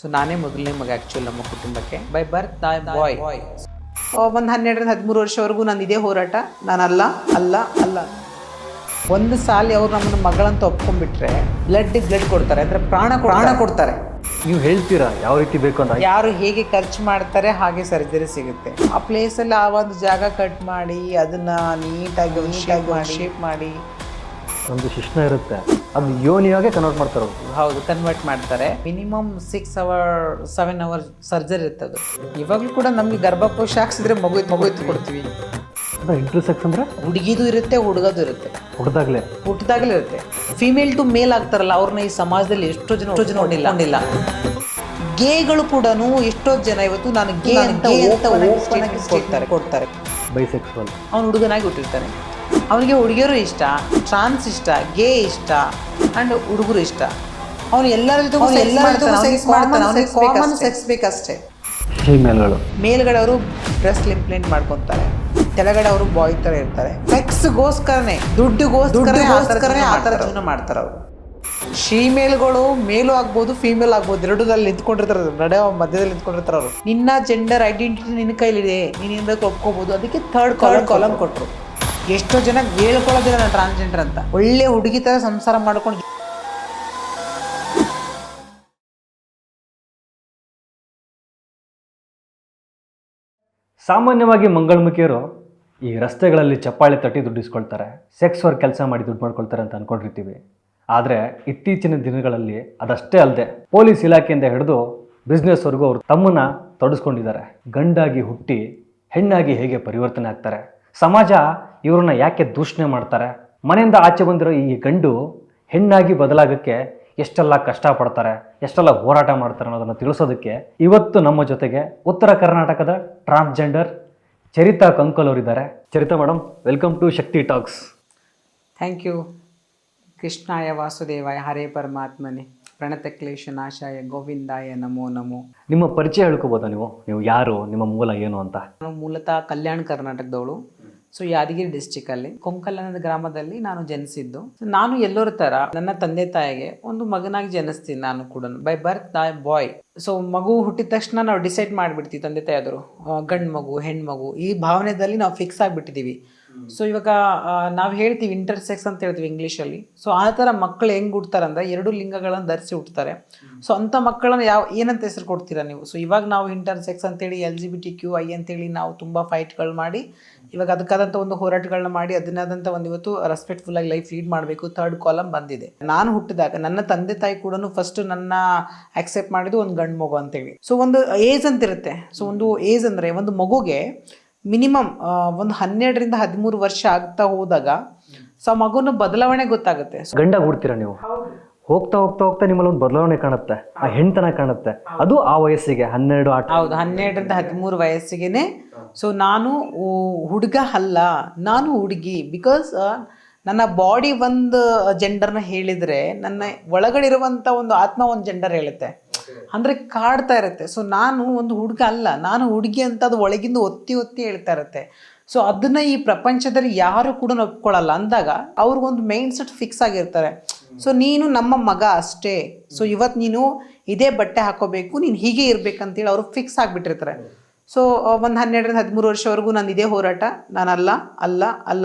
So ನಾನೇ ಮೊದಲನೇ ಮಗ ಆ್ಯಕ್ಚುಲಿ ನಮ್ಮ ಕುಟುಂಬಕ್ಕೆ ಬೈ ಬರ್ತ್ ಬಾಯ್. ಒಂದು 12-13 ವರ್ಷವರೆಗೂ ನಾನು ಇದೇ ಹೋರಾಟ. ನಾನು ಅಲ್ಲ ಒಂದು ಸಾಲಿ ಅವ್ರು ನಮ್ಮನ್ನು ಮಗಳಂತ ಒಪ್ಕೊಂಡ್ಬಿಟ್ರೆ ಬ್ಲಡ್ ಕೊಡ್ತಾರೆ, ಅಂದರೆ ಪ್ರಾಣ ಕೊಡ್ತಾರೆ. ನೀವು ಹೇಳ್ತೀರಾ ಯಾವ ರೀತಿ ಬೇಕು ಅಂತ? ಯಾರು ಹೇಗೆ ಖರ್ಚು ಮಾಡ್ತಾರೆ ಹಾಗೆ ಸರ್ಜರಿ ಸಿಗುತ್ತೆ. ಆ ಪ್ಲೇಸಲ್ಲಿ ಆ ಒಂದು ಜಾಗ ಕಟ್ ಮಾಡಿ ಅದನ್ನ ನೀಟಾಗಿ ಶೇಪ್ ಮಾಡಿ ಒಂದು ಶಿಕ್ಷಣ ಇರುತ್ತೆ, ಅದು ಯೋನಿಯಾಗೆ ಕನ್ವರ್ಟ್ ಮಾಡ್ತಾರೆ ಅವ್ರು. ಹೌದು, ಕನ್ವರ್ಟ್ ಮಾಡ್ತಾರೆ. ಮಿನಿಮಮ್ 6-7 ಅವರ್ ಸರ್ಜರಿ ಇರ್ತದೆ. ಇವಾಗಲೂ ಕೂಡ ನಮಗೆ ಗರ್ಭಕೋಶ ಹಾಕ್ಸಿದ್ರೆ ಮಗು ಎತ್ತು ಕೊಡ್ತೀವಿ. ಇಂಟರ್ಸೆಕ್ಸ್ ಅಂದರೆ ಹುಡುಗಿದು ಇರುತ್ತೆ, ಹುಡುಗದು ಇರುತ್ತೆ. ಹುಟ್ಟಿದಾಗಲೇ ಇರುತ್ತೆ. ಫಿಮೇಲ್ ಟು ಮೇಲ್ ಆಗ್ತಾರಲ್ಲ, ಅವ್ರನ್ನ ಈ ಸಮಾಜದಲ್ಲಿ ಎಷ್ಟೋ ಜನ ನೋಡಿಲ್ಲ. ಗೇಗಳು ಕೂಡ ಎಷ್ಟೋ ಜನ ಇವತ್ತು ನಾನು ಗೇ ಅಂತ ಕೊಡ್ತಾರೆ. ಬೈಸೆಕ್ಸುವಲ್ ಅವ್ನು ಹುಡುಗನಾಗಿ ಹುಟ್ಟಿರ್ತಾನೆ, ಅವನಿಗೆ ಹುಡುಗಿಯರು ಇಷ್ಟ, ಟ್ರಾನ್ಸ್ ಇಷ್ಟ, ಗೇ ಇಷ್ಟ ಆ್ಯಂಡ್ ಹುಡುಗರು ಇಷ್ಟ. ಅವನು ಎಲ್ಲರ ಜೊತೆ ಸೆಕ್ಸ್ ಬೇಕಷ್ಟೇ. ಮೇಲ್ಗಡೆ ಅವರು ಬ್ರೆಸ್ಟ್ ಇಂಪ್ಲಾಂಟ್ ಮಾಡ್ಕೊತಾರೆ, ಕೆಳಗಡೆ ಅವರು ಬಾಯ್ ಥರ ಇರ್ತಾರೆ. ಸೆಕ್ಸ್ಗೋಸ್ಕರನೇ, ದುಡ್ಡಿಗೋಸ್ಕರ ಆ ಥರ ಜೀವನ ಮಾಡ್ತಾರೆ ಅವರು. ಶೀಮೇಲ್ಗಳು ಮೇಲೂ ಆಗ್ಬೋದು, ಫೀಮೇಲ್ ಆಗ್ಬೋದು, ಎರಡರಲ್ಲಿ ನಿಂತ್ಕೊಂಡಿರ್ತಾರೆ, ನಡೆಯೋ ಮಧ್ಯದಲ್ಲಿ ನಿಂತ್ಕೊಂಡಿರ್ತಾರೆ ಅವರು. ನಿನ್ನ ಜೆಂಡರ್ ಐಡೆಂಟಿಟಿ ನಿನ್ನ ಕೈಲಿದೆ, ನೀನಿಂದ ಒಪ್ಕೋಬೋದು. ಅದಕ್ಕೆ ಥರ್ಡ್ ಕಾಲಮ್ ಕೊಟ್ಟರು. ಎಷ್ಟೋ ಜನ ಹೇಳ್ಕೊಳ್ಳೋದಿಲ್ಲ ನಾನು ಟ್ರಾನ್ಸ್ಜೆಂಡರ್ ಅಂತ. ಒಳ್ಳೆ ಹುಡುಗಿ ಥರ ಸಂಸಾರ ಮಾಡ್ಕೊಂಡು ಸಾಮಾನ್ಯವಾಗಿ ಮಂಗಳಮುಖಿಯರು ಈ ರಸ್ತೆಗಳಲ್ಲಿ ಚಪ್ಪಾಳೆ ತಟ್ಟಿ ದುಡ್ಡಿಸ್ಕೊಳ್ತಾರೆ, ಸೆಕ್ಸ್ ವರ್ಕ್ ಕೆಲಸ ಮಾಡಿ ದುಡ್ಡು ಮಾಡ್ಕೊಳ್ತಾರೆ ಅಂತ ಅಂದ್ಕೊಂಡಿರ್ತೀವಿ. ಆದರೆ ಇತ್ತೀಚಿನ ದಿನಗಳಲ್ಲಿ ಅದಷ್ಟೇ ಅಲ್ಲದೆ ಪೊಲೀಸ್ ಇಲಾಖೆಯಿಂದ ಹಿಡಿದು ಬಿಸ್ನೆಸ್ವರೆಗೂ ಅವರು ತಮ್ಮನ್ನು ತೊಡಗಿಸ್ಕೊಂಡಿದ್ದಾರೆ. ಗಂಡಾಗಿ ಹುಟ್ಟಿ ಹೆಣ್ಣಾಗಿ ಹೇಗೆ ಪರಿವರ್ತನೆ ಆಗ್ತಾರೆ, ಸಮಾಜ ಇವ್ರನ್ನ ಯಾಕೆ ದೂಷಣೆ ಮಾಡ್ತಾರೆ, ಮನೆಯಿಂದ ಆಚೆ ಬಂದಿರೋ ಈ ಗಂಡು ಹೆಣ್ಣಾಗಿ ಬದಲಾಗಕ್ಕೆ ಎಷ್ಟೆಲ್ಲ ಕಷ್ಟಪಡ್ತಾರೆ, ಎಷ್ಟೆಲ್ಲ ಹೋರಾಟ ಮಾಡ್ತಾರೆ ಅನ್ನೋದನ್ನು ತಿಳಿಸೋದಕ್ಕೆ ಇವತ್ತು ನಮ್ಮ ಜೊತೆಗೆ ಉತ್ತರ ಕರ್ನಾಟಕದ ಟ್ರಾನ್ಸ್ಜೆಂಡರ್ ಚರಿತಾ ಕಂಕೋಲ್ ಅವರಿದ್ದಾರೆ. Charitha madam, welcome to Shakti talks. Thank you. ಕೃಷ್ಣಾಯ ವಾಸುದೇವಾಯ ಹರೇ ಪರಮಾತ್ಮನೆ ಪ್ರಣತ ಕ್ಲೇಶ ನಾಶಾಯ ಗೋವಿಂದಾಯ ನಮೋ ನಮೋ. ನಿಮ್ಮ ಪರಿಚಯ ಹೇಳ್ಕೋಬೋದಾ? ನೀವು ಯಾರು, ನಿಮ್ಮ ಮೂಲ ಏನು ಅಂತ? ನಾನು ಮೂಲತಃ ಕಲ್ಯಾಣ ಕರ್ನಾಟಕದವಳು. ಸೊ ಯಾದಗಿರಿ ಡಿಸ್ಟಿಕಲ್ಲಿ ಕೊಂಕಲ್ ಅನ್ನೋ ಗ್ರಾಮದಲ್ಲಿ ನಾನು ಜನಿಸಿದ್ದು. ನಾನು ಎಲ್ಲರ ಥರ ನನ್ನ ತಂದೆ ತಾಯಿಗೆ ಒಂದು ಮಗನಾಗಿ ಜನಿಸ್ತೀನಿ. ನಾನು ಕೂಡ ಬೈ ಬರ್ತ್ ಬಾಯ್. ಸೊ ಮಗು ಹುಟ್ಟಿದ ತಕ್ಷಣ ನಾವು ಡಿಸೈಡ್ ಮಾಡಿಬಿಡ್ತೀವಿ, ತಂದೆ ತಾಯಿಯಾದರು ಗಂಡು ಮಗು ಹೆಣ್ಮಗು ಈ ಭಾವನೆಯಲ್ಲಿ ನಾವು ಫಿಕ್ಸ್ ಆಗಿಬಿಟ್ಟಿದ್ದೀವಿ. ಸೊ ಇವಾಗ ನಾವು ಹೇಳ್ತೀವಿ ಇಂಟರ್ಸೆಕ್ಸ್ ಅಂತ ಹೇಳ್ತೀವಿ ಇಂಗ್ಲೀಷಲ್ಲಿ. ಸೊ ಆ ಥರ ಮಕ್ಕಳು ಹೆಂಗೆ ಹುಡ್ತಾರೆ ಅಂದರೆ 2 ಲಿಂಗಗಳನ್ನು ಧರಿಸಿ ಹುಡ್ತಾರೆ. ಸೊ ಅಂಥ ಮಕ್ಕಳನ್ನು ಏನಂತ ಹೆಸರು ಕೊಡ್ತೀರಾ ನೀವು? ಸೊ ಇವಾಗ ನಾವು ಇಂಟರ್ಸೆಕ್ಸ್ ಅಂತೇಳಿ LGBTQI ಅಂತೇಳಿ ನಾವು ತುಂಬ ಫೈಟ್ಗಳು ಮಾಡಿ ಇವಾಗ ಅದಕ್ಕಾದಂಥ ಒಂದು ಹೋರಾಟಗಳನ್ನ ಮಾಡಿ ಅದನ್ನಾದಂಥ ಒಂದು ಇವತ್ತು ರೆಸ್ಪೆಕ್ಟ್ಫುಲ್ಲಾಗಿ ಲೈಫ್ ಲೀಡ್ ಮಾಡಬೇಕು. ಥರ್ಡ್ ಕಾಲಮ್ ಬಂದಿದೆ. ನಾನು ಹುಟ್ಟಿದಾಗ ನನ್ನ ತಂದೆ ತಾಯಿ ಕೂಡ ಫಸ್ಟ್ ನನ್ನ ಆಕ್ಸೆಪ್ಟ್ ಮಾಡಿದ್ದು ಒಂದು ಗಂಡು ಮಗು ಅಂತೇಳಿ. ಸೊ ಒಂದು ಏಜ್ ಅಂತ ಇರುತ್ತೆ. ಸೊ ಒಂದು ಏಜ್ ಅಂದರೆ ಒಂದು ಮಗುಗೆ ಮಿನಿಮಮ್ ಒಂದು 12-13 ವರ್ಷ ಆಗ್ತಾ ಹೋದಾಗ ಸೊ ಮಗುನ ಬದಲಾವಣೆ ಗೊತ್ತಾಗುತ್ತೆ. ಗಂಡ ಹುಡ್ತೀರಾ ನೀವು, ಹೋಗ್ತಾ ಹೋಗ್ತಾ ಹೋಗ್ತಾ ನಿಮ್ಮಲ್ಲಿ ಒಂದು ಬದಲಾವಣೆ ಕಾಣುತ್ತೆ, ಆ ಹೆಣ್ತನ ಕಾಣುತ್ತೆ. ಅದು ಆ ವಯಸ್ಸಿಗೆ 12 ಹೌದು, 12-13 ವಯಸ್ಸಿಗೆನೆ. ಸೊ ನಾನು ಹುಡುಗ ಅಲ್ಲ, ನಾನು ಹುಡುಗಿ. ಬಿಕಾಸ್ ನನ್ನ ಬಾಡಿ ಒಂದು ಜೆಂಡರ್ನ ಹೇಳಿದರೆ ನನ್ನ ಒಳಗಡೆ ಇರುವಂಥ ಒಂದು ಆತ್ಮ ಒಂದು ಜೆಂಡರ್ ಹೇಳುತ್ತೆ, ಅಂದರೆ ಕಾಡ್ತಾ ಇರುತ್ತೆ. ಸೊ ನಾನು ಒಂದು ಹುಡುಗ ಅಲ್ಲ, ನಾನು ಹುಡುಗಿ ಅಂತ ಅದು ಒಳಗಿಂದ ಒತ್ತಿ ಹೇಳ್ತಾ ಇರುತ್ತೆ. ಸೊ ಅದನ್ನು ಈ ಪ್ರಪಂಚದಲ್ಲಿ ಯಾರು ಕೂಡ ಒಪ್ಕೊಳ್ಳಲ್ಲ ಅಂದಾಗ ಅವ್ರಿಗೊಂದು ಮೈಂಡ್ ಸೆಟ್ ಫಿಕ್ಸ್ ಆಗಿರ್ತಾರೆ. ಸೊ ನೀನು ನಮ್ಮ ಮಗ ಅಷ್ಟೇ, ಸೊ ಇವತ್ತು ನೀನು ಇದೇ ಬಟ್ಟೆ ಹಾಕೋಬೇಕು, ನೀನು ಹೀಗೆ ಇರಬೇಕಂತೇಳಿ ಅವರು ಫಿಕ್ಸ್ ಆಗಿಬಿಟ್ಟಿರ್ತಾರೆ. ಸೊ ಒಂದು 12-13 ವರ್ಷವರೆಗೂ ನಾನು ಇದೇ ಹೋರಾಟ. ನಾನು ಅಲ್ಲ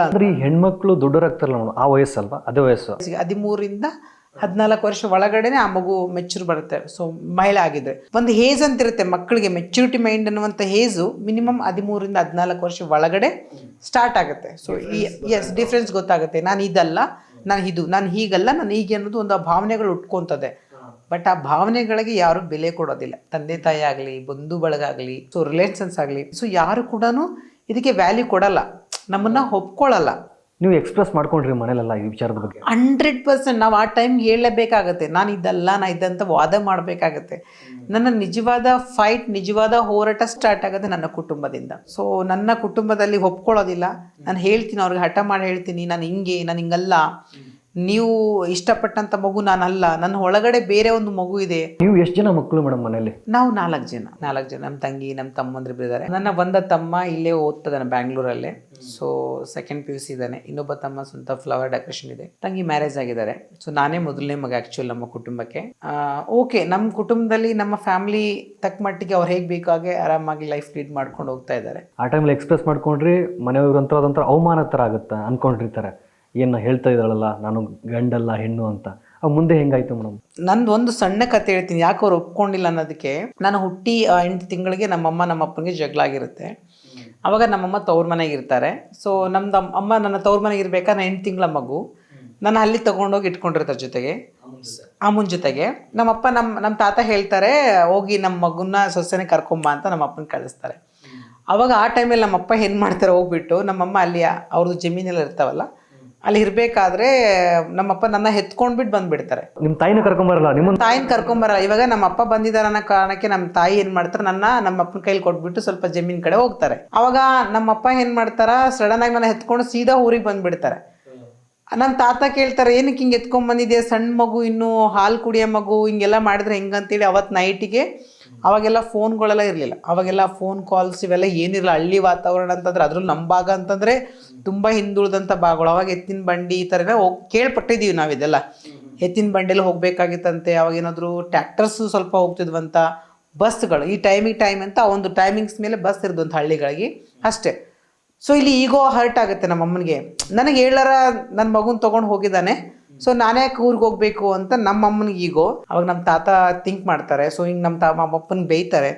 ಅಂದ್ರೆ ಈ ಹೆಣ್ಮಕ್ಳು ದೊಡ್ಡವರಾಗ್ತಾರಲ್ಲ, ಆ ವಯಸ್ಸಲ್ವಾ? ಅದೇ ವಯಸ್ಸು 13-14 ವರ್ಷ ಒಳಗಡೆನೆ ಆ ಮಗು ಮೆಚೂರ್ ಬರುತ್ತೆ. ಸೊ ಮಹಿಳೆ ಆಗಿದ್ರೆ ಒಂದು ಏಜ್ ಅಂತ ಇರುತ್ತೆ ಮಕ್ಕಳಿಗೆ, ಮೆಚ್ಯೂರಿಟಿ ಮೈಂಡ್ ಅನ್ನುವಂಥ ಏಜು ಮಿನಿಮಮ್ 13-14 ವರ್ಷ ಒಳಗಡೆ ಸ್ಟಾರ್ಟ್ ಆಗುತ್ತೆ. ಸೊ ಎಸ್ ಡಿಫ್ರೆನ್ಸ್ ಗೊತ್ತಾಗುತ್ತೆ. ನಾನು ಇದಲ್ಲ, ನಾನು ಇದು, ನಾನು ಹೀಗಲ್ಲ, ನಾನು ಹೀಗೆ ಅನ್ನೋದು ಒಂದು ಭಾವನೆಗಳು ಉಟ್ಕೊತದೆ. ಬಟ್ ಆ ಭಾವನೆಗಳಿಗೆ ಯಾರು ಬೆಲೆ ಕೊಡೋದಿಲ್ಲ. ತಂದೆ ತಾಯಿ ಆಗಲಿ, ಬಂಧು ಬಳಗ ಆಗಲಿ, ಸೊ ರಿಲೇಷನ್ಸ್ ಆಗಲಿ, ಸೊ ಯಾರು ಕೂಡ ಇದಕ್ಕೆ ವ್ಯಾಲ್ಯೂ ಕೊಡಲ್ಲ, ನಮ್ಮನ್ನ ಒಪ್ಕೊಳ್ಳಲ್ಲ. ನೀವು ಎಕ್ಸ್ಪ್ರೆಸ್ ಮಾಡ್ಕೊಂಡ್ರಿ ಮನೇಲೆಲ್ಲ ಈ ವಿಚಾರದ ಬಗ್ಗೆ? 100% ನಾವು ಆ ಟೈಮ್ ಹೇಳಲೇಬೇಕಾಗತ್ತೆ. ನಾನು ಇದಲ್ಲ, ನಾ ಇದಂತ ವಾದ ಮಾಡಬೇಕಾಗತ್ತೆ. ನನ್ನ ನಿಜವಾದ ಫೈಟ್, ನಿಜವಾದ ಹೋರಾಟ ಸ್ಟಾರ್ಟ್ ಆಗುತ್ತೆ ನನ್ನ ಕುಟುಂಬದಿಂದ. ಸೊ ನನ್ನ ಕುಟುಂಬದಲ್ಲಿ ಒಪ್ಕೊಳ್ಳೋದಿಲ್ಲ. ನಾನು ಹೇಳ್ತೀನಿ, ಅವ್ರಿಗೆ ಹಠ ಮಾಡಿ ಹೇಳ್ತೀನಿ, ನಾನು ಹಿಂಗೆ, ನಾನು ಹಿಂಗಲ್ಲ, ನೀವು ಇಷ್ಟಪಟ್ಟಂಥ ಮಗು ನಾನಲ್ಲ, ನನ್ನ ಒಳಗಡೆ ಬೇರೆ ಒಂದು ಮಗು ಇದೆ. ನೀವು ಎಷ್ಟು ಜನ ಮಕ್ಕಳು ಮೇಡಮ್ ಮನೇಲಿ? ನಾವು 4 ಜನ. ನಮ್ಮ ತಂಗಿ, ನಮ್ಮ ತಮ್ಮಂದ್ರು ಇದ್ದಾರೆ. ನನ್ನ ಒಂದ ತಮ್ಮ ಇಲ್ಲೇ ಓದ್ತದಾನೆ ಬ್ಯಾಂಗ್ಳೂರಲ್ಲೇ. ಸೊ ಸೆಕೆಂಡ್ PUC ಇದ್ದಾನೆ. ಇನ್ನೊಬ್ಬ ತಮ್ಮ ಸ್ವಂತ ಫ್ಲವರ್ ಡೆಕೋರೇಷನ್ ಇದೆ. ತಂಗಿ ಮ್ಯಾರೇಜ್ ಆಗಿದ್ದಾರೆ. ಸೊ ನಾನೇ ಮೊದಲನೇ ಮಗ ಆ್ಯಕ್ಚುಲಿ ನಮ್ಮ ಕುಟುಂಬಕ್ಕೆ. ಓಕೆ, ನಮ್ಮ ಕುಟುಂಬದಲ್ಲಿ ನಮ್ಮ ಫ್ಯಾಮಿಲಿ ತಕ್ಕ ಮಟ್ಟಿಗೆ ಅವ್ರು ಹೇಗೆ ಬೇಕಾಗೆ ಆರಾಮಾಗಿ ಲೈಫ್ ಲೀಡ್ ಮಾಡ್ಕೊಂಡು ಹೋಗ್ತಾ ಇದ್ದಾರೆ. ಆ ಟೈಮಲ್ಲಿ ಎಕ್ಸ್ಪ್ರೆಸ್ ಮಾಡ್ಕೊಂಡ್ರಿ, ಮನೆಯವ್ರಂತ ಅದಂತರ ಅವಮಾನ ಥರ ಆಗುತ್ತೆ ಅನ್ಕೊಂಡಿರ್ತಾರೆ, ಏನು ಹೇಳ್ತಾ ಇದ್ದಾಳಲ್ಲ ನಾನು ಗಂಡಲ್ಲ ಹೆಣ್ಣು ಅಂತ. ಮುಂದೆ ಹೆಂಗಾಯ್ತು ಮೇಡಮ್? ನಂದು ಒಂದು ಸಣ್ಣ ಕತೆ ಹೇಳ್ತೀನಿ, ಯಾಕೆ ಅವ್ರು ಒಪ್ಕೊಂಡಿಲ್ಲ ಅನ್ನೋದಕ್ಕೆ. ನಾನು ಹುಟ್ಟಿ 8 ತಿಂಗಳಿಗೆ ನಮ್ಮಮ್ಮ ನಮ್ಮ ಅಪ್ಪನಿಗೆ ಜಗಳ ಆಗಿರುತ್ತೆ. ಅವಾಗ ನಮ್ಮಮ್ಮ ತವ್ರ ಮನೆಗೆ ಇರ್ತಾರೆ. ಸೊ ನಮ್ದು ಅಮ್ಮ ನನ್ನ ತವ್ರ ಮನೆಗೆ ಇರ್ಬೇಕಾ, ನಾನು 8 ತಿಂಗಳ ಮಗು, ನಾನು ಅಲ್ಲಿ ತೊಗೊಂಡೋಗಿ ಇಟ್ಕೊಂಡಿರ್ತಾರೆ ಜೊತೆಗೆ, ಅಮ್ಮನ ಜೊತೆಗೆ. ನಮ್ಮಪ್ಪ ನಮ್ಮ ತಾತ ಹೇಳ್ತಾರೆ, ಹೋಗಿ ನಮ್ಮ ಮಗುನ ಸೊಸೆನೇ ಕರ್ಕೊಂಬ ಅಂತ ನಮ್ಮ ಅಪ್ಪನ ಕಳಿಸ್ತಾರೆ. ಅವಾಗ ಆ ಟೈಮಲ್ಲಿ ನಮ್ಮಪ್ಪ ಏನು ಮಾಡ್ತಾರೆ, ಹೋಗ್ಬಿಟ್ಟು ನಮ್ಮಮ್ಮ ಅಲ್ಲಿ ಅವ್ರದ್ದು ಜಮೀನೆಲ್ಲ ಇರ್ತಾವಲ್ಲ ಅಲ್ಲಿ ಇರಬೇಕಾದ್ರೆ ನಮ್ಮಪ್ಪ ನನ್ನ ಎತ್ಕೊಂಡ್ಬಿಟ್ಟು ಬಂದುಬಿಡ್ತಾರೆ. ನಿಮ್ಮ ತಾಯಿನ ಕರ್ಕೊಂಬರಲ್ಲ? ನಿಮ್ಮ ತಾಯಿನ ಕರ್ಕೊಂಬರಲ್ಲ. ಇವಾಗ ನಮ್ಮ ಅಪ್ಪ ಬಂದಿದ್ದಾರೆ ಅನ್ನೋ ಕಾರಣಕ್ಕೆ ನಮ್ಮ ತಾಯಿ ಏನು ಮಾಡ್ತಾರೆ, ನಮ್ಮ ಅಪ್ಪನ ಕೈಲಿ ಕೊಟ್ಬಿಟ್ಟು ಸ್ವಲ್ಪ ಜಮೀನ್ ಕಡೆ ಹೋಗ್ತಾರೆ. ಅವಾಗ ನಮ್ಮಪ್ಪ ಏನು ಮಾಡ್ತಾರ, ಸಡನ್ ಆಗಿ ನನ್ನ ಎತ್ಕೊಂಡು ಸೀದಾ ಊರಿಗೆ ಬಂದುಬಿಡ್ತಾರೆ. ನಮ್ಮ ತಾತ ಕೇಳ್ತಾರೆ, ಏನಕ್ಕೆ ಹಿಂಗೆ ಎತ್ಕೊಂಡ್ಬಂದಿದ್ಯಾ, ಸಣ್ಣ ಮಗು, ಇನ್ನೂ ಹಾಲು ಕುಡಿಯೋ ಮಗು, ಹಿಂಗೆಲ್ಲ ಮಾಡಿದ್ರೆ ಹೆಂಗಂತೇಳಿ. ಅವತ್ತು ನೈಟಿಗೆ ಅವಾಗೆಲ್ಲ ಫೋನ್ಗಳೆಲ್ಲ ಇರಲಿಲ್ಲ, ಅವಾಗೆಲ್ಲ ಫೋನ್ ಕಾಲ್ಸ್ ಇವೆಲ್ಲ ಏನಿರಲಿಲ್ಲ. ಹಳ್ಳಿ ವಾತಾವರಣ ಅಂತಂದ್ರೆ, ಅದ್ರಲ್ಲಿ ನಮ್ಮ ಭಾಗ ಅಂತಂದರೆ ತುಂಬ ಹಿಂದುಳಿದಂಥ ಭಾಗಗಳು. ಅವಾಗ ಎತ್ತಿನ ಬಂಡಿ ಈ ಥರ ಕೇಳ್ಪಟ್ಟಿದ್ದೀವಿ ನಾವು. ಇದೆಲ್ಲ ಎತ್ತಿನ ಬಂಡಿಯಲ್ಲಿ ಹೋಗಬೇಕಾಗಿತ್ತಂತೆ. ಅವಾಗ ಏನಾದರೂ ಟ್ಯಾಕ್ಟರ್ಸು ಸ್ವಲ್ಪ ಹೋಗ್ತಿದ್ವಂತ, ಬಸ್ಗಳು ಈ ಟೈಮ್ ಅಂತ ಒಂದು ಟೈಮಿಂಗ್ಸ್ ಮೇಲೆ ಬಸ್ ಇರ್ದಂಥ ಹಳ್ಳಿಗಳಿಗೆ ಅಷ್ಟೇ. ಸೊ ಇಲ್ಲಿ ಈಗೋ ಹರ್ಟ್ ಆಗುತ್ತೆ ನಮ್ಮ ಅಮ್ಮನಿಗೆ. ನನಗೆ ಹೇಳಾರ ನನ್ನ ಮಗುನ ತೊಗೊಂಡು ಹೋಗಿದ್ದಾನೆ, ಸೊ ನಾನೇ ಊರಿಗೆ ಹೋಗಬೇಕು ಅಂತ ನಮ್ಮ ಅಮ್ಮನಿಗೆ ಈಗೋ. ಅವಾಗ ನಮ್ಮ ತಾತ ಥಿಂಕ್ ಮಾಡ್ತಾರೆ. ಸೊ ಹಿಂಗೆ ನಮ್ಮ ಅಪ್ಪನಿಗೆ ಬೇಯ್ತಾರೆ,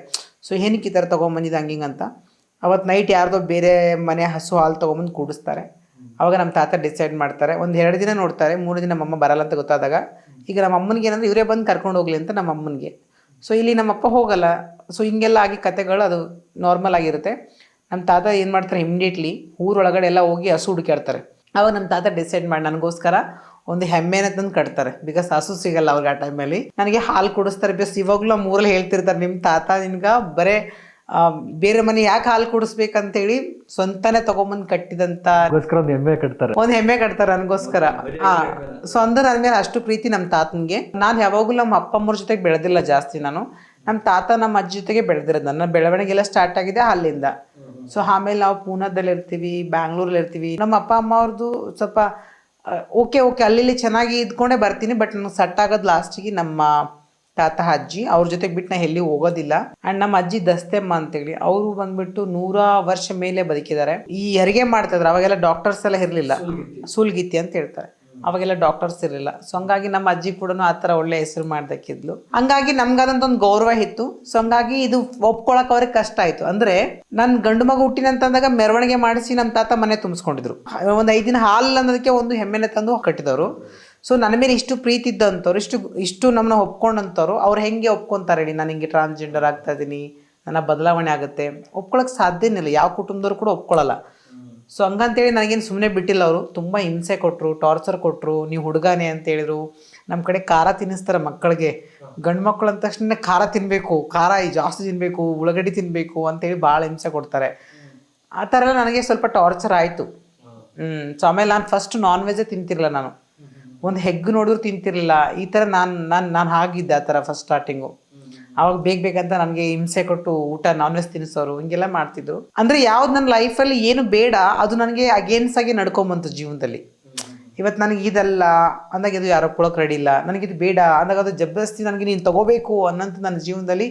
ಸೊ ಏನಕ್ಕೆ ಈ ಥರ ತೊಗೊಂಬಂದಿದ್ದು ಹಂಗಿಂಗೆ ಅಂತ. ಅವತ್ತು ನೈಟ್ ಯಾರ್ದೋ ಬೇರೆ ಮನೆ ಹಸು ಹಾಲು ತೊಗೊಂಬಂದು ಕೂಡಿಸ್ತಾರೆ. ಅವಾಗ ನಮ್ಮ ತಾತ ಡಿಸೈಡ್ ಮಾಡ್ತಾರೆ, 1-2 ದಿನ ನೋಡ್ತಾರೆ, 3 ದಿನ ನಮ್ಮಮ್ಮ ಬರಲ್ಲ ಅಂತ ಗೊತ್ತಾದಾಗ, ಈಗ ನಮ್ಮ ಅಮ್ಮನಿಗೆ ಏನಂದ್ರೆ ಇವರೇ ಬಂದು ಕರ್ಕೊಂಡು ಹೋಗ್ಲಿ ಅಂತ ನಮ್ಮ ಅಮ್ಮನಿಗೆ. ಸೊ ಇಲ್ಲಿ ನಮ್ಮಪ್ಪ ಹೋಗಲ್ಲ. ಸೊ ಹಿಂಗೆಲ್ಲ ಆಗಿ ಕತೆಗಳು ಅದು ನಾರ್ಮಲ್ ಆಗಿರುತ್ತೆ. ನಮ್ಮ ತಾತ ಏನು ಮಾಡ್ತಾರೆ, ಇಮಿಡಿಯೇಟ್ಲಿ ಊರೊಳಗಡೆ ಎಲ್ಲ ಹೋಗಿ ಹಸು ಹುಡುಕಾಡ್ತಾರೆ. ಅವಾಗ ನಮ್ಮ ತಾತ ಡಿಸೈಡ್ ಮಾಡಿ ನನಗೋಸ್ಕರ ಒಂದು ಎಮ್ಮೆನ ತಂದು ಕಟ್ತಾರೆ. ಬಿಕಾಸ್ ಹಸು ಸಿಗಲ್ಲ ಅವ್ರಿಗೆ ಆ ಟೈಮಲ್ಲಿ. ನನಗೆ ಹಾಲು ಕುಡಿಸ್ತಾರೆ. ಬಿಕಾಸ್ ಇವಾಗಲೂ ನಮ್ಮ ಊರಲ್ಲಿ ಹೇಳ್ತಿರ್ತಾರೆ, ನಿಮ್ಮ ತಾತ ನಿನ್ಗೆ ಬರೇ ಬೇರೆ ಮನೆ ಯಾಕೆ ಹಾಲು ಕುಡಿಸ್ಬೇಕಂತೇಳಿ ಸ್ವಂತನೇ ತೊಗೊಂಬಂದು ಕಟ್ಟಿದಂಥ ಒಂದು ಎಮ್ಮೆ ಕಟ್ತಾರೆ, ಒಂದು ಎಮ್ಮೆ ಕಟ್ತಾರೆ ನನಗೋಸ್ಕರ. ಸೊ ಅಂದ್ರೆ ನನ್ನ ಮೇಲೆ ಅಷ್ಟು ಪ್ರೀತಿ ನಮ್ಮ ತಾತನಿಗೆ. ನಾನು ಯಾವಾಗಲೂ ನಮ್ಮ ಅಪ್ಪ ಅಮ್ಮವ್ರ ಜೊತೆಗೆ ಬೆಳೆದಿಲ್ಲ ಜಾಸ್ತಿ. ನಾನು ನಮ್ಮ ತಾತ ನಮ್ಮ ಅಜ್ಜಿ ಜೊತೆಗೆ ಬೆಳೆದಿರೋದು. ನನ್ನ ಬೆಳವಣಿಗೆಲ್ಲ ಸ್ಟಾರ್ಟ್ ಆಗಿದೆ ಅಲ್ಲಿಂದ. ಸೊ ಆಮೇಲೆ ನಾವು ಪೂನಾದಲ್ಲಿ ಇರ್ತೀವಿ, ಬ್ಯಾಂಗ್ಳೂರಲ್ಲಿ ಇರ್ತೀವಿ. ನಮ್ಮ ಅಪ್ಪ ಅಮ್ಮ ಅವ್ರದ್ದು ಸ್ವಲ್ಪ ಓಕೆ ಅಲ್ಲಿ ಚೆನ್ನಾಗಿ ಇದ್ಕೊಂಡೇ ಬರ್ತೀನಿ. ಬಟ್ ನನಗೆ ಸೆಟ್ ಆಗೋದು ಲಾಸ್ಟಿಗೆ ನಮ್ಮ ತಾತ ಅಜ್ಜಿ ಅವ್ರ ಜೊತೆಗೆ ಬಿಟ್ಟು ನಾ ಎಲ್ಲಿ ಹೋಗೋದಿಲ್ಲ. ಆ್ಯಂಡ್ ನಮ್ಮ ಅಜ್ಜಿ ದಸ್ತೆಮ್ಮ ಅಂತೇಳಿ, ಅವರು ಬಂದ್ಬಿಟ್ಟು 100 ವರ್ಷ ಮೇಲೆ ಬದುಕಿದ್ದಾರೆ. ಈ ಹೆರಿಗೆ ಮಾಡ್ತಿದ್ರು. ಅವಾಗೆಲ್ಲ ಡಾಕ್ಟರ್ಸ್ ಎಲ್ಲ ಇರಲಿಲ್ಲ, ಸೂಲ್ಗಿತ್ತಿ ಅಂತ ಹೇಳ್ತಾರೆ. ಅವಾಗೆಲ್ಲ ಡಾಕ್ಟರ್ಸ್ ಇರಲಿಲ್ಲ. ಸೊ ಹಂಗಾಗಿ ನಮ್ಮ ಅಜ್ಜಿ ಕೂಡ ಆ ಥರ ಒಳ್ಳೆ ಹೆಸರು ಮಾಡ್ದಕ್ಕಿದ್ಲು. ಹಂಗಾಗಿ ನಮ್ಗದಂತೊಂದು ಗೌರವ ಇತ್ತು. ಸೊ ಹಂಗಾಗಿ ಇದು ಒಪ್ಕೊಳಕ್ ಅವ್ರಿಗೆ ಕಷ್ಟ ಆಯ್ತು. ಅಂದ್ರೆ ನನ್ನ ಗಂಡು ಮಗ ಹುಟ್ಟಿನಂತಂದಾಗ ಮೆರವಣಿಗೆ ಮಾಡಿಸಿ ನಮ್ಮ ತಾತ ಮನೆ ತುಂಬಿಸ್ಕೊಂಡಿದ್ರು. ಒಂದು 5 ದಿನ ಹಾಲು ಅನ್ನೋದಕ್ಕೆ ಒಂದು ಎಮ್ಮೆನೆ ತಂದು ಕಟ್ಟಿದವರು. ಸೊ ನನ್ನ ಮೇಲೆ ಇಷ್ಟು ಪ್ರೀತಿ ಇದ್ದಂಥವ್ರು, ಇಷ್ಟು ನಮ್ಮನ್ನ ಒಪ್ಕೊಂಡಂಥವ್ರು, ಅವ್ರು ಹೆಂಗೆ ಒಪ್ಕೊತಾರೆ ಹೇಳಿ? ನಾನು ಹಿಂಗೆ ಟ್ರಾನ್ಸ್ಜೆಂಡರ್ ಆಗ್ತಾ ಇದ್ದೀನಿ, ನನ್ನ ಬದಲಾವಣೆ ಆಗುತ್ತೆ, ಒಪ್ಕೊಳಕ್ಕೆ ಸಾಧ್ಯನೇ ಇಲ್ಲ. ಯಾವ ಕುಟುಂಬದವ್ರು ಕೂಡ ಒಪ್ಕೊಳ್ಳಲ್ಲ. ಸೊ ಹಂಗಂತೇಳಿ ನನಗೇನು ಸುಮ್ಮನೆ ಬಿಟ್ಟಿಲ್ಲ. ಅವರು ತುಂಬ ಹಿಂಸೆ ಕೊಟ್ಟರು, ಟಾರ್ಚರ್ ಕೊಟ್ಟರು. ನೀವು ಹುಡುಗಾನೆ ಅಂತ ಹೇಳಿದ್ರು. ನಮ್ಮ ಕಡೆ ಖಾರ ತಿನ್ನಿಸ್ತಾರೆ ಮಕ್ಕಳಿಗೆ. ಗಂಡು ಮಕ್ಕಳು ಅಂದ ತಕ್ಷಣ ಖಾರ ತಿನ್ನಬೇಕು, ಖಾರ ಜಾಸ್ತಿ ತಿನ್ನಬೇಕು, ಉಳ್ಳಾಗಡ್ಡಿ ತಿನ್ನಬೇಕು ಅಂತೇಳಿ ಭಾಳ ಹಿಂಸೆ ಕೊಡ್ತಾರೆ. ಆ ಥರ ಎಲ್ಲ ನನಗೆ ಸ್ವಲ್ಪ ಟಾರ್ಚರ್ ಆಯಿತು. ಸೊ ಆಮೇಲೆ ನಾನು ಫಸ್ಟ್ ನಾನ್ ವೆಜ್ಜೇ ತಿಂತಿರಲಿಲ್ಲ. ನಾನು ಒಂದು ಹೆಗ್ ನೋಡಿದ್ರು ತಿಂತಿರಲಿಲ್ಲ. ಈ ಥರ ನಾನು ಆಗಿದ್ದೆ ಆ ಥರ ಫಸ್ಟ್ ಸ್ಟಾರ್ಟಿಂಗು. ಅವಾಗ ಬೇಕಂತ ನನಗೆ ಹಿಂಸೆ ಕೊಟ್ಟು ಊಟ ನಾನ್ ವೆಜ್ ತಿನ್ನಿಸೋರು, ಹಿಂಗೆಲ್ಲ ಮಾಡ್ತಿದ್ರು. ಅಂದರೆ ಯಾವ್ದು ನನ್ನ ಲೈಫಲ್ಲಿ ಏನು ಬೇಡ ಅದು ನನಗೆ ಅಗೇನ್ಸ್ಟ್ ಆಗಿ ನಡ್ಕೊಂಬಂತು ಜೀವನದಲ್ಲಿ. ಇವತ್ತು ನನಗೆ ಇದಲ್ಲ ಅಂದಾಗ ಇದು ಯಾರೋ ಕೊಳಕ್ಕೆ ರೆಡಿ ಇಲ್ಲ, ನನಗಿದು ಬೇಡ ಅಂದಾಗ ಅದು ಜಬರ್ದಸ್ತಿ ನನಗೆ ನೀನು ತಗೋಬೇಕು ಅನ್ನೋಂಥ ನನ್ನ ಜೀವನದಲ್ಲಿ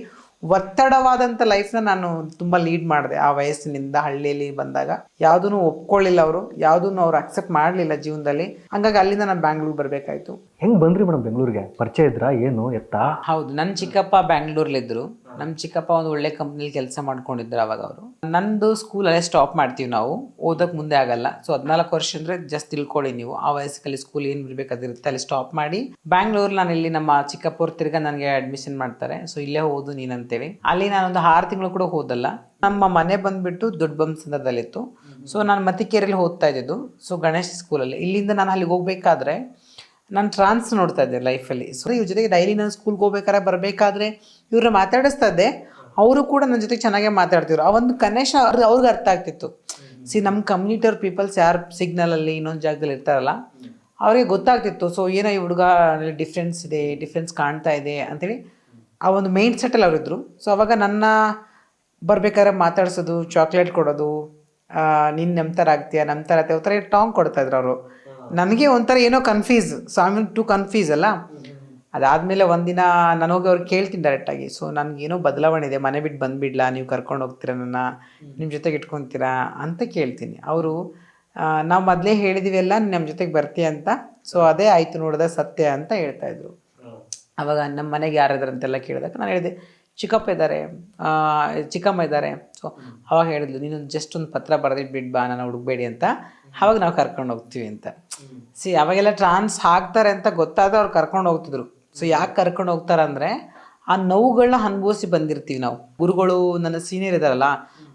ಒತ್ತಡವಾದಂಥ ಲೈಫ್ನ ನಾನು ತುಂಬ ಲೀಡ್ ಮಾಡಿದೆ. ಆ ವಯಸ್ಸಿನಿಂದ ಹಳ್ಳಿಯಲ್ಲಿ ಬಂದಾಗ ಯಾವುದೂ ಒಪ್ಕೊಳ್ಳಿಲ್ಲ ಅವರು, ಯಾವುದೂ ಅವ್ರು ಅಕ್ಸೆಪ್ಟ್ ಮಾಡಲಿಲ್ಲ ಜೀವನದಲ್ಲಿ. ಹಂಗಾಗಿ ಅಲ್ಲಿಂದ ನಾನು ಬ್ಯಾಂಗ್ಳೂರ್ ಬರಬೇಕಾಯ್ತು. ಹೆಂಗೆ ಬಂದ್ರಿ ಮೇಡಮ್ ಬೆಂಗಳೂರಿಗೆ? ಪರಿಚಯ ಇದ್ರಾ ಏನು ಎತ್ತ? ಹೌದು, ನನ್ನ ಚಿಕ್ಕಪ್ಪ ಬ್ಯಾಂಗ್ಳೂರ್ಲಿದ್ರು. ನಮ್ಮ ಚಿಕ್ಕಪ್ಪ ಒಂದು ಒಳ್ಳೆ ಕಂಪ್ನಿಲಿ ಕೆಲಸ ಮಾಡ್ಕೊಂಡಿದ್ರು ಅವಾಗ ಅವರು. ನಂದು ಸ್ಕೂಲಲ್ಲೇ ಸ್ಟಾಪ್ ಮಾಡ್ತೀವಿ ನಾವು, ಓದೋಕ್ಕೆ ಮುಂದೆ ಆಗಲ್ಲ. ಸೊ 14 ವರ್ಷ ಅಂದರೆ ಜಸ್ಟ್ ತಿಳ್ಕೊಳ್ಳಿ ನೀವು. ಆ ವಯಸ್ಸಲ್ಲಿ ಸ್ಕೂಲ್ ಏನು ಬಿಡಬೇಕಾದಿರುತ್ತೆ ಅಲ್ಲಿ ಸ್ಟಾಪ್ ಮಾಡಿ ಬ್ಯಾಂಗ್ಳೂರ್ ನಾನು ಇಲ್ಲಿ ನಮ್ಮ ಚಿಕ್ಕಪ್ಪವ್ರು ತಿರ್ಗಾ ನನಗೆ ಅಡ್ಮಿಷನ್ ಮಾಡ್ತಾರೆ. ಸೊ ಇಲ್ಲೇ ಓದು ನೀನಂತೇಳಿ. ಅಲ್ಲಿ ನಾನೊಂದು 6 ತಿಂಗಳು ಕೂಡ ಓದಲ್ಲ. ನಮ್ಮ ಮನೆ ಬಂದುಬಿಟ್ಟು ದೊಡ್ಡ ಬೊಮ್ಮಸಂದ್ರದಲ್ಲಿತ್ತು. ಸೊ ನಾನು ಮತ್ತಿಕೇರಿಯಲ್ಲಿ ಓದ್ತಾ ಇದ್ದಿದ್ದು. ಸೊ ಗಣೇಶ್ ಸ್ಕೂಲಲ್ಲಿ. ಇಲ್ಲಿಂದ ನಾನು ಅಲ್ಲಿಗೆ ಹೋಗ್ಬೇಕಾದ್ರೆ ನಾನು ಟ್ರಾನ್ಸ್ ನೋಡ್ತಾ ಇದ್ದೆ ಲೈಫಲ್ಲಿ. ಸೊ ಇವ್ರ ಜೊತೆಗೆ ಡೈಲಿ ನಾನು ಸ್ಕೂಲ್ಗೆ ಹೋಗ್ಬೇಕಾದ್ರೆ ಬರಬೇಕಾದ್ರೆ ಇವ್ರನ್ನ ಮಾತಾಡಿಸ್ತಾ ಇದ್ದೆ. ಅವರು ಕೂಡ ನನ್ನ ಜೊತೆಗೆ ಚೆನ್ನಾಗೇ ಮಾತಾಡ್ತಿದ್ರು. ಆ ಒಂದು ಕನೆಕ್ಷನ್ ಅವ್ರಿಗೆ ಅರ್ಥ ಆಗ್ತಿತ್ತು. ನಮ್ಮ ಕಮ್ಯುನಿಟಿಯವ್ರ ಪೀಪಲ್ಸ್ ಯಾರು ಸಿಗ್ನಲಲ್ಲಿ ಇನ್ನೊಂದು ಜಾಗದಲ್ಲಿ ಇರ್ತಾರಲ್ಲ ಅವ್ರಿಗೆ ಗೊತ್ತಾಗ್ತಿತ್ತು. ಸೊ ಏನೋ ಈ ಹುಡುಗ ಡಿಫ್ರೆನ್ಸ್ ಕಾಣ್ತಾ ಇದೆ ಅಂತೇಳಿ ಆ ಒಂದು ಮೈಂಡ್ ಸೆಟ್ಟಲ್ಲಿ ಅವರಿದ್ದರು. ಸೊ ಅವಾಗ ನನ್ನ ಬರ್ಬೇಕಾದ್ರೆ ಮಾತಾಡ್ಸೋದು, ಚಾಕ್ಲೇಟ್ ಕೊಡೋದು, ನೀನು ನಮ್ಮ ಥರ ಆಗ್ತೀಯ, ನಮ್ಮ ಥರ ಆಗ್ತೀಯ, ಒಂಥರ ಟಾಂಗ್ ಕೊಡ್ತಾಯಿದ್ರು ಅವರು. ನನಗೆ ಒಂಥರ ಏನೋ confuse, so I mean to confuse ಅಲ್ಲ. ಅದಾದಮೇಲೆ ಒಂದಿನ ನಾನು ಹೋಗಿ ಅವ್ರಿಗೆ ಕೇಳ್ತೀನಿ ಡೈರೆಕ್ಟಾಗಿ, ಸೊ ನನಗೇನೋ ಬದಲಾವಣೆ ಇದೆ, ಮನೆ ಬಿಟ್ಟು ಬಂದುಬಿಡ್ಲಾ, ನೀವು ಕರ್ಕೊಂಡು ಹೋಗ್ತೀರಾ ನಿಮ್ಮ ಜೊತೆಗೆ ಇಟ್ಕೊತೀರಾ ಅಂತ ಕೇಳ್ತೀನಿ. ಅವರು ನಾವು ಮೊದಲೇ ಹೇಳಿದ್ದೀವಿ ಎಲ್ಲ ನಮ್ಮ ಜೊತೆಗೆ ಬರ್ತೀಯ ಅಂತ, ಸೊ ಅದೇ ಆಯಿತು ನೋಡಿದ ಸತ್ಯ ಅಂತ ಹೇಳ್ತಾಯಿದ್ರು. ಆವಾಗ ನಮ್ಮ ಮನೆಗೆ ಯಾರಿದಾರಂತೆಲ್ಲ ಕೇಳಿದಾಗ ನಾನು ಹೇಳಿದೆ ಚಿಕ್ಕಪ್ಪ ಇದ್ದಾರೆ, ಚಿಕ್ಕಮ್ಮ ಇದ್ದಾರೆ. ಸೊ ಅವಾಗ ಹೇಳಿದ್ಲು, ನೀನು ಜಸ್ಟ್ ಒಂದು ಪತ್ರ ಬರೆದಿಟ್ಟು ಬಿಟ್ಟು ಬಾ, ನಾನು ಹುಡುಗಬೇಡಿ ಅಂತ, ಅವಾಗ ನಾವು ಕರ್ಕೊಂಡು ಹೋಗ್ತೀವಿ ಅಂತ. ಅವಾಗೆಲ್ಲ ಟ್ರಾನ್ಸ್ ಹಾಕ್ತಾರೆ ಅಂತ ಗೊತ್ತಾದ್ರೆ ಅವ್ರು ಕರ್ಕೊಂಡು ಹೋಗ್ತಿದ್ರು. ಸೊ ಯಾಕೆ ಕರ್ಕೊಂಡು ಹೋಗ್ತಾರೆ ಅಂದರೆ ಆ ನೋವುಗಳನ್ನ ಅನುಭವಿಸಿ ಬಂದಿರ್ತೀವಿ ನಾವು. ಗುರುಗಳು, ನನ್ನ ಸೀನಿಯರ್ ಇದ್ದಾರಲ್ಲ,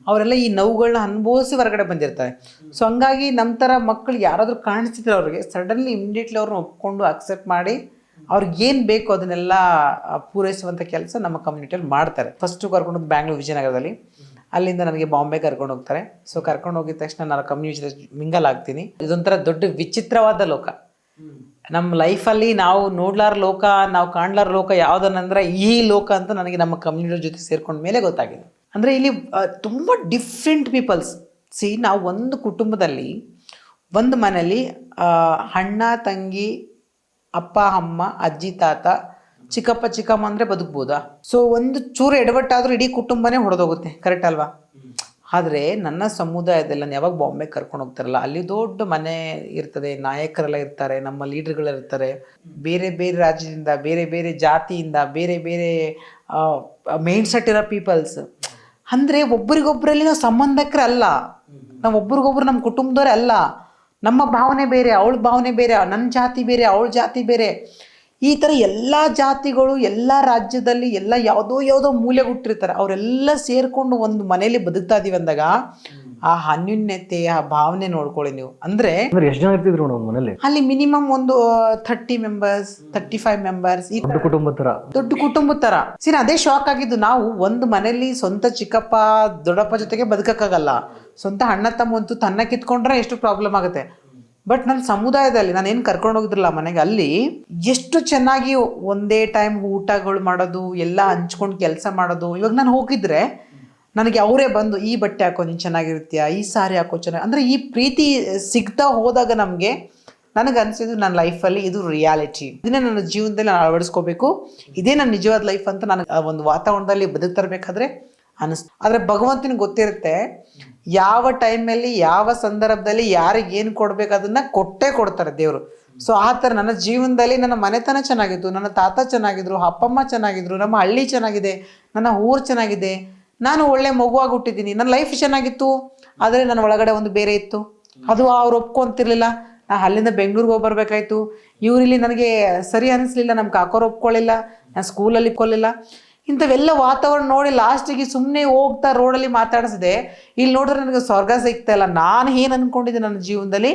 ಅವರೆಲ್ಲ ಈ ನೋವುಗಳನ್ನ ಅನುಭವಿಸಿ ಹೊರಗಡೆ ಬಂದಿರ್ತಾರೆ. ಸೊ ಹಂಗಾಗಿ ನಮ್ಮ ಥರ ಮಕ್ಕಳು ಯಾರಾದರೂ ಕಾಣಿಸ್ತಿದ್ರೆ ಅವ್ರಿಗೆ ಸಡನ್ಲಿ ಇಮಿಡಿಯೇಟ್ಲಿ ಅವ್ರನ್ನ ಒಪ್ಕೊಂಡು ಅಕ್ಸೆಪ್ಟ್ ಮಾಡಿ ಅವ್ರಿಗೇನು ಬೇಕು ಅದನ್ನೆಲ್ಲ ಪೂರೈಸುವಂಥ ಕೆಲಸ ನಮ್ಮ ಕಮ್ಯುನಿಟಿಯಲ್ಲಿ ಮಾಡ್ತಾರೆ. ಫಸ್ಟು ಕರ್ಕೊಂಡು ಹೋಗಿ ಬ್ಯಾಂಗ್ಳೂರು ವಿಜಯನಗರದಲ್ಲಿ, ಅಲ್ಲಿಂದ ನನಗೆ ಬಾಂಬೆ ಕರ್ಕೊಂಡು ಹೋಗ್ತಾರೆ. ಸೊ ಕರ್ಕೊಂಡು ಹೋಗಿದ ತಕ್ಷಣ ನಾನು ಕಮ್ಯುನಿಟಿ ಮಿಂಗಲ್ ಆಗ್ತೀನಿ. ಇದೊಂಥರ ದೊಡ್ಡ ವಿಚಿತ್ರವಾದ ಲೋಕ. ನಮ್ಮ ಲೈಫಲ್ಲಿ ನಾವು ನೋಡ್ಲಾರ ಲೋಕ, ನಾವು ಕಾಣ್ಲಾರ ಲೋಕ ಯಾವುದನ್ನಂದ್ರೆ ಈ ಲೋಕ ಅಂತ ನನಗೆ ನಮ್ಮ ಕಮ್ಯುನಿಟಿ ಜೊತೆ ಸೇರ್ಕೊಂಡ ಮೇಲೆ ಗೊತ್ತಾಗಿದೆ. ಅಂದರೆ ಇಲ್ಲಿ ತುಂಬ ಡಿಫ್ರೆಂಟ್ ಪೀಪಲ್ಸ್. ನಾವು ಒಂದು ಕುಟುಂಬದಲ್ಲಿ, ಒಂದು ಮನೆಯಲ್ಲಿ ಅಣ್ಣ ತಂಗಿ, ಅಪ್ಪ ಅಮ್ಮ, ಅಜ್ಜಿ ತಾತ, ಚಿಕ್ಕಪ್ಪ ಚಿಕ್ಕಮ್ಮ ಅಂದರೆ ಬದುಕ್ಬೋದಾ? ಸೊ ಒಂದು ಚೂರು ಎಡವಟ್ಟಾದರೂ ಇಡೀ ಕುಟುಂಬನೇ ಹೊಡೆದೋಗುತ್ತೆ, ಕರೆಕ್ಟ್ ಅಲ್ವಾ? ಆದರೆ ನನ್ನ ಸಮುದಾಯದಲ್ಲಿ ನಾನು ಯಾವಾಗ ಬಾಂಬೆ ಕರ್ಕೊಂಡು ಹೋಗ್ತಾರಲ್ಲ, ಅಲ್ಲಿ ದೊಡ್ಡ ಮನೆ ಇರ್ತದೆ, ನಾಯಕರೆಲ್ಲ ಇರ್ತಾರೆ, ನಮ್ಮ ಲೀಡರ್ಗಳಿರ್ತಾರೆ, ಬೇರೆ ಬೇರೆ ರಾಜ್ಯದಿಂದ, ಬೇರೆ ಬೇರೆ ಜಾತಿಯಿಂದ, ಬೇರೆ ಬೇರೆ ಮೈಂಡ್ ಸೆಟ್ ಇರೋ ಪೀಪಲ್ಸ್. ಅಂದರೆ ಒಬ್ರಿಗೊಬ್ಬರಲ್ಲಿ ನಾವು ಸಂಬಂಧಕ್ಕರೆ ಅಲ್ಲ, ನಾವು ಒಬ್ರಿಗೊಬ್ರು ನಮ್ಮ ಕುಟುಂಬದವರೇ ಅಲ್ಲ. ನಮ್ಮ ಭಾವನೆ ಬೇರೆ, ಅವಳ ಭಾವನೆ ಬೇರೆ, ನನ್ನ ಜಾತಿ ಬೇರೆ, ಅವಳ ಜಾತಿ ಬೇರೆ. ಈ ಥರ ಎಲ್ಲ ಜಾತಿಗಳು ಎಲ್ಲ ರಾಜ್ಯದಲ್ಲಿ ಎಲ್ಲ ಯಾವುದೋ ಮೂಲೆಗೆ ಹುಟ್ಟಿರ್ತಾರೆ. ಅವರೆಲ್ಲ ಸೇರಿಕೊಂಡು ಒಂದು ಮನೇಲಿ ಬದುಕ್ತಾ ಇದೀವಿ ಅಂದಾಗ ಆ ಅನ್ಯೂನ್ಯತೆ, ಆ ಭಾವನೆ ನೋಡ್ಕೊಳ್ಳಿ ನೀವು. ಅಂದರೆ ಎಷ್ಟು ಜನ ಇರ್ತಿದ್ರು ನಮ್ಮ ಮನೇಲಿ? ಅಲ್ಲಿ ಮಿನಿಮಮ್ ಒಂದು 30 ಮೆಂಬರ್ಸ್, 35 ಮೆಂಬರ್ಸ್, ಈ ದೊಡ್ಡ ಕುಟುಂಬದ ಥರ. ಅದೇ ಶಾಕ್ ಆಗಿದ್ದು. ನಾವು ಒಂದು ಮನೇಲಿ ಸ್ವಂತ ಚಿಕ್ಕಪ್ಪ ದೊಡ್ಡಪ್ಪ ಜೊತೆಗೆ ಬದುಕಕ್ಕಾಗಲ್ಲ, ಸ್ವಂತ ಅಣ್ಣ ತಮ್ಮ ಅಂತೂ ತನ್ನ ಕಿತ್ಕೊಂಡ್ರೆ ಎಷ್ಟು ಪ್ರಾಬ್ಲಮ್ ಆಗುತ್ತೆ. ಬಟ್ ನನ್ನ ಸಮುದಾಯದಲ್ಲಿ ನಾನೇನು ಕರ್ಕೊಂಡು ಹೋಗಿದ್ರಲ್ಲ ಮನೆಗೆ, ಅಲ್ಲಿ ಎಷ್ಟು ಚೆನ್ನಾಗಿ ಒಂದೇ ಟೈಮ್ ಊಟಗಳು ಮಾಡೋದು, ಎಲ್ಲ ಹಂಚ್ಕೊಂಡು ಕೆಲಸ ಮಾಡೋದು. ಇವಾಗ ನಾನು ಹೋಗಿದ್ರೆ ನನಗೆ ಅವರೇ ಬಂದು ಈ ಬಟ್ಟೆ ಹಾಕೋ ನೀನು ಚೆನ್ನಾಗಿರ್ತೀಯ, ಈ ಸಾರಿ ಹಾಕೋ ಚೆನ್ನಾಗಿ, ಅಂದರೆ ಈ ಪ್ರೀತಿ ಸಿಗ್ತಾ ಹೋದಾಗ ನನಗೆ ಅನಿಸಿದ್ದು ನನ್ನ ಲೈಫಲ್ಲಿ ಇದು ರಿಯಾಲಿಟಿ, ಇದನ್ನೇ ನನ್ನ ಜೀವನದಲ್ಲಿ ನಾನು ಅಳವಡಿಸ್ಕೋಬೇಕು, ಇದೇ ನನ್ನ ನಿಜವಾದ ಲೈಫ್ ಅಂತ ನನಗೆ ಒಂದು ವಾತಾವರಣದಲ್ಲಿ ಬದುಕ್ತಿರ್ಬೇಕಾದ್ರೆ ಅನ್ನಿಸ್ತು. ಆದರೆ ಭಗವಂತನಿಗೆ ಗೊತ್ತಿರುತ್ತೆ ಯಾವ ಟೈಮಲ್ಲಿ, ಯಾವ ಸಂದರ್ಭದಲ್ಲಿ ಯಾರಿಗೇನು ಕೊಡಬೇಕು ಅದನ್ನು ಕೊಡ್ತಾರೆ ದೇವರು. ಸೊ ಆ ಥರ ನನ್ನ ಜೀವನದಲ್ಲಿ ನನ್ನ ಮನೆತನ ಚೆನ್ನಾಗಿತ್ತು, ನನ್ನ ತಾತ ಚೆನ್ನಾಗಿದ್ರು, ಅಪ್ಪಮ್ಮ ಚೆನ್ನಾಗಿದ್ರು, ನಮ್ಮ ಹಳ್ಳಿ ಚೆನ್ನಾಗಿದೆ, ನನ್ನ ಊರು ಚೆನ್ನಾಗಿದೆ, ನಾನು ಒಳ್ಳೆ ಮಗುವಾಗಿ ಹುಟ್ಟಿದ್ದೀನಿ, ನನ್ನ ಲೈಫ್ ಚೆನ್ನಾಗಿತ್ತು. ಆದರೆ ನನ್ನ ಒಳಗಡೆ ಒಂದು ಬೇರೆ ಇತ್ತು, ಅದು ಅವ್ರು ಒಪ್ಕೊಂತಿರ್ಲಿಲ್ಲ. ನಾನು ಅಲ್ಲಿಂದ ಬೆಂಗಳೂರಿಗೆ ಹೋಗಿ ಬರಬೇಕಾಯ್ತು. ಇವರಿಲ್ಲಿ ನನಗೆ ಸರಿ ಅನ್ನಿಸ್ಲಿಲ್ಲ, ನಮ್ಮ ಕಾಕೋರು ಒಪ್ಕೊಳ್ಳಿಲ್ಲ, ನಾನು ಸ್ಕೂಲಲ್ಲಿ ಇಟ್ಕೊಳ್ಳಿಲ್ಲ. ಇಂಥವೆಲ್ಲ ವಾತಾವರಣ ನೋಡಿ ಲಾಸ್ಟಿಗೆ ಸುಮ್ಮನೆ ಹೋಗ್ತಾ ರೋಡಲ್ಲಿ ಮಾತಾಡಿಸಿದೆ. ಇಲ್ಲಿ ನೋಡಿದ್ರೆ ನನಗೆ ಸ್ವರ್ಗ ಸಿಗ್ತಾ ಇಲ್ಲ, ನಾನು ಏನು ಅಂದ್ಕೊಂಡಿದ್ದೆ ನನ್ನ ಜೀವನದಲ್ಲಿ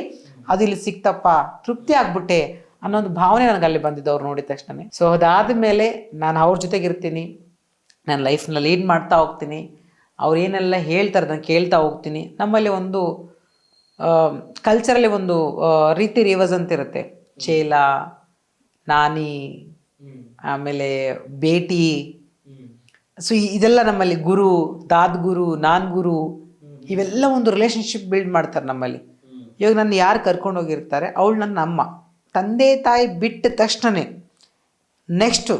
ಅದು ಇಲ್ಲಿ ಸಿಕ್ತಪ್ಪ, ತೃಪ್ತಿ ಆಗ್ಬಿಟ್ಟೆ ಅನ್ನೋದು ಭಾವನೆ ನನಗೆ ಅಲ್ಲಿ ಬಂದಿದ್ದು ಅವ್ರು ನೋಡಿದ ತಕ್ಷಣ. ಸೊ ಅದಾದಮೇಲೆ ನಾನು ಅವ್ರ ಜೊತೆಗಿರ್ತೀನಿ, ನನ್ನ ಲೈಫ್ನ ಲೀಡ್ ಮಾಡ್ತಾ ಹೋಗ್ತೀನಿ, ಅವ್ರು ಏನೆಲ್ಲ ಹೇಳ್ತಾರೆ ನಾನು ಕೇಳ್ತಾ ಹೋಗ್ತೀನಿ. ನಮ್ಮಲ್ಲಿ ಒಂದು ಕಲ್ಚರಲ್ಲಿ ಒಂದು ರೀತಿ ರಿವಾಜ್ ಅಂತ ಇರುತ್ತೆ, ಚೇಲ, ನಾನಿ, ಆಮೇಲೆ ಭೇಟಿ. ಸೊ ಇದೆಲ್ಲ ನಮ್ಮಲ್ಲಿ ಗುರು, ದಾದ್ ಗುರು, ನಾನ್ ಗುರು, ಇವೆಲ್ಲ ಒಂದು ರಿಲೇಷನ್ಶಿಪ್ ಬಿಲ್ಡ್ ಮಾಡ್ತಾರೆ ನಮ್ಮಲ್ಲಿ. ಇವಾಗ ನನ್ನ ಯಾರು ಕರ್ಕೊಂಡು ಹೋಗಿರ್ತಾರೆ ಅವಳು ನನ್ನ ಅಮ್ಮ. ತಂದೆ ತಾಯಿ ಬಿಟ್ಟ ತಕ್ಷಣವೇ ನೆಕ್ಸ್ಟು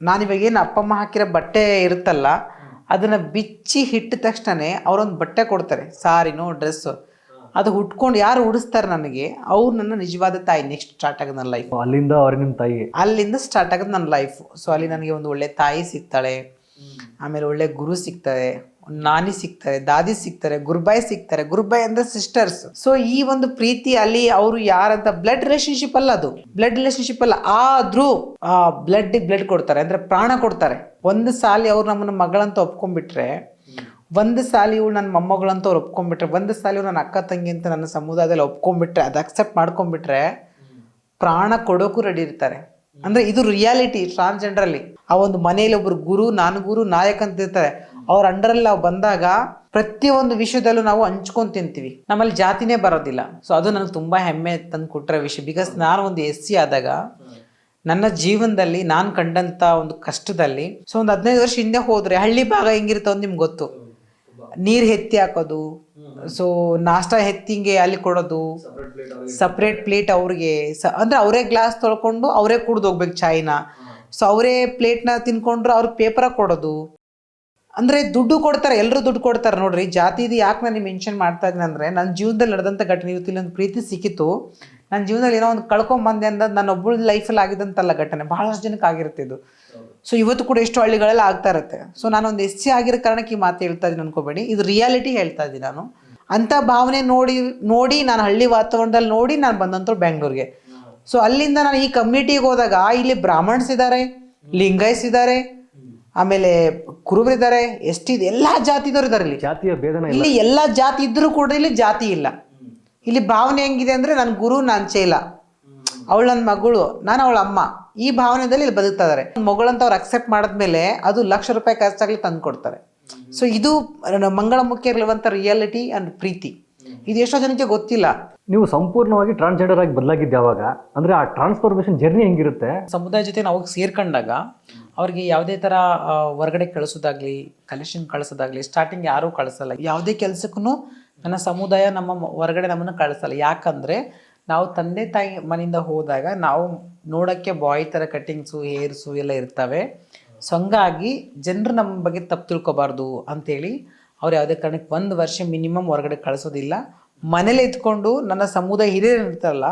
ನಾನಿವಾಗೇನು ಅಪ್ಪಮ್ಮ ಹಾಕಿರೋ ಬಟ್ಟೆ ಇರುತ್ತಲ್ಲ ಅದನ್ನು ಬಿಚ್ಚಿ ಹಿಟ್ಟ ತಕ್ಷಣವೇ ಅವರೊಂದು ಬಟ್ಟೆ ಕೊಡ್ತಾರೆ, ಸಾರಿನೋ ಡ್ರೆಸ್ಸು. ಅದು ಉಟ್ಕೊಂಡು ಯಾರು ಉಡಿಸ್ತಾರೆ ನನಗೆ, ಅವ್ರು ನನ್ನ ನಿಜವಾದ ತಾಯಿ. ನೆಕ್ಸ್ಟ್ ಸ್ಟಾರ್ಟ್ ಆಗೋದು ನನ್ನ ಲೈಫ್ ಅಲ್ಲಿಂದ. ಅವ್ರಿಗೆ ನಿಮ್ಮ ತಾಯಿ ಅಲ್ಲಿಂದ ಸ್ಟಾರ್ಟ್ ಆಗೋದು ನನ್ನ ಲೈಫು. ಸೊ ಅಲ್ಲಿ ನನಗೆ ಒಂದು ಒಳ್ಳೆ ತಾಯಿ ಸಿಗ್ತಾಳೆ, ಆಮೇಲೆ ಒಳ್ಳೆ ಗುರು ಸಿಗ್ತಾರೆ, ನಾನಿ ಸಿಗ್ತಾರೆ, ದಾದಿ ಸಿಗ್ತಾರೆ, ಗುರುಬಾಯಿ ಸಿಗ್ತಾರೆ. ಗುರುಬಾಯಿ ಅಂದರೆ ಸಿಸ್ಟರ್ಸ್. ಸೊ ಈ ಒಂದು ಪ್ರೀತಿ ಅಲ್ಲಿ ಅವರು ಯಾರಂತ ಬ್ಲಡ್ ರಿಲೇಶನ್ಶಿಪ್ ಅಲ್ಲ, ಅದು ಬ್ಲಡ್ ರಿಲೇಶನ್ಶಿಪ್ ಅಲ್ಲ, ಆದ್ರೂ ಆ ಬ್ಲಡ್ ಕೊಡ್ತಾರೆ, ಅಂದರೆ ಪ್ರಾಣ ಕೊಡ್ತಾರೆ. ಒಂದು ಸಾಲಿ ಅವ್ರು ನಮ್ಮನ್ನ ಮಗಳಂತ ಒಪ್ಕೊಂಡ್ಬಿಟ್ರೆ, ಒಂದು ಸಾಲಿ ಇವಳು ನನ್ನ ಮೊಮ್ಮಗಳಂತ ಅವ್ರು ಒಪ್ಕೊಂಡ್ಬಿಟ್ರೆ, ಒಂದು ಸಾಲಿ ಇವ್ರು ನನ್ನ ಅಕ್ಕ ತಂಗಿ ಅಂತ ನನ್ನ ಸಮುದಾಯದಲ್ಲಿ ಒಪ್ಕೊಂಡ್ಬಿಟ್ರೆ, ಅದು ಅಕ್ಸೆಪ್ಟ್ ಮಾಡ್ಕೊಂಡ್ಬಿಟ್ರೆ ಪ್ರಾಣ ಕೊಡೋಕ್ಕೂ ರೆಡಿ ಇರ್ತಾರೆ. ಅಂದರೆ ಇದು ರಿಯಾಲಿಟಿ ಟ್ರಾನ್ಸ್ಜೆಂಡರಲ್ಲಿ. ಆ ಒಂದು ಮನೆಯಲ್ಲಿ ಒಬ್ಬರು ಗುರು, ನಾನು ಗುರು, ನಾಯಕ ಅಂತ ಇರ್ತಾರೆ. ಅವ್ರ ಅಂಡರಲ್ಲಿ ನಾವು ಬಂದಾಗ ಪ್ರತಿಯೊಂದು ವಿಷಯದಲ್ಲೂ ನಾವು ಹಂಚ್ಕೊಂಡು ತಿಂತೀವಿ, ನಮ್ಮಲ್ಲಿ ಜಾತಿನೇ ಬರೋದಿಲ್ಲ. ಸೊ ಅದು ನನಗೆ ತುಂಬ ಹೆಮ್ಮೆ ತಂದು ಕೊಟ್ಟಿರೋ ವಿಷಯ. ಬಿಕಾಸ್ ನಾನು ಒಂದು SC ಆದಾಗ ನನ್ನ ಜೀವನದಲ್ಲಿ ನಾನು ಕಂಡಂಥ ಒಂದು ಕಷ್ಟದಲ್ಲಿ, ಸೊ ಒಂದು 15 ವರ್ಷ ಹಿಂದೆ ಹೋದರೆ ಹಳ್ಳಿ ಭಾಗ ಹೆಂಗಿರುತ್ತೆ ಅಂತ ನಿಮ್ಗೆ ಗೊತ್ತು. ನೀರು ಎತ್ತಿ ಹಾಕೋದು, ಸೊ ನಾಷ್ಟ ಎತ್ತಿಂಗೆ ಅಲ್ಲಿ ಕೊಡೋದು, ಸಪ್ರೇಟ್ ಪ್ಲೇಟ್ ಅವ್ರಿಗೆ ಅಂದರೆ ಅವರೇ ಗ್ಲಾಸ್ ತೊಳ್ಕೊಂಡು ಅವರೇ ಕುಡ್ದು ಹೋಗ್ಬೇಕು ಚಾಯ್ನ. ಸೊ ಅವರೇ ಪ್ಲೇಟ್ನ ತಿನ್ಕೊಂಡ್ರೆ ಅವ್ರಿಗೆ ಪೇಪರಾಗಿ ಕೊಡೋದು. ಅಂದರೆ ದುಡ್ಡು ಕೊಡ್ತಾರೆ, ಎಲ್ಲರೂ ದುಡ್ಡು ಕೊಡ್ತಾರೆ. ನೋಡ್ರಿ, ಜಾತಿ ಇದು ಯಾಕೆ ನಾನು ಮೆನ್ಷನ್ ಮಾಡ್ತಾ ಇದ್ದೀನಿ ಅಂದರೆ, ನನ್ನ ಜೀವನದಲ್ಲಿ ನಡೆದಂಥ ಘಟನೆ. ಇವತ್ತು ಇಲ್ಲೊಂದು ಪ್ರೀತಿ ಸಿಕ್ಕಿತ್ತು, ನನ್ನ ಜೀವನದಲ್ಲಿ ಏನೋ ಒಂದು ಕಳ್ಕೊಂಬಂದೆ ಅಂದ ನನ್ನ ಒಬ್ಬಳ ಲೈಫಲ್ಲಿ ಆಗಿದ್ದಂತಲ್ಲ ಘಟನೆ, ಬಹಳಷ್ಟು ಜನಕ್ಕೆ ಆಗಿರುತ್ತೆ ಇದು. ಸೊ ಇವತ್ತು ಕೂಡ ಎಷ್ಟು ಹಳ್ಳಿಗಳೆಲ್ಲ ಆಗ್ತಾ ಇರುತ್ತೆ. ಸೊ ನಾನೊಂದು SC ಆಗಿರೋ ಕಾರಣಕ್ಕೆ ಈ ಮಾತು ಹೇಳ್ತಾ ಇದ್ದೀನಿ ಅನ್ಕೋಬೇಡಿ, ಇದು ರಿಯಾಲಿಟಿ ಹೇಳ್ತಾ ಇದ್ದೀನಿ ನಾನು. ಅಂಥ ಭಾವನೆ ನೋಡಿ ನಾನು ಹಳ್ಳಿ ವಾತಾವರಣದಲ್ಲಿ ನೋಡಿ ನಾನು ಬಂದಂಥವ್ರು ಬ್ಯಾಂಗ್ಳೂರಿಗೆ. ಸೊ ಅಲ್ಲಿಂದ ನಾನು ಈ ಕಮ್ಯುನಿಟಿಗೆ ಹೋದಾಗ ಇಲ್ಲಿ ಬ್ರಾಹ್ಮಣ್ಸ್ ಇದ್ದಾರೆ, ಲಿಂಗಾಯಸ್ ಇದ್ದಾರೆ, ಆಮೇಲೆ ಕುರುಬರಿದ್ದಾರೆ, ಎಷ್ಟಿದೆ ಎಲ್ಲ ಜಾತಿದವ್ರು ಇದ್ದಾರೆ. ಇಲ್ಲಿ ಜಾತಿಯ ಭೇದನ ಇಲ್ಲ. ಇಲ್ಲಿ ಎಲ್ಲ ಜಾತಿ ಇದ್ರೂ ಕೂಡ ಇಲ್ಲಿ ಜಾತಿ ಇಲ್ಲ. ಇಲ್ಲಿ ಭಾವನೆ ಹೆಂಗಿದೆ ಅಂದರೆ, ನನ್ನ ಗುರು ನಾನು ಚೇಲ, ಅವಳು ನನ್ನ ಮಗಳು, ನಾನು ಅವಳ ಅಮ್ಮ, ಈ ಭಾವನೆಯಲ್ಲಿ ಇಲ್ಲಿ ಬದುಕ್ತಾ ಇದ್ದಾರೆ. ಮಗಳಂತ ಅವ್ರು ಅಕ್ಸೆಪ್ಟ್ ಮಾಡಿದ್ಮೇಲೆ ಅದು ಲಕ್ಷ ರೂಪಾಯಿ ಖರ್ಚಾಗಲಿ ತಂದು ಕೊಡ್ತಾರೆ. ಸೊ ಇದು ಮಂಗಳಮುಖಿ ಇರುವಂಥ ರಿಯಾಲಿಟಿ ಆ್ಯಂಡ್ ಪ್ರೀತಿ. ಇದು ಎಷ್ಟೋ ಜನಕ್ಕೆ ಗೊತ್ತಿಲ್ಲ. ನೀವು ಸಂಪೂರ್ಣವಾಗಿ ಟ್ರಾನ್ಸ್ಜೆಂಡರ್ ಆಗಿ ಬದಲಾಗಿದ್ದು ಯಾವಾಗ? ಅಂದರೆ ಆ ಟ್ರಾನ್ಸ್ಫಾರ್ಮೇಷನ್ ಜರ್ನಿ ಹೆಂಗಿರುತ್ತೆ? ಸಮುದಾಯ ಜೊತೆ ನಾವು ಸೇರ್ಕೊಂಡಾಗ ಅವ್ರಿಗೆ ಯಾವುದೇ ಥರ ಹೊರಗಡೆ ಕಳಿಸೋದಾಗ್ಲಿ, ಕಲೆಕ್ಷನ್ ಕಳಿಸೋದಾಗ್ಲಿ, ಸ್ಟಾರ್ಟಿಂಗ್ ಯಾರೂ ಕಳಿಸಲ್ಲ. ಯಾವುದೇ ಕೆಲಸಕ್ಕೂ ನನ್ನ ಸಮುದಾಯ ಹೊರಗಡೆ ನಮ್ಮನ್ನು ಕಳಿಸಲ್ಲ. ಯಾಕಂದರೆ ನಾವು ತಂದೆ ತಾಯಿ ಮನೆಯಿಂದ ಹೋದಾಗ ನಾವು ನೋಡೋಕ್ಕೆ ಬಾಯ್ ಥರ ಕಟ್ಟಿಂಗ್ಸು, ಹೇರ್ಸು ಎಲ್ಲ ಇರ್ತವೆ. ಸೊ ಹಂಗಾಗಿ ಜನರು ನಮ್ಮ ಬಗ್ಗೆ ತಪ್ಪು ತಿಳ್ಕೊಬಾರ್ದು ಅಂಥೇಳಿ ಅವ್ರು ಯಾವುದೇ ಕಾರಣಕ್ಕೆ 1 ವರ್ಷ ಮಿನಿಮಮ್ ಹೊರಗಡೆ ಕಳಿಸೋದಿಲ್ಲ. ಮನೇಲಿ ಇದ್ಕೊಂಡು ನನ್ನ ಸಮುದಾಯ ಹಿರಿಯರು ಇರ್ತಾರಲ್ಲ,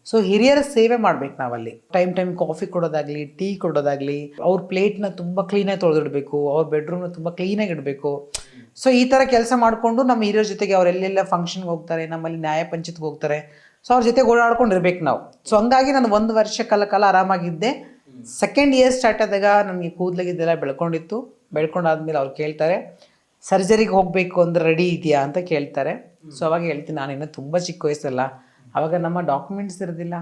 ಸೊ ಹಿರಿಯರ ಸೇವೆ ಮಾಡ್ಬೇಕು ನಾವಲ್ಲಿ. ಟೈಮ್ ಕಾಫಿ ಕೊಡೋದಾಗಲಿ, ಟೀ ಕೊಡೋದಾಗಲಿ, ಅವ್ರ ಪ್ಲೇಟ್ನ ತುಂಬ ಕ್ಲೀನಾಗಿ ತೊಳೆದಿಡಬೇಕು, ಅವ್ರ ಬೆಡ್ರೂಮ್ನ ತುಂಬ ಕ್ಲೀನಾಗಿ ಇಡಬೇಕು. ಸೊ ಈ ಥರ ಕೆಲಸ ಮಾಡಿಕೊಂಡು ನಮ್ಮ ಹಿರಿಯರ ಜೊತೆಗೆ ಅವರೆಲ್ಲೆಲ್ಲ ಫಂಕ್ಷನ್ಗೆ ಹೋಗ್ತಾರೆ, ನಮ್ಮಲ್ಲಿ ನ್ಯಾಯ ಪಂಚಾಯತ್ಗೆ ಹೋಗ್ತಾರೆ, ಸೊ ಅವ್ರ ಜೊತೆಗೆ ಓಡಾಡ್ಕೊಂಡು ಇರ್ಬೇಕು ನಾವು. ಸೊ ಹಂಗಾಗಿ ನಾನು 1 ವರ್ಷ ಕಾಲ ಆರಾಮಾಗಿದ್ದೆ. ಸೆಕೆಂಡ್ ಇಯರ್ ಸ್ಟಾರ್ಟ್ ಆದಾಗ ನನಗೆ ಕೂದಲಾಗಿದ್ದೆಲ್ಲ ಬೆಳ್ಕೊಂಡಾದ್ಮೇಲೆ ಅವ್ರು ಕೇಳ್ತಾರೆ, ಸರ್ಜರಿಗೆ ಹೋಗಬೇಕು ಅಂದ್ರೆ ರೆಡಿ ಇದೆಯಾ ಅಂತ ಕೇಳ್ತಾರೆ. ಸೊ ಅವಾಗ ಹೇಳ್ತೀನಿ, ನಾನಿನ್ನು ತುಂಬ ಚಿಕ್ಕ ವಯಸ್ಸಲ್ಲ, ಅವಾಗ ನಮ್ಮ ಡಾಕ್ಯುಮೆಂಟ್ಸ್ ಇರೋದಿಲ್ಲ,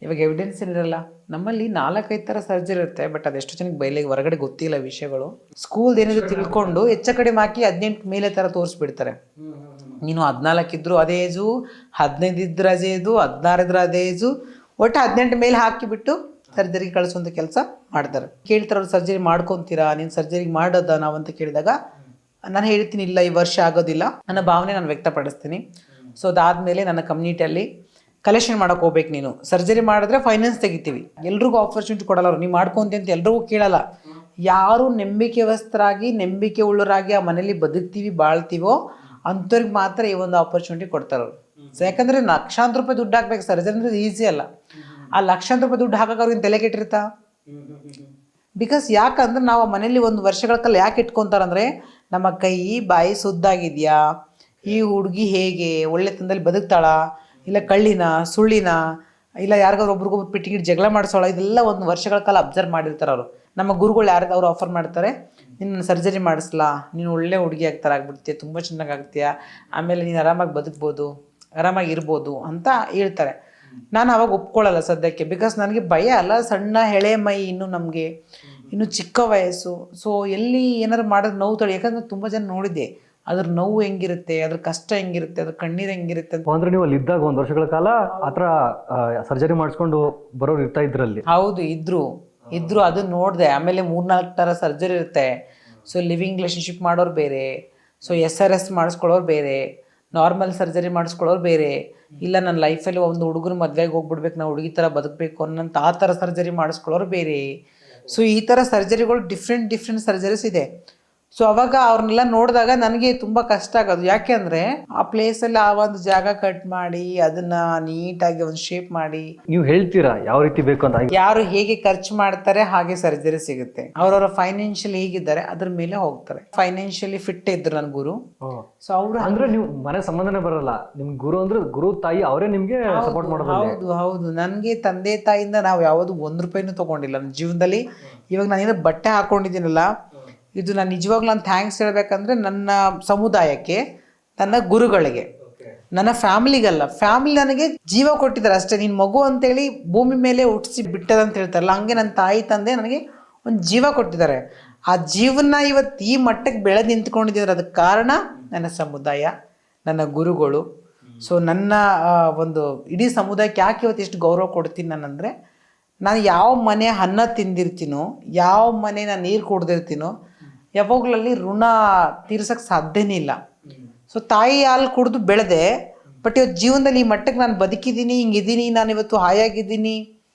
ಇವಾಗ ಎವಿಡೆನ್ಸ್ ಇರಲ್ಲ. ನಮ್ಮಲ್ಲಿ 4-5 ಥರ ಸರ್ಜರಿ ಇರುತ್ತೆ, ಬಟ್ ಅದೆಷ್ಟು ಜನಕ್ಕೆ ಬಯಲಿಗೆ ಹೊರಗಡೆ ಗೊತ್ತಿಲ್ಲ ವಿಷಯಗಳು. ಸ್ಕೂಲ್ದು ಏನಿದೆ ತಿಳ್ಕೊಂಡು ಹೆಚ್ಚ ಕಡಿಮೆ ಹಾಕಿ 18 ಮೇಲೆ ಥರ ತೋರಿಸ್ಬಿಡ್ತಾರೆ. ನೀನು 14 ಇದ್ರು ಅದೇ ಏಜು, 15 ಇದ್ರೆ ಅದೇ ಏಜು, 16 ಇದ್ರೆ ಅದೇ ಏಜು, ಒಟ್ಟು 18 ಮೇಲೆ ಹಾಕಿಬಿಟ್ಟು ಸರ್ಜರಿಗೆ ಕಳಿಸೋಂಥ ಕೆಲಸ ಮಾಡ್ತಾರೆ. ಕೇಳ್ತಾರೆ, ಅವ್ರು ಸರ್ಜರಿ ಮಾಡ್ಕೊತೀರಾ, ನೀನು ಸರ್ಜರಿಗೆ ಮಾಡೋದಾ ನಾವು ಅಂತ ಕೇಳಿದಾಗ ನಾನು ಹೇಳ್ತೀನಿ, ಇಲ್ಲ ಈ ವರ್ಷ ಆಗೋದಿಲ್ಲ, ನನ್ನ ಭಾವನೆ ನಾನು ವ್ಯಕ್ತಪಡಿಸ್ತೀನಿ. ಸೊ ಅದಾದಮೇಲೆ ನನ್ನ ಕಮ್ಯುನಿಟಿಯಲ್ಲಿ ಕಲೆಕ್ಷನ್ ಮಾಡೋಕೆ ಹೋಗ್ಬೇಕು. ನೀನು ಸರ್ಜರಿ ಮಾಡಿದ್ರೆ ಫೈನಾನ್ಸ್ ತೆಗಿತೀವಿ, ಎಲ್ರಿಗೂ ಆಪರ್ಚುನಿಟಿ ಕೊಡಲ್ಲ ಅವ್ರು, ನೀವು ಮಾಡ್ಕೊಂತಿ ಅಂತ ಎಲ್ರಿಗೂ ಕೇಳಲ್ಲ. ಯಾರು ನಂಬಿಕೆವಸ್ತರಾಗಿ ನಂಬಿಕೆ ಉಳ್ಳರಾಗಿ ಆ ಮನೇಲಿ ಬದುಕ್ತೀವಿ ಬಾಳ್ತೀವೋ ಅಂಥವ್ರಿಗೆ ಮಾತ್ರ ಈ ಒಂದು ಆಪರ್ಚುನಿಟಿ ಕೊಡ್ತಾರೆ ಅವರು. ಸೊ ಯಾಕಂದರೆ ಲಕ್ಷಾಂತರ ರೂಪಾಯಿ ದುಡ್ಡು ಹಾಕ್ಬೇಕು, ಸರ್ಜರಿ ಅಂದರೆ ಈಸಿ ಅಲ್ಲ. ಆ ಲಕ್ಷಾಂತರ ರೂಪಾಯಿ ದುಡ್ಡು ಹಾಕಕ್ಕೆ ಅವ್ರಿಗೆ ತಲೆ ಕೆಟ್ಟಿರ್ತಾ? ಬಿಕಾಸ್ ಯಾಕಂದ್ರೆ ನಾವು ಮನೇಲಿ 1 ವರ್ಷಗಳ ಕಾಲ ಯಾಕೆ ಇಟ್ಕೊತಾರಂದರೆ, ನಮ್ಮ ಕೈ ಬಾಯಿ ಸುದ್ದಾಗಿದೆಯಾ, ಈ ಹುಡುಗಿ ಹೇಗೆ ಒಳ್ಳೆ ತಂದಲ್ಲಿ ಬದುಕ್ತಾಳ, ಇಲ್ಲ ಕಳ್ಳಿನ ಸುಳ್ಳಿನ, ಇಲ್ಲ ಯಾರಿಗಾದ್ರು ಒಬ್ರಿಗೊಬ್ರು ಪಿಟ್ಟಿಗಿಟ್ಟು ಜಗಳ ಮಾಡಿಸೋಳ, ಇದೆಲ್ಲ 1 ವರ್ಷಗಳ ಕಾಲ ಅಬ್ಸರ್ವ್ ಮಾಡಿರ್ತಾರೆ ಅವರು. ನಮ್ಮ ಗುರುಗಳು ಯಾರಿಗಾದ್ರು ಆಫರ್ ಮಾಡ್ತಾರೆ, ನಿನ್ನ ಸರ್ಜರಿ ಮಾಡಿಸ್ಲಾ, ನೀನು ಒಳ್ಳೆ ಹುಡುಗಿ ಆಗ್ಬಿಡ್ತೀಯ, ತುಂಬ ಚೆನ್ನಾಗಿ ಆಗ್ತೀಯ, ಆಮೇಲೆ ನೀನು ಆರಾಮಾಗಿ ಬದುಕ್ಬೋದು, ಆರಾಮಾಗಿ ಇರ್ಬೋದು ಅಂತ ಹೇಳ್ತಾರೆ. ನಾನು ಅವಾಗ ಒಪ್ಕೊಳ್ಳಲ್ಲ ಸದ್ಯಕ್ಕೆ. ಬಿಕಾಸ್ ನನಗೆ ಭಯ ಅಲ್ಲ, ಸಣ್ಣ ಎಳೆ ಮೈ, ಇನ್ನೂ ಚಿಕ್ಕ ವಯಸ್ಸು. ಸೊ ಎಲ್ಲಿ ಏನಾರು ಮಾಡೋದು ನೋವು ತಳಿ, ಯಾಕಂದ್ರೆ ತುಂಬ ಜನ ನೋಡಿದ್ದೆ ಅದ್ರ ನೋವು ಹೆಂಗಿರುತ್ತೆ, ಅದ್ರ ಕಷ್ಟ ಹೆಂಗಿರುತ್ತೆ, ಅದ್ರ ಕಣ್ಣೀರು ಹೆಂಗಿರುತ್ತೆ ಅಂತ. ಅಂದ್ರೆ ನೀವು ಅಲ್ಲಿ ಇದ್ದಾಗ 1 ವರ್ಷಗಳ ಕಾಲ ಆ ಥರ ಸರ್ಜರಿ ಮಾಡಿಸ್ಕೊಂಡು ಬರೋರು ಇರ್ತಾ ಇದ್ರಲ್ಲಿ? ಹೌದು, ಇದ್ರು ಅದು ನೋಡಿದೆ. ಆಮೇಲೆ 3-4 ಥರ ಸರ್ಜರಿ ಇರುತ್ತೆ. ಸೊ ಲಿವಿಂಗ್ ರಿಲೇಷನ್ಶಿಪ್ ಮಾಡೋರು ಬೇರೆ, ಸೊ SRS ಮಾಡಿಸ್ಕೊಳ್ಳೋರು ಬೇರೆ, ನಾರ್ಮಲ್ ಸರ್ಜರಿ ಮಾಡಿಸ್ಕೊಳ್ಳೋರು ಬೇರೆ, ಇಲ್ಲ ನನ್ನ ಲೈಫಲ್ಲಿ ಒಂದು ಹುಡುಗರು ಮದುವೆಗೆ ಹೋಗ್ಬಿಡ್ಬೇಕು, ನಾವು ಹುಡುಗಿ ಥರ ಬದುಕಬೇಕು ಅನ್ನೋಂಥ ಆ ಥರ ಸರ್ಜರಿ ಮಾಡಿಸ್ಕೊಳ್ಳೋರು ಬೇರೆ. ಸೊ ಈ ಥರ ಸರ್ಜರಿಗಳು ಡಿಫ್ರೆಂಟ್ ಸರ್ಜರೀಸ್ ಇದೆ. ಸೊ ಅವಾಗ ಅವ್ರನ್ನೆಲ್ಲ ನೋಡಿದಾಗ ನನಗೆ ತುಂಬ ಕಷ್ಟ ಆಗೋದು. ಯಾಕೆ ಅಂದರೆ ಆ ಪ್ಲೇಸಲ್ಲಿ ಆ ಒಂದು ಜಾಗ ಕಟ್ ಮಾಡಿ ಅದನ್ನು ನೀಟಾಗಿ ಒಂದು ಶೇಪ್ ಮಾಡಿ, ನೀವು ಹೇಳ್ತೀರಾ ಯಾವ ರೀತಿ ಬೇಕು ಅಂತ, ಯಾರು ಹೇಗೆ ಖರ್ಚು ಮಾಡ್ತಾರೆ ಹಾಗೆ ಸರ್ಜರಿ ಸಿಗುತ್ತೆ. ಅವರವರ ಫೈನಾನ್ಷಿಯಲಿ ಹೇಗಿದ್ದಾರೆ ಅದ್ರ ಮೇಲೆ ಹೋಗ್ತಾರೆ. ಫೈನಾನ್ಷಿಯಲಿ ಫಿಟ್ ಇದ್ರು ನನ್ನ ಗುರು. ಸೊ ಅವರು ಅಂದ್ರೆ ನೀವು ಮನೆ ಸಂಬಂಧನೇ ಬರಲ್ಲ, ನಿಮ್ ಗುರು ಅಂದ್ರೆ ಗುರು ತಾಯಿ ಅವರೇ ನಿಮ್ಗೆ ಸಪೋರ್ಟ್ ಮಾಡೋದು? ಹೌದು. ನನಗೆ ತಂದೆ ತಾಯಿಯಿಂದ ನಾವು ಯಾವುದು 1 ರೂಪಾಯಿನೂ ತೊಗೊಂಡಿಲ್ಲ ನನ್ನ ಜೀವನದಲ್ಲಿ. ಇವಾಗ ನಾನೇನೋ ಬಟ್ಟೆ ಹಾಕೊಂಡಿದ್ದೀನಲ್ಲ, ಇದು ನಾನು ನಿಜವಾಗ್ಲೂ ನಾನು ಥ್ಯಾಂಕ್ಸ್ ಹೇಳ್ಬೇಕಂದ್ರೆ ನನ್ನ ಸಮುದಾಯಕ್ಕೆ, ನನ್ನ ಗುರುಗಳಿಗೆ, ನನ್ನ ಫ್ಯಾಮಿಲಿಗಲ್ಲ. ಫ್ಯಾಮಿಲಿ ನನಗೆ ಜೀವ ಕೊಟ್ಟಿದ್ದಾರೆ ಅಷ್ಟೇ. ನಿನ್ನ ಮಗು ಅಂತೇಳಿ ಭೂಮಿ ಮೇಲೆ ಹುಟ್ಟಿಸಿ ಬಿಟ್ಟದಂತ ಹೇಳ್ತಾರಲ್ಲ, ಹಂಗೆ ನನ್ನ ತಾಯಿ ತಂದೆ ನನಗೆ ಒಂದು ಜೀವ ಕೊಟ್ಟಿದ್ದಾರೆ. ಆ ಜೀವನ ಇವತ್ತು ಈ ಮಟ್ಟಕ್ಕೆ ಬೆಳೆದು ನಿಂತ್ಕೊಂಡಿದ್ದೀರ ಅದಕ್ಕೆ ಕಾರಣ ನನ್ನ ಸಮುದಾಯ, ನನ್ನ ಗುರುಗಳು. ಸೊ ನನ್ನ ಒಂದು ಇಡೀ ಸಮುದಾಯಕ್ಕೆ ಯಾಕೆ ಇವತ್ತು ಎಷ್ಟು ಗೌರವ ಕೊಡ್ತೀನಿ ನಾನಂದರೆ, ನಾನು ಯಾವ ಮನೆ ಅನ್ನ ತಿಂದಿರ್ತೀನೋ, ಯಾವ ಮನೆ ನಾನು ನೀರು ಕುಡ್ದಿರ್ತೀನೋ, ಯಾವಾಗಲಲ್ಲಿ ಋಣ ತೀರ್ಸೋಕ್ಕೆ ಸಾಧ್ಯನೇ ಇಲ್ಲ. ಸೊ ತಾಯಿ ಹಾಲು ಕುಡಿದು ಬೆಳೆದೆ, ಬಟ್ ಇವತ್ತು ಜೀವನದಲ್ಲಿ ಈ ಮಟ್ಟಕ್ಕೆ ನಾನು ಬದುಕಿದ್ದೀನಿ, ಹಿಂಗಿದ್ದೀನಿ, ನಾನು ಇವತ್ತು ಹಾಯಾಗಿದ್ದೀನಿ,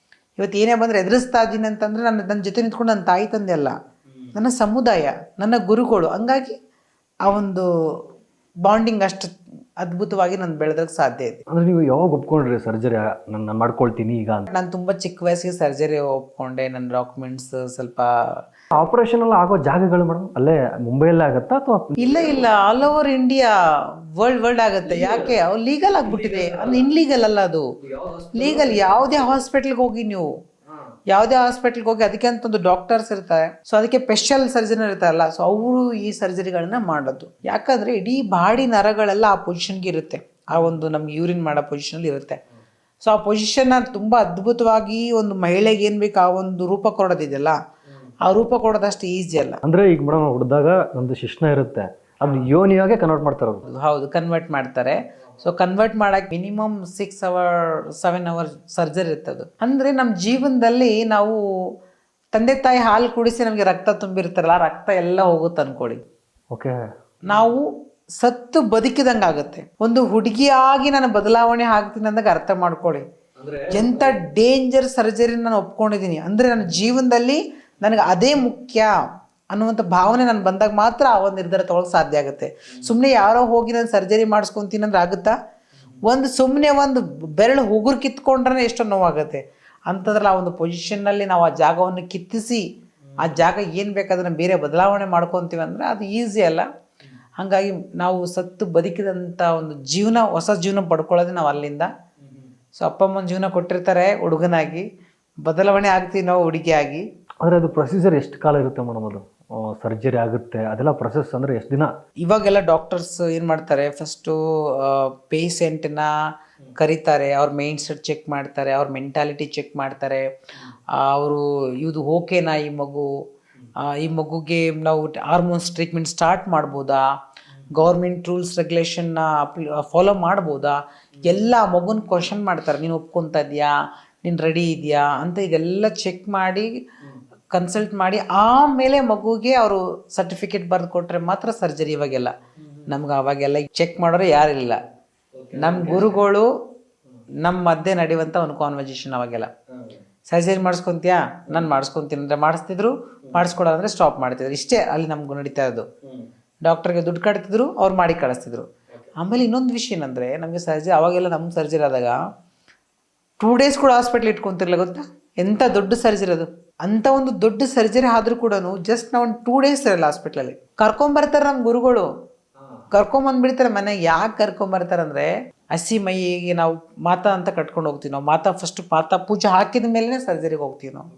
ಇವತ್ತು ಏನೇ ಬಂದರೆ ಎದುರಿಸ್ತಾ ಇದ್ದೀನಿ ಅಂತಂದರೆ ನನ್ನ ಜೊತೆ ನಿಂತ್ಕೊಂಡು ನನ್ನ ತಾಯಿ ತಂದೆ ಅಲ್ಲ, ನನ್ನ ಸಮುದಾಯ, ನನ್ನ ಗುರುಗಳು. ಹಂಗಾಗಿ ಆ ಒಂದು ಬಾಂಡಿಂಗ್ ಅಷ್ಟು ಅದ್ಭುತವಾಗಿ ನಾನು ಬೆಳೆದಕ್ಕೆ ಸಾಧ್ಯ ಇದೆ. ಅಂದರೆ ನೀವು ಯಾವಾಗ ಒಪ್ಕೊಂಡ್ರಿ ಸರ್ಜರಿ ನಾನು ಮಾಡ್ಕೊಳ್ತೀನಿ ಈಗ ಅಂತ? ನಾನು ತುಂಬ ಚಿಕ್ಕ ವಯಸ್ಸಿಗೆ ಸರ್ಜರಿ ಒಪ್ಕೊಂಡೆ. ನನ್ನ ಡಾಕ್ಯುಮೆಂಟ್ಸ್ ಸ್ವಲ್ಪ ಆಪರೇಷನ್ ಎಲ್ಲ ಆಗೋ ಜಾಗಗಳು ಮೇಡಮ್ ಅಲ್ಲೇ ಮುಂಬೈಯಲ್ಲೇ ಆಗುತ್ತಾ ಅಥವಾ? ಇಲ್ಲ ಆಲ್ ಓವರ್ ಇಂಡಿಯಾ, ವರ್ಲ್ಡ್ ಆಗುತ್ತೆ. ಯಾಕೆ ಅವ್ರು ಲೀಗಲ್ ಆಗಿಬಿಟ್ಟಿದೆ, ಅದು ಇನ್ಲೀಗಲ್ ಅಲ್ಲ, ಅದು ಲೀಗಲ್. ಯಾವುದೇ ಹಾಸ್ಪಿಟ್ಲ್ಗೆ ಹೋಗಿ ನೀವು, ಯಾವುದೇ ಹಾಸ್ಪಿಟ್ಲ್ಗೆ ಹೋಗಿ ಅದಕ್ಕೆ ಅಂತ ಒಂದು ಡಾಕ್ಟರ್ಸ್ ಇರ್ತಾರೆ. ಸೊ ಅದಕ್ಕೆ ಸ್ಪೆಷಲ್ ಸರ್ಜನ್ ಇರ್ತಾರಲ್ಲ, ಸೊ ಅವರು ಈ ಸರ್ಜರಿಗಳನ್ನ ಮಾಡೋದು. ಯಾಕಂದರೆ ಇಡೀ ಬಾಡಿ ನರಗಳೆಲ್ಲ ಆ ಪೊಸಿಷನ್ಗೆ ಇರುತ್ತೆ, ಆ ಒಂದು ನಮ್ಗೆ ಯೂರಿನ್ ಮಾಡೋ ಪೊಸಿಷನಲ್ಲಿ ಇರುತ್ತೆ. ಸೊ ಆ ಪೊಸಿಷನ್ನ ತುಂಬ ಅದ್ಭುತವಾಗಿ ಒಂದು ಮಹಿಳೆಗೆ ಏನು ಬೇಕು ಆ ಒಂದು ರೂಪ ಕೊಡೋದಿದೆಯಲ್ಲ, ಆ ರೂಪ ಕೊಡೋದಷ್ಟು ಈಸಿ ಅಲ್ಲ. ಅಂದರೆ ಈಗ ಮೇಡಮ್ ಹುಡ್ದಾಗ ನಮ್ಮದು ಶಿಶ್ನ ಇರುತ್ತೆ, ಅದನ್ನ ಯೋನಿಯಾಗೆ ಕನ್ವರ್ಟ್ ಮಾಡ್ತಾರೆ ಅವರು. ಹೌದು, ಕನ್ವರ್ಟ್ ಮಾಡ್ತಾರೆ. ಸೊ ಕನ್ವರ್ಟ್ ಮಾಡಕ್ಕೆ ಮಿನಿಮಮ್ 6 hours 7 hours ಸರ್ಜರಿ ಇರ್ತದೆ. ಅಂದರೆ ನಮ್ಮ ಜೀವನದಲ್ಲಿ ನಾವು ತಂದೆ ತಾಯಿ ಹಾಲು ಕುಡಿಸಿ ನಮಗೆ ರಕ್ತ ತುಂಬಿರ್ತಾರಲ್ಲ, ರಕ್ತ ಎಲ್ಲ ಹೋಗುತ್ತೆ ಅನ್ಕೊಳ್ಳಿ. ಓಕೆ, ನಾವು ಸತ್ತು ಬದುಕಿದಂಗೆ ಆಗುತ್ತೆ. ಒಂದು ಹುಡುಗಿಯಾಗಿ ನಾನು ಬದಲಾವಣೆ ಆಗ್ತೀನಿ ಅಂದಾಗ ಅರ್ಥ ಮಾಡ್ಕೊಳ್ಳಿ ಎಂಥ ಡೇಂಜರ್ ಸರ್ಜರಿ ನಾನು ಒಪ್ಕೊಂಡಿದ್ದೀನಿ. ಅಂದರೆ ನನ್ನ ಜೀವನದಲ್ಲಿ ನನಗೆ ಅದೇ ಮುಖ್ಯ ಅನ್ನುವಂಥ ಭಾವನೆ ನಾನು ಬಂದಾಗ ಮಾತ್ರ ಆ ಒಂದು ನಿರ್ಧಾರ ತೊಗೊಳಕ್ಕೆ ಸಾಧ್ಯ ಆಗುತ್ತೆ. ಸುಮ್ಮನೆ ಯಾರೋ ಹೋಗಿ ನಾನು ಸರ್ಜರಿ ಮಾಡಿಸ್ಕೊತೀನಿ ಅಂದ್ರೆ ಆಗುತ್ತಾ? ಸುಮ್ಮನೆ ಒಂದು ಬೆರಳು ಉಗುರು ಕಿತ್ಕೊಂಡ್ರೆ ಎಷ್ಟೋ ನೋವಾಗುತ್ತೆ. ಅಂಥದ್ರಲ್ಲಿ ಆ ಒಂದು ಪೊಸಿಷನ್ನಲ್ಲಿ ನಾವು ಆ ಜಾಗವನ್ನು ಕಿತ್ತಿಸಿ ಆ ಜಾಗ ಏನು ಬೇಕಾದ್ರೆ ಬೇರೆ ಬದಲಾವಣೆ ಮಾಡ್ಕೊತೀವಿ ಅಂದರೆ ಅದು ಈಸಿ ಅಲ್ಲ. ಹಾಗಾಗಿ ನಾವು ಸತ್ತು ಬದುಕಿದಂಥ ಒಂದು ಜೀವನ, ಹೊಸ ಜೀವನ ಪಡ್ಕೊಳ್ಳೋದು ನಾವು ಅಲ್ಲಿಂದ. ಸೊ ಅಪ್ಪ ಅಮ್ಮನ ಜೀವನ ಕೊಟ್ಟಿರ್ತಾರೆ ಹುಡುಗನಾಗಿ, ಬದಲಾವಣೆ ಆಗ್ತೀವಿ ನಾವು ಹುಡುಗಿಯಾಗಿ. ಆದರೆ ಅದು ಪ್ರೊಸೀಜರ್ ಎಷ್ಟು ಕಾಲ ಇರುತ್ತೆ ಮೇಡಮ್? ಅದು ಸರ್ಜರಿ ಆಗುತ್ತೆ ಅದೆಲ್ಲ ಪ್ರೊಸೆಸ್ ಅಂದರೆ ಎಷ್ಟು ದಿನ? ಇವಾಗೆಲ್ಲ ಡಾಕ್ಟರ್ಸ್ ಏನು ಮಾಡ್ತಾರೆ, ಫಸ್ಟು ಪೇಷೆಂಟನ್ನ ಕರೀತಾರೆ, ಅವ್ರ ಮೈಂಡ್ ಸೆಟ್ ಚೆಕ್ ಮಾಡ್ತಾರೆ, ಅವ್ರ ಮೆಂಟಾಲಿಟಿ ಚೆಕ್ ಮಾಡ್ತಾರೆ. ಅವರು ಇದು ಓಕೆನಾ ಈ ಮಗುಗೆ ನಾವು ಹಾರ್ಮೋನ್ಸ್ ಟ್ರೀಟ್ಮೆಂಟ್ ಸ್ಟಾರ್ಟ್ ಮಾಡ್ಬೋದಾ, ಗೌರ್ಮೆಂಟ್ ರೂಲ್ಸ್ ರೆಗ್ಯುಲೇಷನ್ನ ಫಾಲೋ ಮಾಡ್ಬೋದಾ, ಎಲ್ಲ ಮಗುನ ಕ್ವಶನ್ ಮಾಡ್ತಾರೆ. ನೀನು ಒಪ್ಕೊತಾ ಇದೆಯಾ, ನೀನು ರೆಡಿ ಇದೆಯಾ ಅಂತ ಇದೆಲ್ಲ ಚೆಕ್ ಮಾಡಿ ಕನ್ಸಲ್ಟ್ ಮಾಡಿ ಆಮೇಲೆ ಮಗುಗೆ ಅವರು ಸರ್ಟಿಫಿಕೇಟ್ ಬರೆದು ಕೊಟ್ಟರೆ ಮಾತ್ರ ಸರ್ಜರಿ. ಇವಾಗೆಲ್ಲ ನಮ್ಗೆ ಅವಾಗೆಲ್ಲ ಚೆಕ್ ಮಾಡೋರು ಯಾರಿಲ್ಲ. ನಮ್ಮ ಗುರುಗಳು ನಮ್ಮ ಮಧ್ಯೆ ನಡೆಯುವಂಥ ಒಂದು ಕಾನ್ವರ್ಜೇಷನ್. ಅವಾಗೆಲ್ಲ ಸರ್ಜರಿ ಮಾಡಿಸ್ಕೊತೀಯಾ, ನಾನು ಮಾಡಿಸ್ಕೊತೀನಿ ಅಂದರೆ ಮಾಡಿಸ್ತಿದ್ರು, ಮಾಡಿಸ್ಕೊಡೋದಂದ್ರೆ ಸ್ಟಾಪ್ ಮಾಡ್ತಿದ್ರು. ಇಷ್ಟೇ ಅಲ್ಲಿ ನಮ್ಗೆ ನಡೀತಾ ಇರೋದು. ಡಾಕ್ಟರ್ಗೆ ದುಡ್ಡು ಕಟ್ತಿದ್ರು, ಅವ್ರು ಮಾಡಿ ಕಳಿಸ್ತಿದ್ರು. ಆಮೇಲೆ ಇನ್ನೊಂದು ವಿಷಯ ಏನಂದರೆ, ನಮಗೆ ಸರ್ಜರಿ ಅವಾಗೆಲ್ಲ ನಮ್ಮ ಸರ್ಜರಿ ಆದಾಗ 2 days ಕೂಡ ಹಾಸ್ಪಿಟ್ಲ್ ಇಟ್ಕೊತಿರ್ಲಿಲ್ಲ, ಗೊತ್ತಾ? ಎಂಥ ದೊಡ್ಡ ಸರ್ಜರಿ ಅದು. ಅಂಥ ಒಂದು ದೊಡ್ಡ ಸರ್ಜರಿ ಆದರೂ ಕೂಡ ಜಸ್ಟ್ ನಾವು ಒಂದು 2 days ಇರಲ್ಲ ಹಾಸ್ಪಿಟ್ಲಲ್ಲಿ. ಕರ್ಕೊಂಬರ್ತಾರೆ ನಮ್ಮ ಗುರುಗಳು, ಕರ್ಕೊಂಬಂದ್ಬಿಡ್ತಾರೆ ಮನೆಗೆ. ಯಾಕೆ ಕರ್ಕೊಂಬರ್ತಾರಂದರೆ, ಹಸಿ ಮೈಗೆ ನಾವು ಮಾತಾ ಅಂತ ಕಟ್ಕೊಂಡು ಹೋಗ್ತೀವಿ. ನಾವು ಮಾತಾ ಪೂಜೆ ಹಾಕಿದ ಮೇಲೆ ಸರ್ಜರಿಗೆ ಹೋಗ್ತೀವಿ ನಾವು.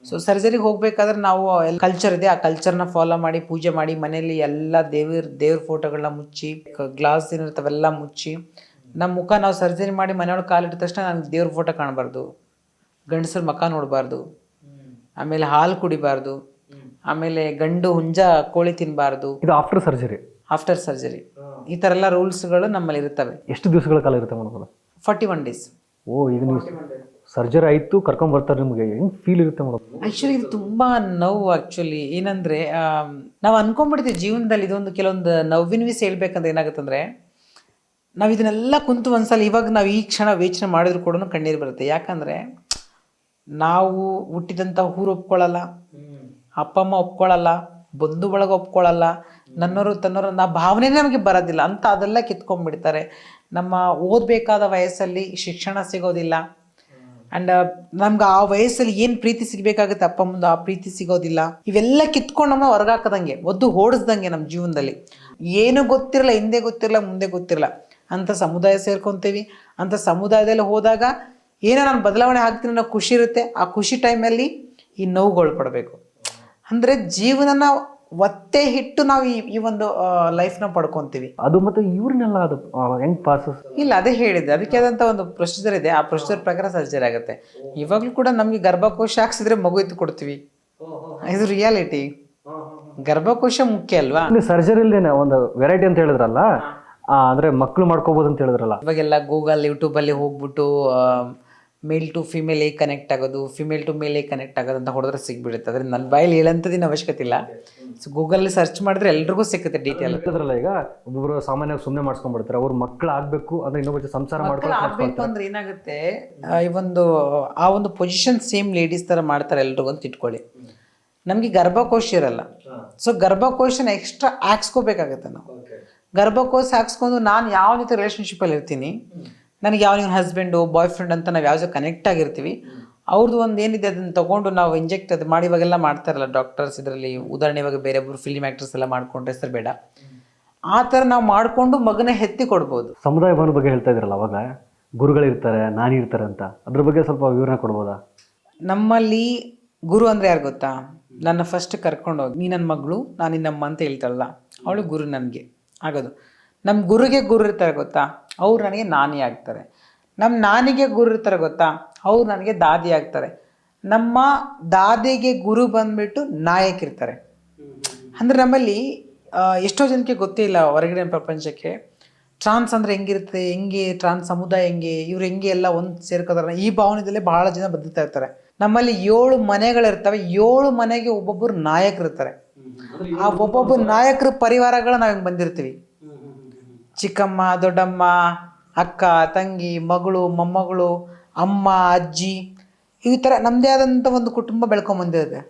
ಸೊ ಸರ್ಜರಿಗೆ ಹೋಗ್ಬೇಕಾದ್ರೆ ನಾವು ಕಲ್ಚರ್ ಇದೆ, ಆ ಕಲ್ಚರ್ನ ಫಾಲೋ ಮಾಡಿ ಪೂಜೆ ಮಾಡಿ ಮನೆಯಲ್ಲಿ ಎಲ್ಲ ದೇವ್ರ ಫೋಟೋಗಳನ್ನ ಮುಚ್ಚಿ, ಗ್ಲಾಸ್ ಏನಿರ್ತಾವೆಲ್ಲ ಮುಚ್ಚಿ, ನಮ್ಮ ಮುಖ ನಾವು ಸರ್ಜರಿ ಮಾಡಿ ಮನೆಯೊಳಗೆ ಕಾಲಿಟ್ಟ ತಕ್ಷಣ ನನಗೆ ದೇವ್ರ ಫೋಟೋ ಕಾಣಬಾರ್ದು, ಗಂಡಸರ ಮುಖ ನೋಡಬಾರ್ದು, ಆಮೇಲೆ ಹಾಲು ಕುಡಿಬಾರ್ದು, ಆಮೇಲೆ ಗಂಡು ಹುಂಜ ಕೋಳಿ ತಿನ್ನಬಾರ್ದು. ಇದು ಆಫ್ಟರ್ ಸರ್ಜರಿ ಈ ಥರ ಎಲ್ಲ ರೂಲ್ಸ್ಗಳು ನಮ್ಮಲ್ಲಿ ಇರ್ತವೆ. ಎಷ್ಟು ದಿವಸಗಳ ಕಾಲ ಇರುತ್ತೆ ಮೇಡಮ್? 41 days. ಓ, ಈಗ ನೀವು ಸರ್ಜರಿ ಆಯಿತು ಕರ್ಕೊಂಬರ್ತಾರೆ, ನಿಮಗೆ ಹೆಂಗೆ ಫೀಲ್ ಇರುತ್ತೆ ಮೇಡಮ್? ಆ್ಯಕ್ಚುಲಿ ಇದು ತುಂಬ ನೋವು. ಆ್ಯಕ್ಚುಲಿ ಏನಂದರೆ, ನಾವು ಅಂದ್ಕೊಂಡ್ಬಿಡ್ತೀವಿ ಜೀವನದಲ್ಲಿ ಇದೊಂದು ಕೆಲವೊಂದು ನೋವಿನ ವಿಷಯ ಹೇಳ್ಬೇಕಂದ್ರೆ ಏನಾಗುತ್ತಂದರೆ, ನಾವು ಇದನ್ನೆಲ್ಲ ಕುಂತು ಒಂದ್ಸಲ ಇವಾಗ ನಾವು ಈ ಕ್ಷಣ ಯೋಚನೆ ಮಾಡಿದ್ರು ಕೂಡ ಕಣ್ಣೀರು ಬರುತ್ತೆ. ಯಾಕಂದರೆ ನಾವು ಹುಟ್ಟಿದಂಥ ಊರು ಒಪ್ಕೊಳ್ಳಲ್ಲ, ಅಪ್ಪ ಅಮ್ಮ ಒಪ್ಕೊಳ್ಳಲ್ಲ, ಬಂಧು ಬಳಗ ಒಪ್ಕೊಳ್ಳಲ್ಲ, ನನ್ನವರು ತನ್ನವರು ಆ ಭಾವನೆನೇ ನಮಗೆ ಬರೋದಿಲ್ಲ ಅಂತ ಅದೆಲ್ಲ ಕಿತ್ಕೊಂಡ್ಬಿಡ್ತಾರೆ. ನಮ್ಮ ಓದಬೇಕಾದ ವಯಸ್ಸಲ್ಲಿ ಶಿಕ್ಷಣ ಸಿಗೋದಿಲ್ಲ. ಆ್ಯಂಡ್ ನಮ್ಗೆ ಆ ವಯಸ್ಸಲ್ಲಿ ಏನು ಪ್ರೀತಿ ಸಿಗಬೇಕಾಗುತ್ತೆ ಅಪ್ಪ ಮುಂದೆ, ಆ ಪ್ರೀತಿ ಸಿಗೋದಿಲ್ಲ. ಇವೆಲ್ಲ ಕಿತ್ಕೊಂಡು ನಮ್ಮ ಹೊರಗಾಕದಂಗೆ, ಒದ್ದು ಓಡಿಸ್ದಂಗೆ ನಮ್ಮ ಜೀವನದಲ್ಲಿ. ಏನು ಗೊತ್ತಿರಲ್ಲ, ಹಿಂದೆ ಗೊತ್ತಿರಲ್ಲ, ಮುಂದೆ ಗೊತ್ತಿರಲ್ಲ. ಅಂಥ ಸಮುದಾಯ ಸೇರ್ಕೊತೀವಿ. ಅಂಥ ಸಮುದಾಯದಲ್ಲಿ ಹೋದಾಗ ಏನೋ ನಾನು ಬದಲಾವಣೆ ಆಗ್ತೀನಿ ಅನ್ನೋ ಖುಷಿ ಇರುತ್ತೆ. ಆ ಖುಷಿ ಟೈಮಲ್ಲಿ ಈ ನೋವುಗಳು ಪಡಬೇಕು. ಅಂದರೆ ಜೀವನನ ಒತ್ತೆ ಇಟ್ಟು ನಾವು ಈ ಒಂದು ಲೈಫ್ನ ಪಡ್ಕೊತೀವಿ. ಅದು ಮತ್ತು ಇವ್ರನ್ನೆಲ್ಲ ಅದು ಹೆಂಗೆ ಪಾಸಸ್ ಇಲ್ಲ, ಅದೇ ಹೇಳಿದೆ, ಅದಕ್ಕೆ ಆದಂಥ ಒಂದು ಪ್ರೊಸೀಜರ್ ಇದೆ. ಆ ಪ್ರೊಸೀಜರ್ ಪ್ರಕಾರ ಸರ್ಜರಿ ಆಗುತ್ತೆ. ಇವಾಗಲೂ ಕೂಡ ನಮಗೆ ಗರ್ಭಕೋಶ ಹಾಕ್ಸಿದ್ರೆ ಮಗು ಎತ್ತು ಕೊಡ್ತೀವಿ. ಇದು ರಿಯಾಲಿಟಿ. ಗರ್ಭಕೋಶ ಮುಖ್ಯ ಅಲ್ವಾ. ಸರ್ಜರಿಲೇನೆ ಒಂದು ವೆರೈಟಿ ಅಂತ ಹೇಳಿದ್ರಲ್ಲ, ಅಂದ್ರೆ ಮಕ್ಕಳು ಮಾಡ್ಕೋಬಹುದು ಅಂತ ಹೇಳಿದ್ರಲ್ಲ. ಇವಾಗೆಲ್ಲ ಗೂಗಲ್ ಯೂಟ್ಯೂಬಲ್ಲಿ ಹೋಗ್ಬಿಟ್ಟು ಮೇಲ್ ಟು ಫಿಮೇಲ್ ಹೇಗೆ ಕನೆಕ್ಟ್ ಆಗೋದು, ಫಿಮೇಲ್ ಟು ಮೇಲ್ ಹೇಗೆ ಕನೆಕ್ಟ್ ಆಗೋದು ಅಂತ ಹೊಡೆದ್ರೆ ಸಿಗ್ಬಿಡುತ್ತೆ. ಅದ್ರ ನನ್ನ ಬಾಯಲ್ಲಿ ಹೇಳಂತದಿನ ಅವಶ್ಯಕತೆ ಇಲ್ಲ. ಸೊ ಗೂಗಲ್ ಸರ್ಚ್ ಮಾಡಿದ್ರೆ ಎಲ್ರಿಗೂ ಸಿಗುತ್ತೆ ಡೀಟೇಲ್. ಹೇಳಿದ್ರಲ್ಲ, ಈಗ ಒಬ್ಬೊಬ್ರು ಸಾಮಾನ್ಯವಾಗಿ ಸುಮ್ಮನೆ ಮಾಡ್ಸ್ಕೊಂಡ್ಬಿಡ್ತಾರೆ. ಅವ್ರು ಮಕ್ಕಳು ಆಗ್ಬೇಕು ಅಂದ್ರೆ ಇನ್ನೊಬ್ಬ ಜೊತೆ ಸಂಸಾರ ಆಗ್ಬೇಕು ಅಂದ್ರೆ ಏನಾಗುತ್ತೆ, ಆ ಒಂದು ಪೊಸಿಷನ್ ಸೇಮ್ ಲೇಡೀಸ್ ತರ ಮಾಡ್ತಾರೆ ಎಲ್ರಿಗೂ ಅಂತ ಇಟ್ಕೊಳ್ಳಿ. ನಮ್ಗೆ ಗರ್ಭಕೋಶ ಇರಲ್ಲ. ಸೊ ಗರ್ಭಕೋಶನ ಎಕ್ಸ್ಟ್ರಾ ಹಾಕ್ಸ್ಕೋಬೇಕಾಗತ್ತೆ ನಾವು. ಗರ್ಭಕೋಶ ಹಾಕ್ಸ್ಕೊಂಡು ನಾನು ಯಾವ ಜೊತೆ ರಿಲೇಷನ್ಶಿಪ್ಪಲ್ಲಿ ಇರ್ತೀನಿ, ನನಗೆ ಯಾವ ಹಸ್ಬೆಂಡು ಬಾಯ್ ಫ್ರೆಂಡ್ ಅಂತ ನಾವು ಯಾವ ಕನೆಕ್ಟ್ ಆಗಿರ್ತೀವಿ, ಅವ್ರದ್ದು ಒಂದು ಏನಿದೆ ಅದನ್ನು ತೊಗೊಂಡು ನಾವು ಇಂಜೆಕ್ಟ್ ಅದು ಮಾಡಿ ಇವಾಗೆಲ್ಲ ಮಾಡ್ತಾರಲ್ಲ ಡಾಕ್ಟರ್ಸ್. ಇದರಲ್ಲಿ ಉದಾಹರಣೆ ಇವಾಗ ಬೇರೆ ಒಬ್ಬರು ಫಿಲ್ಮ್ ಆ್ಯಕ್ಟರ್ಸ್ ಎಲ್ಲ ಮಾಡ್ಕೊಂಡ್ರೆ ಹೆಸರು ಬೇಡ, ಆ ಥರ ನಾವು ಮಾಡಿಕೊಂಡು ಮಗನ ಎತ್ತಿ ಕೊಡ್ಬೋದು. ಸಮುದಾಯ ಭವನ ಬಗ್ಗೆ ಹೇಳ್ತಾ ಇದ್ರಲ್ಲ, ಅವಾಗ ಗುರುಗಳಿರ್ತಾರೆ, ನಾನಿರ್ತಾರೆ ಅಂತ, ಅದ್ರ ಬಗ್ಗೆ ಸ್ವಲ್ಪ ವಿವರಣೆ ಕೊಡ್ಬೋದಾ? ನಮ್ಮಲ್ಲಿ ಗುರು ಅಂದರೆ ಯಾರು ಗೊತ್ತಾ? ನನ್ನ ಫಸ್ಟ್ ಕರ್ಕೊಂಡೋಗಿ ನೀ ನನ್ನ ಮಗಳು, ನಾನು ನಿನ್ನಮ್ಮ ಅಂತ ಹೇಳ್ತಾಳಲ್ಲ, ಅವಳು ಗುರು ನನಗೆ ಆಗೋದು. ನಮ್ಮ ಗುರುಗೆ ಗುರು ಇರ್ತಾರೆ ಗೊತ್ತಾ, ಅವ್ರು ನನಗೆ ನಾನಿ ಆಗ್ತಾರೆ. ನಮ್ಮ ನಾನಿಗೆ ಗುರು ಇರ್ತಾರೆ ಗೊತ್ತಾ, ಅವ್ರು ನನಗೆ ದಾದಿ ಆಗ್ತಾರೆ. ನಮ್ಮ ದಾದಿಗೆ ಗುರು ಬಂದ್ಬಿಟ್ಟು ನಾಯಕ ಇರ್ತಾರೆ. ಅಂದರೆ ನಮ್ಮಲ್ಲಿ ಎಷ್ಟೋ ಜನಕ್ಕೆ ಗೊತ್ತೇ ಇಲ್ಲ ಹೊರಗಡೆ ಪ್ರಪಂಚಕ್ಕೆ ಟ್ರಾನ್ಸ್ ಅಂದರೆ ಹೆಂಗಿರುತ್ತೆ, ಹೆಂಗೆ ಟ್ರಾನ್ಸ್ ಸಮುದಾಯ ಹೆಂಗೆ, ಇವ್ರು ಹೆಂಗೆ ಎಲ್ಲ ಒಂದು ಸೇರ್ಕೋತಾರೆ, ಈ ಭಾವನೆದಲ್ಲೇ ಭಾಳ ಜನ ಬದುಕ್ತಾ ಇರ್ತಾರೆ. ನಮ್ಮಲ್ಲಿ 7 ಮನೆಗಳಿರ್ತವೆ, 7 ಮನೆಗೆ ಒಬ್ಬೊಬ್ಬರು ನಾಯಕರು ಇರ್ತಾರೆ. ಆ ಒಬ್ಬೊಬ್ಬರು ನಾಯಕರ ಪರಿವಾರಗಳು ನಾವು ಹಿಂಗೆ ಬಂದಿರ್ತೀವಿ. ಚಿಕ್ಕಮ್ಮ, ದೊಡ್ಡಮ್ಮ, ಅಕ್ಕ, ತಂಗಿ, ಮಗಳು, ಮೊಮ್ಮಗಳು, ಅಮ್ಮ, ಅಜ್ಜಿ, ಈ ಥರ ನಮ್ಮದೇ ಆದಂಥ ಒಂದು ಕುಟುಂಬ ಬೆಳ್ಕೊಂಬಂದಿರುತ್ತೆ.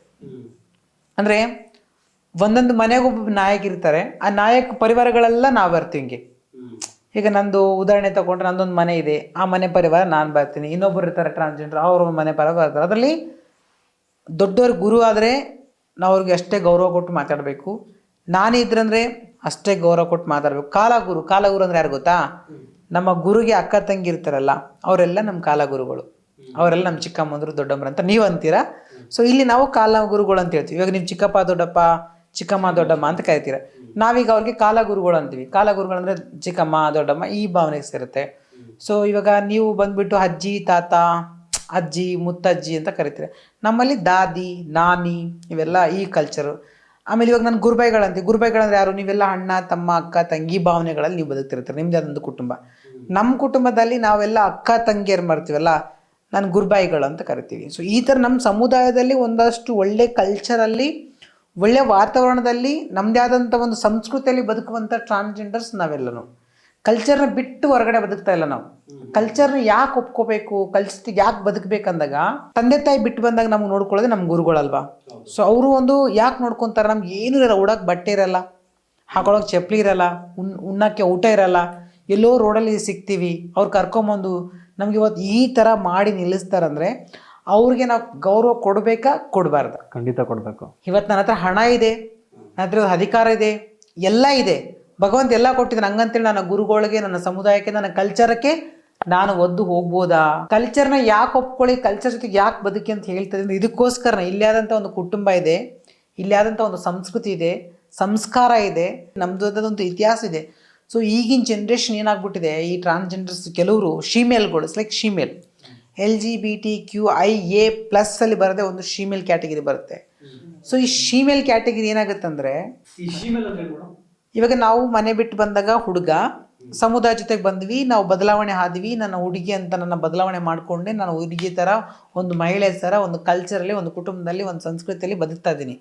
ಅಂದರೆ ಒಂದೊಂದು ಮನೆಗೊಬ್ಬ ನಾಯಕ ಇರ್ತಾರೆ. ಆ ನಾಯಕ ಪರಿವಾರಗಳೆಲ್ಲ ನಾವು ಬರ್ತೀವಿ. ಹಿಂಗೆ ಈಗ ನಂದು ಉದಾಹರಣೆ ತಗೊಂಡ್ರೆ, ನಂದೊಂದು ಮನೆ ಇದೆ, ಆ ಮನೆ ಪರಿವಾರ ನಾನು ಬರ್ತೀನಿ. ಇನ್ನೊಬ್ಬರು ಇರ್ತಾರೆ ಟ್ರಾನ್ಸ್ಜೆಂಡರ್, ಅವ್ರ ಮನೆ ಪರಿವಾರ ಬರ್ತಾರೆ. ಅದರಲ್ಲಿ ದೊಡ್ಡವ್ರ ಗುರು ಆದರೆ ನಾವು ಅವ್ರಿಗೆ ಅಷ್ಟೇ ಗೌರವ ಕೊಟ್ಟು ಮಾತಾಡಬೇಕು. ನಾನಿದ್ರಂದರೆ ಅಷ್ಟೇ ಗೌರವ ಕೊಟ್ಟು ಮಾತಾಡಬೇಕು. ಕಾಲಗುರು ಅಂದರೆ ಯಾರು ಗೊತ್ತಾ? ನಮ್ಮ ಗುರುಗೆ ಅಕ್ಕ ತಂಗಿ ಇರ್ತಾರಲ್ಲ, ಅವರೆಲ್ಲ ನಮ್ಮ ಕಾಲಗುರುಗಳು. ಅವರೆಲ್ಲ ನಮ್ಮ ಚಿಕ್ಕಮ್ಮಂದರು, ದೊಡ್ಡಮ್ಮರು ಅಂತ ನೀವು ಅಂತೀರಾ. ಸೊ ಇಲ್ಲಿ ನಾವು ಕಾಲಗುರುಗಳು ಅಂತ ಹೇಳ್ತೀವಿ. ಇವಾಗ ನೀವು ಚಿಕ್ಕಪ್ಪ, ದೊಡ್ಡಪ್ಪ, ಚಿಕ್ಕಮ್ಮ, ದೊಡ್ಡಮ್ಮ ಅಂತ ಕರಿತೀರ. ನಾವೀಗ ಅವ್ರಿಗೆ ಕಾಲಗುರುಗಳು ಅಂತೀವಿ. ಕಾಲಗುರುಗಳು ಅಂದರೆ ಚಿಕ್ಕಮ್ಮ, ದೊಡ್ಡಮ್ಮ ಈ ಭಾವನೆಗೆ ಸೇರುತ್ತೆ. ಸೊ ಇವಾಗ ನೀವು ಬಂದುಬಿಟ್ಟು ಅಜ್ಜಿ, ತಾತ, ಅಜ್ಜಿ, ಮುತ್ತಜ್ಜಿ ಅಂತ ಕರಿತೀರ. ನಮ್ಮಲ್ಲಿ ದಾದಿ, ನಾನಿ ಇವೆಲ್ಲ ಈ ಕಲ್ಚರು. ಆಮೇಲೆ ಇವಾಗ ನಾನು ಗುರುಬೈಗಳಂತೀವಿ. ಗುರುಬೈಗಳಂದ್ರೆ ಯಾರು? ನೀವೆಲ್ಲ ಅಣ್ಣ, ತಮ್ಮ, ಅಕ್ಕ, ತಂಗಿ ಭಾವನೆಗಳಲ್ಲಿ ನೀವು ಬದುಕ್ತಿರ್ತೀರ. ನಿಮ್ಮದೇ ಆದೊಂದು ಕುಟುಂಬ. ನಮ್ಮ ಕುಟುಂಬದಲ್ಲಿ ನಾವೆಲ್ಲ ಅಕ್ಕ ತಂಗಿಯರು ಮಾಡ್ತೀವಲ್ಲ, ನಾನು ಗುರುಬಾಯಿಗಳು ಅಂತ ಕರಿತೀವಿ. ಸೊ ಈ ಥರ ನಮ್ಮ ಸಮುದಾಯದಲ್ಲಿ ಒಂದಷ್ಟು ಒಳ್ಳೆ ಕಲ್ಚರಲ್ಲಿ, ಒಳ್ಳೆ ವಾತಾವರಣದಲ್ಲಿ, ನಮ್ಮದೇ ಆದಂಥ ಒಂದು ಸಂಸ್ಕೃತಿಯಲ್ಲಿ ಬದುಕುವಂಥ ಟ್ರಾನ್ಸ್ಜೆಂಡರ್ಸ್ ನಾವೆಲ್ಲನೂ. ಕಲ್ಚರ್ನ ಬಿಟ್ಟು ಹೊರಗಡೆ ಬದುಕ್ತಾ ಇಲ್ಲ ನಾವು. ಕಲ್ಚರ್ನ ಯಾಕೆ ಒಪ್ಕೋಬೇಕು, ಕಲ್ಚರ್ಗೆ ಯಾಕೆ ಬದುಕಬೇಕಂದಾಗ ತಂದೆ ತಾಯಿ ಬಿಟ್ಟು ಬಂದಾಗ ನಮ್ಗೆ ನೋಡ್ಕೊಳ್ಳೋದು ನಮ್ಮ ಗುರುಗಳಲ್ವಾ. ಸೊ ಅವರು ಒಂದು ಯಾಕೆ ನೋಡ್ಕೊತಾರೆ, ನಮ್ಗೆ ಏನೂ ಇರಲ್ಲ, ಉಡೋಕೆ ಬಟ್ಟೆ ಇರಲ್ಲ, ಹಾಕೊಳ್ಳೋಕೆ ಚಪ್ಪಲಿ ಇರಲ್ಲ, ಉಣ್ಣೋಕ್ಕೆ ಊಟ ಇರಲ್ಲ, ಎಲ್ಲೋ ರೋಡಲ್ಲಿ ಸಿಗ್ತೀವಿ. ಅವ್ರು ಕರ್ಕೊಂಬಂದು ನಮ್ಗೆ ಇವತ್ತು ಈ ಥರ ಮಾಡಿ ನಿಲ್ಲಿಸ್ತಾರಂದರೆ ಅವ್ರಿಗೆ ನಾವು ಗೌರವ ಕೊಡಬೇಕಾ, ಕೊಡಬಾರ್ದು? ಖಂಡಿತ ಕೊಡಬೇಕು. ಇವತ್ತು ನನ್ನ ಹತ್ರ ಹಣ ಇದೆ, ನನ್ನ ಹತ್ರ ಅಧಿಕಾರ ಇದೆ, ಎಲ್ಲ ಇದೆ, ಭಗವಂತ ಎಲ್ಲ ಕೊಟ್ಟಿದ್ದಾನೆ. ಹಂಗಂತೇಳಿ ನನ್ನ ಗುರುಗಳಿಗೆ, ನನ್ನ ಸಮುದಾಯಕ್ಕೆ, ನನ್ನ ಕಲ್ಚರಕ್ಕೆ ನಾನು ಒದ್ದು ಹೋಗ್ಬೋದಾ? ಕಲ್ಚರ್ನ ಯಾಕೆ ಒಪ್ಕೊಳ್ಳಿ, ಕಲ್ಚರ್ ಜೊತೆಗೆ ಯಾಕೆ ಬದುಕಿ ಅಂತ ಹೇಳ್ತಿದ್ದೀನಿ. ಇದಕ್ಕೋಸ್ಕರ ಇಲ್ಲಿ ಆದಂಥ ಒಂದು ಕುಟುಂಬ ಇದೆ, ಇಲ್ಲಿ ಆದಂಥ ಒಂದು ಸಂಸ್ಕೃತಿ ಇದೆ, ಸಂಸ್ಕಾರ ಇದೆ, ನಮ್ಮದು ಒಂದು ಇತಿಹಾಸ ಇದೆ. ಸೊ ಈಗಿನ ಜನ್ರೇಷನ್ ಏನಾಗ್ಬಿಟ್ಟಿದೆ, ಈ ಟ್ರಾನ್ಸ್ಜೆಂಡರ್ಸ್ ಕೆಲವರು ಶೀಮೇಲ್ಗಳು, ಲೈಕ್ ಶೀಮೇಲ್ LGBTQIA+ ಅಲ್ಲಿ ಬರದೆ ಒಂದು ಶೀಮೇಲ್ ಕ್ಯಾಟಗಿರಿ ಬರುತ್ತೆ. ಸೊ ಈ ಶೀಮೇಲ್ ಕ್ಯಾಟಗಿರಿ ಏನಾಗುತ್ತೆ ಅಂದರೆ, ಇವಾಗ ನಾವು ಮನೆ ಬಿಟ್ಟು ಬಂದಾಗ ಹುಡುಗ ಸಮುದಾಯ ಜೊತೆಗೆ ಬಂದ್ವಿ, ನಾವು ಬದಲಾವಣೆ ಆದ್ವಿ, ನನ್ನ ಹುಡುಗಿ ಅಂತ ನನ್ನ ಬದಲಾವಣೆ ಮಾಡಿಕೊಂಡೆ, ನಾನು ಹುಡುಗಿ ಥರ, ಒಂದು ಮಹಿಳೆ ಥರ, ಒಂದು ಕಲ್ಚರಲ್ಲಿ, ಒಂದು ಕುಟುಂಬದಲ್ಲಿ, ಒಂದು ಸಂಸ್ಕೃತಿಯಲ್ಲಿ ಬದುಕ್ತಾ ಇದ್ದೀನಿ.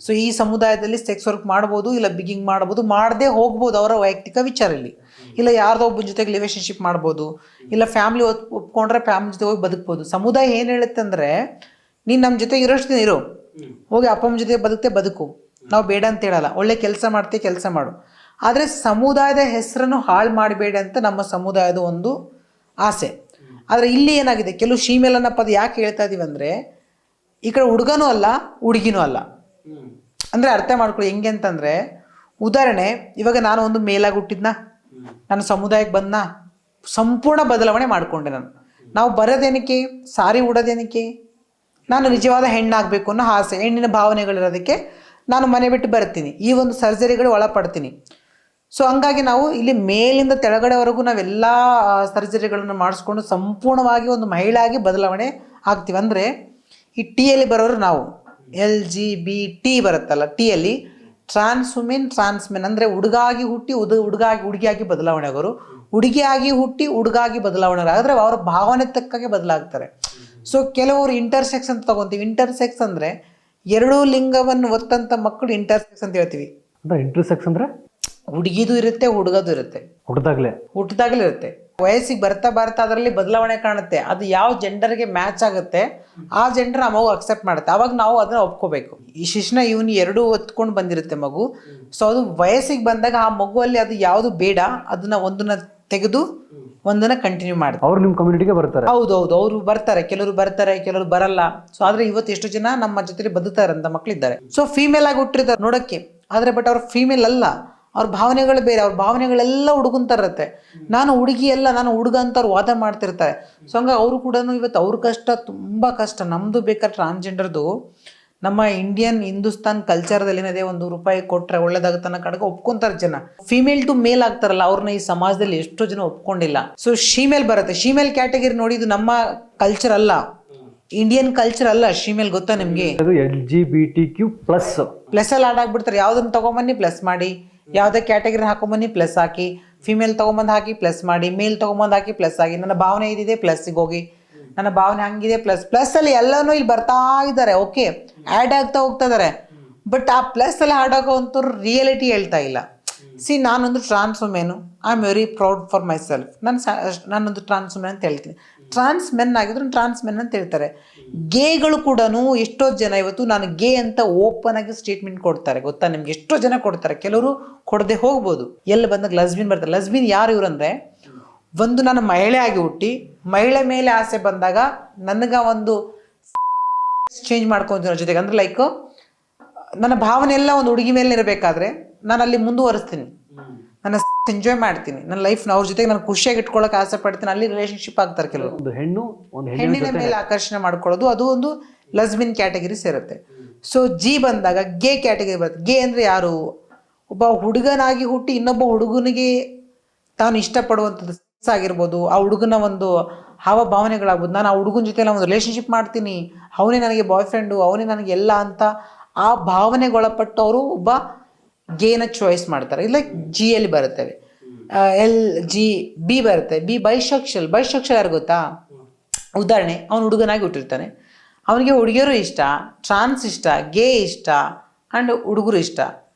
ಸೊ ಈ ಸಮುದಾಯದಲ್ಲಿ ಸೆಕ್ಸ್ ವರ್ಕ್ ಮಾಡ್ಬೋದು, ಇಲ್ಲ ಬಿಗಿಂಗ್ ಮಾಡ್ಬೋದು, ಮಾಡದೆ ಹೋಗ್ಬೋದು, ಅವರ ವೈಯಕ್ತಿಕ ವಿಚಾರ. ಇಲ್ಲಿ ಇಲ್ಲ ಯಾರ್ದೋ ಒಬ್ಬನ ಜೊತೆಗೆ ರಿಲೇಷನ್ಶಿಪ್ ಮಾಡ್ಬೋದು, ಇಲ್ಲ ಫ್ಯಾಮ್ಲಿ ಒಪ್ಕೊಂಡ್ರೆ ಫ್ಯಾಮಿಲಿ ಜೊತೆ ಹೋಗಿ ಬದುಕ್ಬೋದು. ಸಮುದಾಯ ಏನು ಹೇಳುತ್ತೆ ಅಂದರೆ, ನೀನು ನಮ್ಮ ಜೊತೆ ಇರೋಷ್ಟು ದಿನ ಇರು, ಹೋಗಿ ಅಪ್ಪಮ್ಮ ಜೊತೆ ಬದುಕು, ನಾವು ಬೇಡ ಅಂತ ಹೇಳಲ್ಲ. ಒಳ್ಳೆ ಕೆಲಸ ಮಾಡ್ತೀವಿ, ಕೆಲಸ ಮಾಡು, ಆದರೆ ಸಮುದಾಯದ ಹೆಸರನ್ನು ಹಾಳು ಮಾಡಬೇಡಿ ಅಂತ ನಮ್ಮ ಸಮುದಾಯದ ಒಂದು ಆಸೆ. ಆದರೆ ಇಲ್ಲಿ ಏನಾಗಿದೆ, ಕೆಲವು ಶೀಮೇಲ್ ಅನ್ನೋ ಪದ ಯಾಕೆ ಹೇಳ್ತಾ ಇದೀವಿ ಅಂದರೆ, ಈ ಕಡೆ ಹುಡುಗನೂ ಅಲ್ಲ, ಹುಡುಗಿನೂ ಅಲ್ಲ. ಅಂದರೆ ಅರ್ಥ ಮಾಡ್ಕೊಳ್ಳಿ ಹೆಂಗೆ ಅಂತಂದರೆ, ಉದಾಹರಣೆ ಇವಾಗ ನಾನು ಒಂದು ಮೇಲಾಗಿ ಹುಟ್ಟಿದ್ನ, ನನ್ನ ಸಮುದಾಯಕ್ಕೆ ಬಂದನ, ಸಂಪೂರ್ಣ ಬದಲಾವಣೆ ಮಾಡಿಕೊಂಡೆ. ನಾವು ಬರೋದೇನಕ್ಕೆ, ಸಾರಿ ಉಡೋದೇನಕ್ಕೆ, ನಾನು ನಿಜವಾದ ಹೆಣ್ಣಾಗಬೇಕು ಅನ್ನೋ ಆಸೆ, ಹೆಣ್ಣಿನ ಭಾವನೆಗಳಿರೋದಕ್ಕೆ ನಾನು ಮನೆ ಬಿಟ್ಟು ಬರ್ತೀನಿ, ಈ ಒಂದು ಸರ್ಜರಿಗಳು ಒಳಪಡ್ತೀನಿ. ಸೊ ಹಂಗಾಗಿ ನಾವು ಇಲ್ಲಿ ಮೇಲಿಂದ ಕೆಳಗಡೆವರೆಗೂ ನಾವೆಲ್ಲ ಸರ್ಜರಿಗಳನ್ನು ಮಾಡಿಸ್ಕೊಂಡು ಸಂಪೂರ್ಣವಾಗಿ ಒಂದು ಮಹಿಳೆಯಾಗಿ ಬದಲಾವಣೆ ಆಗ್ತೀವಿ. ಅಂದರೆ ಈ ಟಿಯಲ್ಲಿ ಬರೋರು ನಾವು LGBT ಬರುತ್ತಲ್ಲ, ಟಿಯಲ್ಲಿ ಟ್ರಾನ್ಸ್ ವುಮೆನ್ ಟ್ರಾನ್ಸ್ ಮೆನ್ ಅಂದರೆ ಹುಡುಗಾಗಿ ಹುಟ್ಟಿ ಹುಡುಗಿಯಾಗಿ ಬದಲಾವಣೆ ಆಗೋರು, ಹುಡುಗಿಯಾಗಿ ಹುಟ್ಟಿ ಹುಡುಗಾಗಿ ಬದಲಾವಣೆ ಆದರೆ ಅವರ ಭಾವನೆ ತಕ್ಕಾಗೆ ಬದಲಾಗ್ತಾರೆ. ಸೊ ಕೆಲವರು ಇಂಟರ್ಸೆಕ್ಸ್ ಅಂತ ತಗೊತೀವಿ. ಇಂಟರ್ಸೆಕ್ಸ್ ಅಂದರೆ ಎರಡೂ ಲಿಂಗವನ್ನು ಒತ್ತಂಥ ಮಕ್ಕಳು ಇಂಟರ್ಸೆಕ್ಸ್ ಅಂತ ಹೇಳ್ತೀವಿ. ಅಂದರೆ ಇಂಟರ್ಸೆಕ್ಸ್ ಅಂದರೆ ಹುಡುಗಿದು ಇರುತ್ತೆ, ಹುಡುಗದು ಇರುತ್ತೆ, ಹುಟ್ಟಿದಾಗಲೇ ಇರುತ್ತೆ. ವಯಸ್ಸಿಗೆ ಬರ್ತಾ ಬರ್ತಾ ಅದರಲ್ಲಿ ಬದಲಾವಣೆ ಕಾಣುತ್ತೆ. ಅದು ಯಾವ ಜೆಂಡರ್ಗೆ ಮ್ಯಾಚ್ ಆಗುತ್ತೆ ಆ ಜೆಂಡರ್ ಆ ಮಗು ಅಕ್ಸೆಪ್ಟ್ ಮಾಡುತ್ತೆ. ಅವಾಗ ನಾವು ಅದನ್ನ ಒಪ್ಕೋಬೇಕು. ಈ ಶಿಶ್ನ ಇವನು ಎರಡೂ ಹೊತ್ಕೊಂಡು ಬಂದಿರುತ್ತೆ ಮಗು. ಸೊ ಅದು ವಯಸ್ಸಿಗೆ ಬಂದಾಗ ಆ ಮಗುವಲ್ಲಿ ಅದು ಯಾವುದು ಬೇಡ ಅದನ್ನ ಒಂದನ್ನ ತೆಗೆದು ಒಂದನ್ನ ಕಂಟಿನ್ಯೂ ಮಾಡ್ತಾರೆ. ಅವ್ರು ನಿಮ್ಮ ಕಮ್ಯುನಿಟಿಗೆ ಬರ್ತಾರೆ? ಹೌದೌದು, ಅವರು ಬರ್ತಾರೆ. ಕೆಲವರು ಬರ್ತಾರೆ, ಕೆಲವರು ಬರಲ್ಲ. ಸೊ ಆದ್ರೆ ಇವತ್ತು ಎಷ್ಟು ಜನ ನಮ್ಮ ಜೊತೆ ಬದುಕ್ತಾರೆ ಅಂತ ಮಕ್ಕಳಿದ್ದಾರೆ. ಸೊ ಫೀಮೇಲ್ ಆಗಿ ಹುಟ್ಟಿರ್ತಾರೆ ನೋಡಕ್ಕೆ, ಆದ್ರೆ ಬಟ್ ಅವ್ರ ಫೀಮೇಲ್ ಅಲ್ಲ, ಅವ್ರ ಭಾವನೆಗಳು ಬೇರೆ. ಅವ್ರ ಭಾವನೆಗಳೆಲ್ಲ ಹುಡುಗಂತ ನಾನು ಹುಡುಗಿ ಅಲ್ಲ, ನಾನು ಹುಡುಗ ಅಂತ ಅವ್ರು ವಾದ ಮಾಡ್ತಿರ್ತಾರೆ. ಸೊ ಹಂಗಾಗಿ ಅವರು ಕೂಡ ಇವತ್ತು ಅವ್ರ ಕಷ್ಟ ತುಂಬ ಕಷ್ಟ. ನಮ್ಮದು ಬೇಕಾದ್ರೆ ಟ್ರಾನ್ಸ್ಜೆಂಡರ್ದು ನಮ್ಮ ಇಂಡಿಯನ್ ಹಿಂದೂಸ್ತಾನ್ ಕಲ್ಚರ್ದಲ್ಲಿ ಏನಿದೆ, ₹1 ಕೊಟ್ಟರೆ ಒಳ್ಳೇದಾಗುತ್ತನ್ನ ಕಡೆಗೆ ಒಪ್ಕೊಂತಾರೆ ಜನ. ಫೀಮೇಲ್ ಟು ಮೇಲ್ ಆಗ್ತಾರಲ್ಲ ಅವ್ರನ್ನ ಈ ಸಮಾಜದಲ್ಲಿ ಎಷ್ಟೋ ಜನ ಒಪ್ಕೊಂಡಿಲ್ಲ. ಸೊ ಶೀಮೇಲ್ ಬರುತ್ತೆ. ಶೀಮೇಲ್ ಕ್ಯಾಟಗರಿ ನೋಡಿ, ಇದು ನಮ್ಮ ಕಲ್ಚರ್ ಅಲ್ಲ, ಇಂಡಿಯನ್ ಕಲ್ಚರ್ ಅಲ್ಲ ಶೀಮೇಲ್. ಗೊತ್ತಾ ನಿಮ್ಗೆ? LGBTQ+. ಪ್ಲಸ್ ಅಲ್ಲಿ ಆಡ್ ಆಗ್ಬಿಡ್ತಾರೆ. ಯಾವ್ದನ್ನ ತಗೊಂಬನ್ನಿ ಪ್ಲಸ್ ಮಾಡಿ, ಯಾವುದೇ ಕ್ಯಾಟಗರಿ ಹಾಕೊಂಬನ್ನಿ ಪ್ಲಸ್ ಹಾಕಿ, ಫಿಮೇಲ್ ತೊಗೊಂಬಂದು ಹಾಕಿ ಪ್ಲಸ್ ಮಾಡಿ, ಮೇಲ್ ತೊಗೊಂಬಂದು ಹಾಕಿ ಪ್ಲಸ್ ಆಗಿ, ನನ್ನ ಭಾವನೆ ಇದಿದೆ ಪ್ಲಸ್ಸಿಗೆ ಹೋಗಿ, ನನ್ನ ಭಾವನೆ ಹಂಗಿದೆ ಪ್ಲಸ್ ಅಲ್ಲಿ ಎಲ್ಲನೂ ಇಲ್ಲಿ ಬರ್ತಾ ಇದ್ದಾರೆ. ಓಕೆ, ಆ್ಯಡ್ ಆಗ್ತಾ ಹೋಗ್ತಾ ಇದ್ದಾರೆ. ಬಟ್ ಆ ಪ್ಲಸ್ ಅಲ್ಲಿ ಆ್ಯಡ್ ಆಗೋವಂಥವ್ರು ರಿಯಾಲಿಟಿ ಹೇಳ್ತಾ ಇಲ್ಲ. ನಾನೊಂದು trans women, I am very proud for myself. ನಾನೊಂದು ಟ್ರಾನ್ಸ್ ವುಮೆನ್ ಅಂತ ಹೇಳ್ತೀನಿ. ಟ್ರಾನ್ಸ್ ಮೆನ್ ಆಗಿದ್ರು ಟ್ರಾನ್ಸ್ ಮೆನ್ ಅಂತ ಹೇಳ್ತಾರೆ. ಗೇಗಳು ಕೂಡ ಎಷ್ಟೋ ಜನ ಇವತ್ತು ನಾನು ಗೇ ಅಂತ ಓಪನ್ ಆಗಿ ಸ್ಟೇಟ್ಮೆಂಟ್ ಕೊಡ್ತಾರೆ. ಗೊತ್ತಾ ನಿಮ್ಗೆ? ಎಷ್ಟೋ ಜನ ಕೊಡ್ತಾರೆ. ಕೆಲವರು ಕೊಡದೆ ಹೋಗ್ಬೋದು. ಎಲ್ಲಿ ಬಂದಾಗ ಲಸ್ಬಿನ್ ಬರ್ತಾರೆ. ಲಸ್ಬಿನ್ ಯಾರು ಇವರಂದ್ರೆ, ಒಂದು ನಾನು ಮಹಿಳೆ ಆಗಿ ಹುಟ್ಟಿ ಮಹಿಳೆ ಮೇಲೆ ಆಸೆ ಬಂದಾಗ ನನಗೆ ಒಂದು ಚೇಂಜ್ ಮಾಡ್ಕೊತೀನಿ ಜೊತೆಗೆ. ಅಂದ್ರೆ ಲೈಕ್ ನನ್ನ ಭಾವನೆ ಎಲ್ಲ ಒಂದು ಹುಡುಗಿ ಮೇಲೆ ಇರಬೇಕಾದ್ರೆ ನಾನು ಅಲ್ಲಿ ಮುಂದುವರಿಸ್ತೀನಿ, ನನ್ನ ಎಂಜಾಯ್ ಮಾಡ್ತೀನಿ, ನನ್ನ ಲೈಫ್ನ ಅವ್ರ ಜೊತೆಗೆ ನಾನು ಖುಷಿಯಾಗಿ ಇಟ್ಕೊಳ್ಳೋಕೆ ಆಸೆ ಪಡ್ತೀನಿ. ಅಲ್ಲಿ ರಿಲೇಶನ್ಶಿಪ್ ಆಗ್ತಾರೆ. ಕೆಲವರು ಹೆಣ್ಣಿನ ಮೇಲೆ ಆಕರ್ಷಣೆ ಮಾಡ್ಕೊಳ್ಳೋದು, ಅದು ಒಂದು ಲಸ್ಬಿನ್ ಕ್ಯಾಟಗರಿ ಸೇರುತ್ತೆ. ಸೊ ಜಿ ಬಂದಾಗ ಗೇ ಕ್ಯಾಟಗರಿ ಬರುತ್ತೆ. ಗೇ ಅಂದರೆ ಯಾರು? ಒಬ್ಬ ಹುಡುಗನಾಗಿ ಹುಟ್ಟಿ ಇನ್ನೊಬ್ಬ ಹುಡುಗನಿಗೆ ತಾನು ಇಷ್ಟಪಡುವಂಥದ್ದು ಆಗಿರ್ಬೋದು, ಆ ಹುಡುಗನ ಒಂದು ಹಾವ ಭಾವನೆಗಳಾಗ್ಬೋದು. ನಾನು ಆ ಹುಡುಗನ ಜೊತೆ ಒಂದು ರಿಲೇಶನ್ಶಿಪ್ ಮಾಡ್ತೀನಿ, ಅವನೇ ನನಗೆ ಬಾಯ್ ಫ್ರೆಂಡು, ಅವನೇ ನನಗೆ ಎಲ್ಲ ಅಂತ ಆ ಭಾವನೆಗೊಳಪಟ್ಟು ಅವರು ಒಬ್ಬ ಗೇನ ಚಾಯ್ಸ್ ಮಾಡ್ತಾರೆ. ಇಲ್ಲ ಜಿಯಲ್ಲಿ ಬರುತ್ತವೆ. LGB ಬರುತ್ತೆ. ಬೈಸೆಕ್ಷುವಲ್ ಯಾರು ಗೊತ್ತಾ? ಉದಾಹರಣೆ, ಅವನು ಹುಡುಗನಾಗಿ ಹುಟ್ಟಿರ್ತಾನೆ, ಅವನಿಗೆ ಹುಡುಗಿಯರು ಇಷ್ಟ, ಟ್ರಾನ್ಸ್ ಇಷ್ಟ, ಗೇ ಇಷ್ಟ ಆ್ಯಂಡ್ ಹುಡುಗರು ಇಷ್ಟ.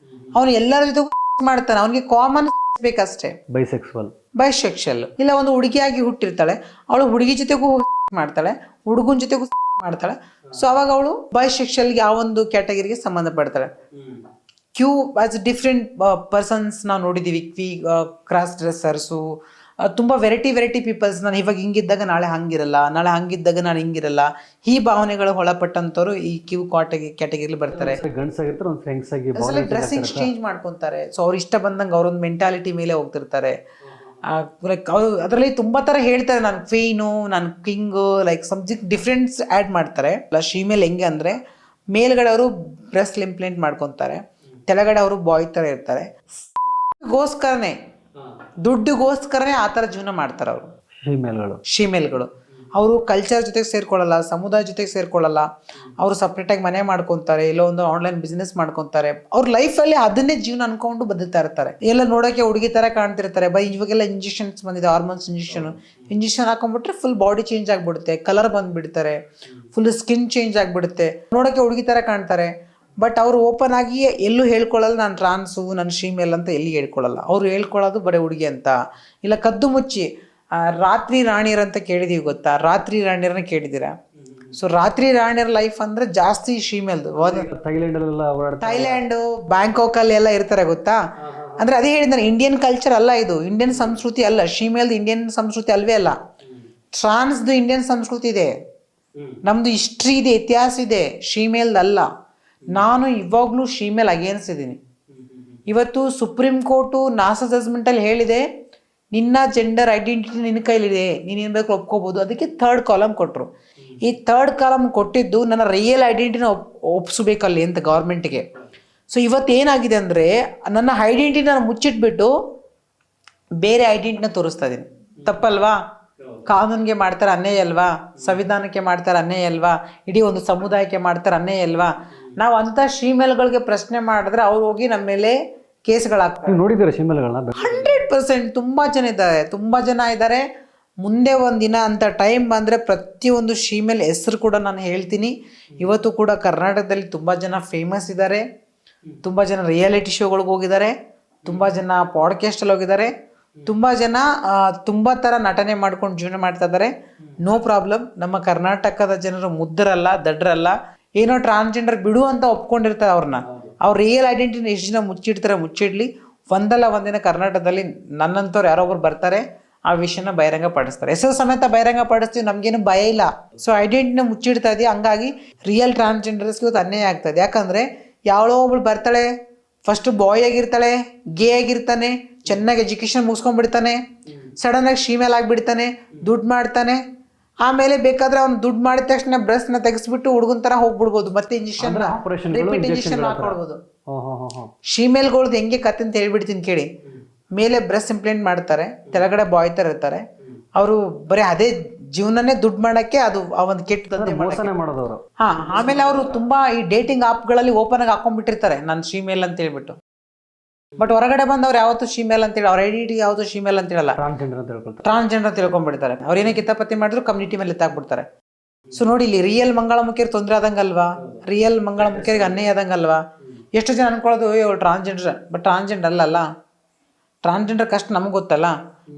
ಅವನು ಎಲ್ಲರ ಜೊತೆಗೂ ಮಾಡ್ತಾನೆ. ಅವನಿಗೆ ಕಾಮನ್ ಬೇಕಷ್ಟೇ. ಬೈಸೆಕ್ಷುವಲ್. ಇಲ್ಲ ಒಂದು ಹುಡುಗಿಯಾಗಿ ಹುಟ್ಟಿರ್ತಾಳೆ, ಅವಳು ಹುಡುಗಿ ಜೊತೆಗೂ ಮಾಡ್ತಾಳೆ, ಹುಡುಗನ ಜೊತೆಗೂ ಮಾಡ್ತಾಳೆ. ಸೊ ಅವಾಗ ಅವಳು ಬೈಸೆಕ್ಷುವಲ್ಗೆ ಆ ಒಂದು ಕ್ಯಾಟಗರಿಗೆ ಸಂಬಂಧಪಡ್ತಾಳೆ. ಕ್ಯೂ ಆಸ್ ಡಿಫ್ರೆಂಟ್ ಪರ್ಸನ್ಸ್ ನಾವು ನೋಡಿದ್ದೀವಿ. ಕ್ರಾಸ್ ಡ್ರೆಸ್ಸರ್ಸು, ತುಂಬ ವೆರೈಟಿ ಪೀಪಲ್ಸ್. ನಾನು ಇವಾಗ ಹಿಂಗಿದ್ದಾಗ ನಾಳೆ ಹಂಗಿರಲ್ಲ, ನಾಳೆ ಹಂಗಿದ್ದಾಗ ನಾನು ಹಿಂಗಿರಲ್ಲ. ಈ ಭಾವನೆಗಳು ಒಳಪಟ್ಟಂಥವ್ರು ಈ ಕ್ಯಾಟಗರಿಲಿ ಬರ್ತಾರೆ. ಡ್ರೆಸ್ಸಿಂಗ್ ಚೇಂಜ್ ಮಾಡ್ಕೊತಾರೆ. ಸೊ ಅವ್ರು ಇಷ್ಟ ಬಂದಂಗೆ ಅವ್ರೊಂದು ಮೆಂಟಾಲಿಟಿ ಮೇಲೆ ಹೋಗ್ತಿರ್ತಾರೆ. ಲೈಕ್ ಅವರು ಅದರಲ್ಲಿ ತುಂಬ ಥರ ಹೇಳ್ತಾರೆ, ನಾನು ಕ್ವೀನು, ನಾನು king, like subject difference add ಮಾಡ್ತಾರೆ. ಪ್ಲಸ್ ಶೀಮೇಲ್ ಹೆಂಗೆ ಅಂದರೆ, ಮೇಲ್ಗಡೆ ಅವರು ಬ್ರೆಸ್ಟ್ ಇಂಪ್ಲಾಂಟ್ ಮಾಡ್ಕೊತಾರೆ, ಕೆಳಗಡೆ ಅವರು ಬಾಯ್ ಥರ ಇರ್ತಾರೆ. ಗೋಸ್ಕರನೇ, ದುಡ್ಡುಗೋಸ್ಕರನೇ ಆ ಥರ ಜೀವನ ಮಾಡ್ತಾರೆ ಅವರು ಶೀಮೇಲ್ಗಳು. ಅವರು ಕಲ್ಚರ್ ಜೊತೆಗೆ ಸೇರ್ಕೊಳ್ಳಲ್ಲ, ಸಮುದಾಯ ಜೊತೆಗೆ ಸೇರ್ಕೊಳ್ಳಲ್ಲ. ಅವರು ಸಪ್ರೇಟಾಗಿ ಮನೆ ಮಾಡ್ಕೊತಾರೆ, ಎಲ್ಲೋ ಒಂದು ಆನ್ಲೈನ್ ಬಿಸ್ನೆಸ್ ಮಾಡ್ಕೊತಾರೆ. ಅವ್ರ ಲೈಫಲ್ಲಿ ಅದನ್ನೇ ಜೀವನ ಅನ್ಕೊಂಡು ಬದುಕ್ತಾ ಇರ್ತಾರೆ. ಎಲ್ಲ ನೋಡೋಕ್ಕೆ ಹುಡುಗಿ ಥರ ಕಾಣ್ತಿರ್ತಾರೆ. ಇವಾಗೆಲ್ಲ ಇಂಜೆಕ್ಷನ್ಸ್ ಬಂದಿದೆ, ಹಾರ್ಮೋನ್ಸ್ ಇಂಜೆಕ್ಷನ್ ಹಾಕೊಂಡ್ಬಿಟ್ರೆ ಫುಲ್ ಬಾಡಿ ಚೇಂಜ್ ಆಗಿಬಿಡುತ್ತೆ, ಕಲರ್ ಬಂದುಬಿಡ್ತಾರೆ, ಫುಲ್ ಸ್ಕಿನ್ ಚೇಂಜ್ ಆಗಿಬಿಡುತ್ತೆ, ನೋಡೋಕ್ಕೆ ಹುಡುಗಿ ಥರ ಕಾಣ್ತಾರೆ. ಬಟ್ ಅವರು ಓಪನ್ ಆಗಿ ಎಲ್ಲೂ ಹೇಳ್ಕೊಳ್ಳಲ್ಲ, ನಾನು ಟ್ರಾನ್ಸು, ನಾನು ಶೀಮೇಲ್ ಅಂತ ಎಲ್ಲಿ ಹೇಳ್ಕೊಳ್ಳಲ್ಲ. ಅವರು ಹೇಳ್ಕೊಳ್ಳೋದು ಬರೀ ಹುಡುಗಿ ಅಂತ. ಇಲ್ಲ ಕದ್ದು ಮುಚ್ಚಿ ರಾತ್ರಿ ರಾಣಿಯರ್ ಅಂತ ಕೇಳಿದೀವಿ, ಗೊತ್ತಾ? ರಾತ್ರಿ ರಾಣಿಯರ್ನ ಕೇಳಿದ್ದೀರಾ? ಸೊ ರಾತ್ರಿ ರಾಣಿಯರ್ ಲೈಫ್ ಅಂದ್ರೆ ಜಾಸ್ತಿ ಶೀಮೇಲ್ದು. ಥೈಲ್ಯಾಂಡು, ಬ್ಯಾಂಕಾಕ್ ಅಲ್ಲಿ ಎಲ್ಲ ಇರ್ತಾರೆ, ಗೊತ್ತಾ? ಅಂದ್ರೆ ಅದೇ ಹೇಳಿದ್ದಾರೆ, ಇಂಡಿಯನ್ ಕಲ್ಚರ್ ಅಲ್ಲ ಇದು, ಇಂಡಿಯನ್ ಸಂಸ್ಕೃತಿ ಅಲ್ಲ. ಶೀಮೇಲ್ದು ಇಂಡಿಯನ್ ಸಂಸ್ಕೃತಿ ಅಲ್ವೇ ಅಲ್ಲ. ಟ್ರಾನ್ಸ್ದು ಇಂಡಿಯನ್ ಸಂಸ್ಕೃತಿ ಇದೆ, ನಮ್ದು ಹಿಸ್ಟ್ರಿ ಇದೆ, ಇತಿಹಾಸ ಇದೆ. ಶೀಮೇಲ್ದು ಅಲ್ಲ. ನಾನು ಇವಾಗಲೂ ಶೀಮೇಲ್ ಅಗೇನ್ಸ್ಟ್ ಇದ್ದೀನಿ. ಇವತ್ತು ಸುಪ್ರೀಂ ಕೋರ್ಟು ನಾಸಾ ಜಜ್ಮೆಂಟಲ್ಲಿ ಹೇಳಿದೆ, ನಿನ್ನ ಜೆಂಡರ್ ಐಡೆಂಟಿಟಿ ನಿನ್ನ ಕೈಲಿದೆ, ನೀನು ಏನು ಬೇಕು ಒಪ್ಕೋಬೋದು. ಅದಕ್ಕೆ 3rd ಕಾಲಮ್ ಕೊಟ್ಟರು. ಈ 3rd ಕಾಲಮ್ ಕೊಟ್ಟಿದ್ದು ನನ್ನ ರಿಯಲ್ ಐಡೆಂಟಿಟಿನ ಒಪ್ಪಿಸ್ಬೇಕಲ್ಲಿ ಅಂತ ಗೌರ್ಮೆಂಟ್ಗೆ. ಸೊ ಇವತ್ತೇನಾಗಿದೆ ಅಂದರೆ, ನನ್ನ ಐಡೆಂಟಿಟಿ ನಾನು ಮುಚ್ಚಿಟ್ಬಿಟ್ಟು ಬೇರೆ ಐಡೆಂಟಿಟಿನ ತೋರಿಸ್ತಾ ಇದ್ದೀನಿ. ತಪ್ಪಲ್ವಾ? ಕಾನೂನಿಗೆ ಮಾಡ್ತಾರೆ ಅನ್ಯಾಯ ಅಲ್ವಾ? ಸಂವಿಧಾನಕ್ಕೆ ಮಾಡ್ತಾರೆ ಅನ್ಯಾಯ ಅಲ್ವಾ? ಇಡೀ ಒಂದು ಸಮುದಾಯಕ್ಕೆ ಮಾಡ್ತಾರೆ ಅನ್ಯಾಯ ಅಲ್ವಾ? ನಾವು ಅಂಥ ಶೀಮೇಲ್ಗಳಿಗೆ ಪ್ರಶ್ನೆ ಮಾಡಿದ್ರೆ ಅವ್ರು ಹೋಗಿ ನಮ್ಮ ಮೇಲೆ ಕೇಸ್ಗಳಾಗ್ತಾರೆ. ನೀವು ನೋಡಿದ್ದೀರಾ ಶಿಮೇಲ್ಗಳನ್ನ? 100% ತುಂಬ ಜನ ಇದ್ದಾರೆ. ಮುಂದೆ ಒಂದಿನ ಅಂತ ಟೈಮ್ ಬಂದರೆ ಪ್ರತಿಯೊಂದು ಶೀಮೇಲ್ ಹೆಸರು ಕೂಡ ನಾನು ಹೇಳ್ತೀನಿ. ಇವತ್ತು ಕೂಡ ಕರ್ನಾಟಕದಲ್ಲಿ ತುಂಬ ಜನ ಫೇಮಸ್ ಇದ್ದಾರೆ, ತುಂಬ ಜನ ರಿಯಾಲಿಟಿ ಶೋಗಳಿಗೆ ಹೋಗಿದ್ದಾರೆ, ತುಂಬ ಜನ ಪಾಡ್ಕಾಸ್ಟಲ್ಲಿ ಹೋಗಿದ್ದಾರೆ, ತುಂಬ ಜನ ತುಂಬ ಥರ ನಟನೆ ಮಾಡ್ಕೊಂಡು ಜೀವನ ಮಾಡ್ತಾ ಇದ್ದಾರೆ. No problem. ನಮ್ಮ ಕರ್ನಾಟಕದ ಜನರು ಮುದ್ದರಲ್ಲ, ದಡ್ರಲ್ಲ. ಏನೋ ಟ್ರಾನ್ಸ್ಜೆಂಡರ್ ಬಿಡು ಅಂತ ಒಪ್ಕೊಂಡಿರ್ತಾರೆ ಅವ್ರನ್ನ. ಅವ್ರ ರಿಯಲ್ ಐಡೆಂಟಿಟಿನ ಎಷ್ಟು ಜನ ಮುಚ್ಚಿಡ್ತಾರೆ, ಮುಚ್ಚಿಡ್ಲಿ. ಒಂದಲ್ಲ ಒಂದಿನ ಕರ್ನಾಟಕದಲ್ಲಿ ನನ್ನಂಥವ್ರು ಯಾರೊಬ್ರು ಬರ್ತಾರೆ, ಆ ವಿಷಯನ ಬಹಿರಂಗ ಪಡಿಸ್ತಾರೆ. ಹೆಸರು ಸಮೇತ ಬಹಿರಂಗ ಪಡಿಸ್ತೀವಿ, ನಮಗೇನು ಭಯ ಇಲ್ಲ. ಸೊ ಐಡೆಂಟಿಟಿನ ಮುಚ್ಚಿಡ್ತಾ ಇದೆಯಾ, ಹಂಗಾಗಿ ರಿಯಲ್ ಟ್ರಾನ್ಸ್ಜೆಂಡರ್ಸ್ಗೆ ಇವತ್ತು ಅನ್ಯಾಯ ಆಗ್ತದೆ. ಯಾಕಂದರೆ ಯಾವಳೋ ಒಬ್ಳು ಬರ್ತಾಳೆ, ಫಸ್ಟು ಬಾಯ್ ಆಗಿರ್ತಾಳೆ, ಗೇ ಆಗಿರ್ತಾನೆ, ಚೆನ್ನಾಗಿ ಎಜುಕೇಷನ್ ಮುಗಿಸ್ಕೊಂಡ್ಬಿಡ್ತಾನೆ, ಸಡನ್ನಾಗಿ ಶೀಮೇಲ್ ಆಗಿಬಿಡ್ತಾನೆ, ದುಡ್ಡು ಮಾಡ್ತಾನೆ. ಆಮೇಲೆ ಬೇಕಾದ್ರೆ ಅವ್ನು ದುಡ್ಡು ಮಾಡಿದ ತಕ್ಷಣ ಬ್ರೆಸ್ಟ್ನ ತೆಗೆಸ್ಬಿಟ್ಟು ಹುಡುಗನ ಥರ ಹೋಗ್ಬಿಡ್ಬೋದು, ಮತ್ತೆ ಇಂಜೆಕ್ಷನ್ ರಿಪೀಟ್ ಇಂಜೆಕ್ಷನ್ ಹಾಕೊಡ್ಬೋದು. ಶೀಮೇಲ್ಗಳ್ದು ಹೆಂಗೆ ಕತೆ ಅಂತ ಹೇಳ್ಬಿಡ್ತೀನಿ ಕೇಳಿ. ಮೇಲೆ ಬ್ರೆಸ್ಟ್ ಇಂಪ್ಲಾಂಟ್ ಮಾಡ್ತಾರೆ, ಕೆಳಗಡೆ ಬಾಯ್ ಥರ ಇರ್ತಾರೆ. ಅವರು ಬರೀ ಅದೇ ಜೀವನನೇ ದುಡ್ಡು ಮಾಡೋಕ್ಕೆ ಅದು ಆ ಒಂದು ಕೆಟ್ಟ ದಂಧೆ ಮಾಡೋದವರು. ಹಾಂ, ಆಮೇಲೆ ಅವರು ತುಂಬ ಈ ಡೇಟಿಂಗ್ ಆ್ಯಪ್ಗಳಲ್ಲಿ ಓಪನ್ ಆಗಿ ಹಾಕೊಂಡ್ಬಿಟ್ಟಿರ್ತಾರೆ ನಾನು ಶೀಮೇಲ್ ಅಂತ ಹೇಳ್ಬಿಟ್ಟು. ಬಟ್ ಹೊರಗಡೆ ಬಂದವ್ರು ಯಾವತ್ತೂ ಶೀಮೇಲ್ ಅಂತೇಳಿ ಅವ್ರ ಐಡೆಂಟಿಟಿ ಯಾವತ್ತೂ ಶೀಮೇಲ್ ಅಂತ ಹೇಳಲ್ಲ, ಟ್ರಾನ್ಸ್ಜೆಂಡರ್ ಅಂತ ತಿಳ್ಕೊಂಡ್ಬಿಡ್ತಾರೆ. ಅವ್ರು ಏನೇ ಕಿತಾಪತಿ ಮಾಡಿದ್ರು ಕಮ್ಯುನಿಟಿ ಮೇಲೆ ಎತ್ತಾಕ್ಬಿಡ್ತಾರೆ. ಸೊ ನೋಡಿ, ಇಲ್ಲಿ ರಿಯಲ್ ಮಂಗಳಮುಖಿಯರು ತೊಂದರೆ ಆದಂಗಲ್ವಾ, ರಿಯಲ್ ಮಂಗಳಮುಖಿಯರಿಗೆ ಅನ್ಯಾಯ ಆದಂಗಲ್ವಾ. ಎಷ್ಟು ಜನ ಅನ್ಕೊಳ್ಳೋದು ಅವ್ರು ಟ್ರಾನ್ಸ್ಜೆಂಡರ್, ಬಟ್ ಟ್ರಾನ್ಸ್ಜೆಂಡರ್ ಅಲ್ಲಲ್ಲ. ಟ್ರಾನ್ಸ್ಜೆಂಡರ್ ಕಷ್ಟ ನಮ್ಗೆ ಗೊತ್ತಲ್ಲ.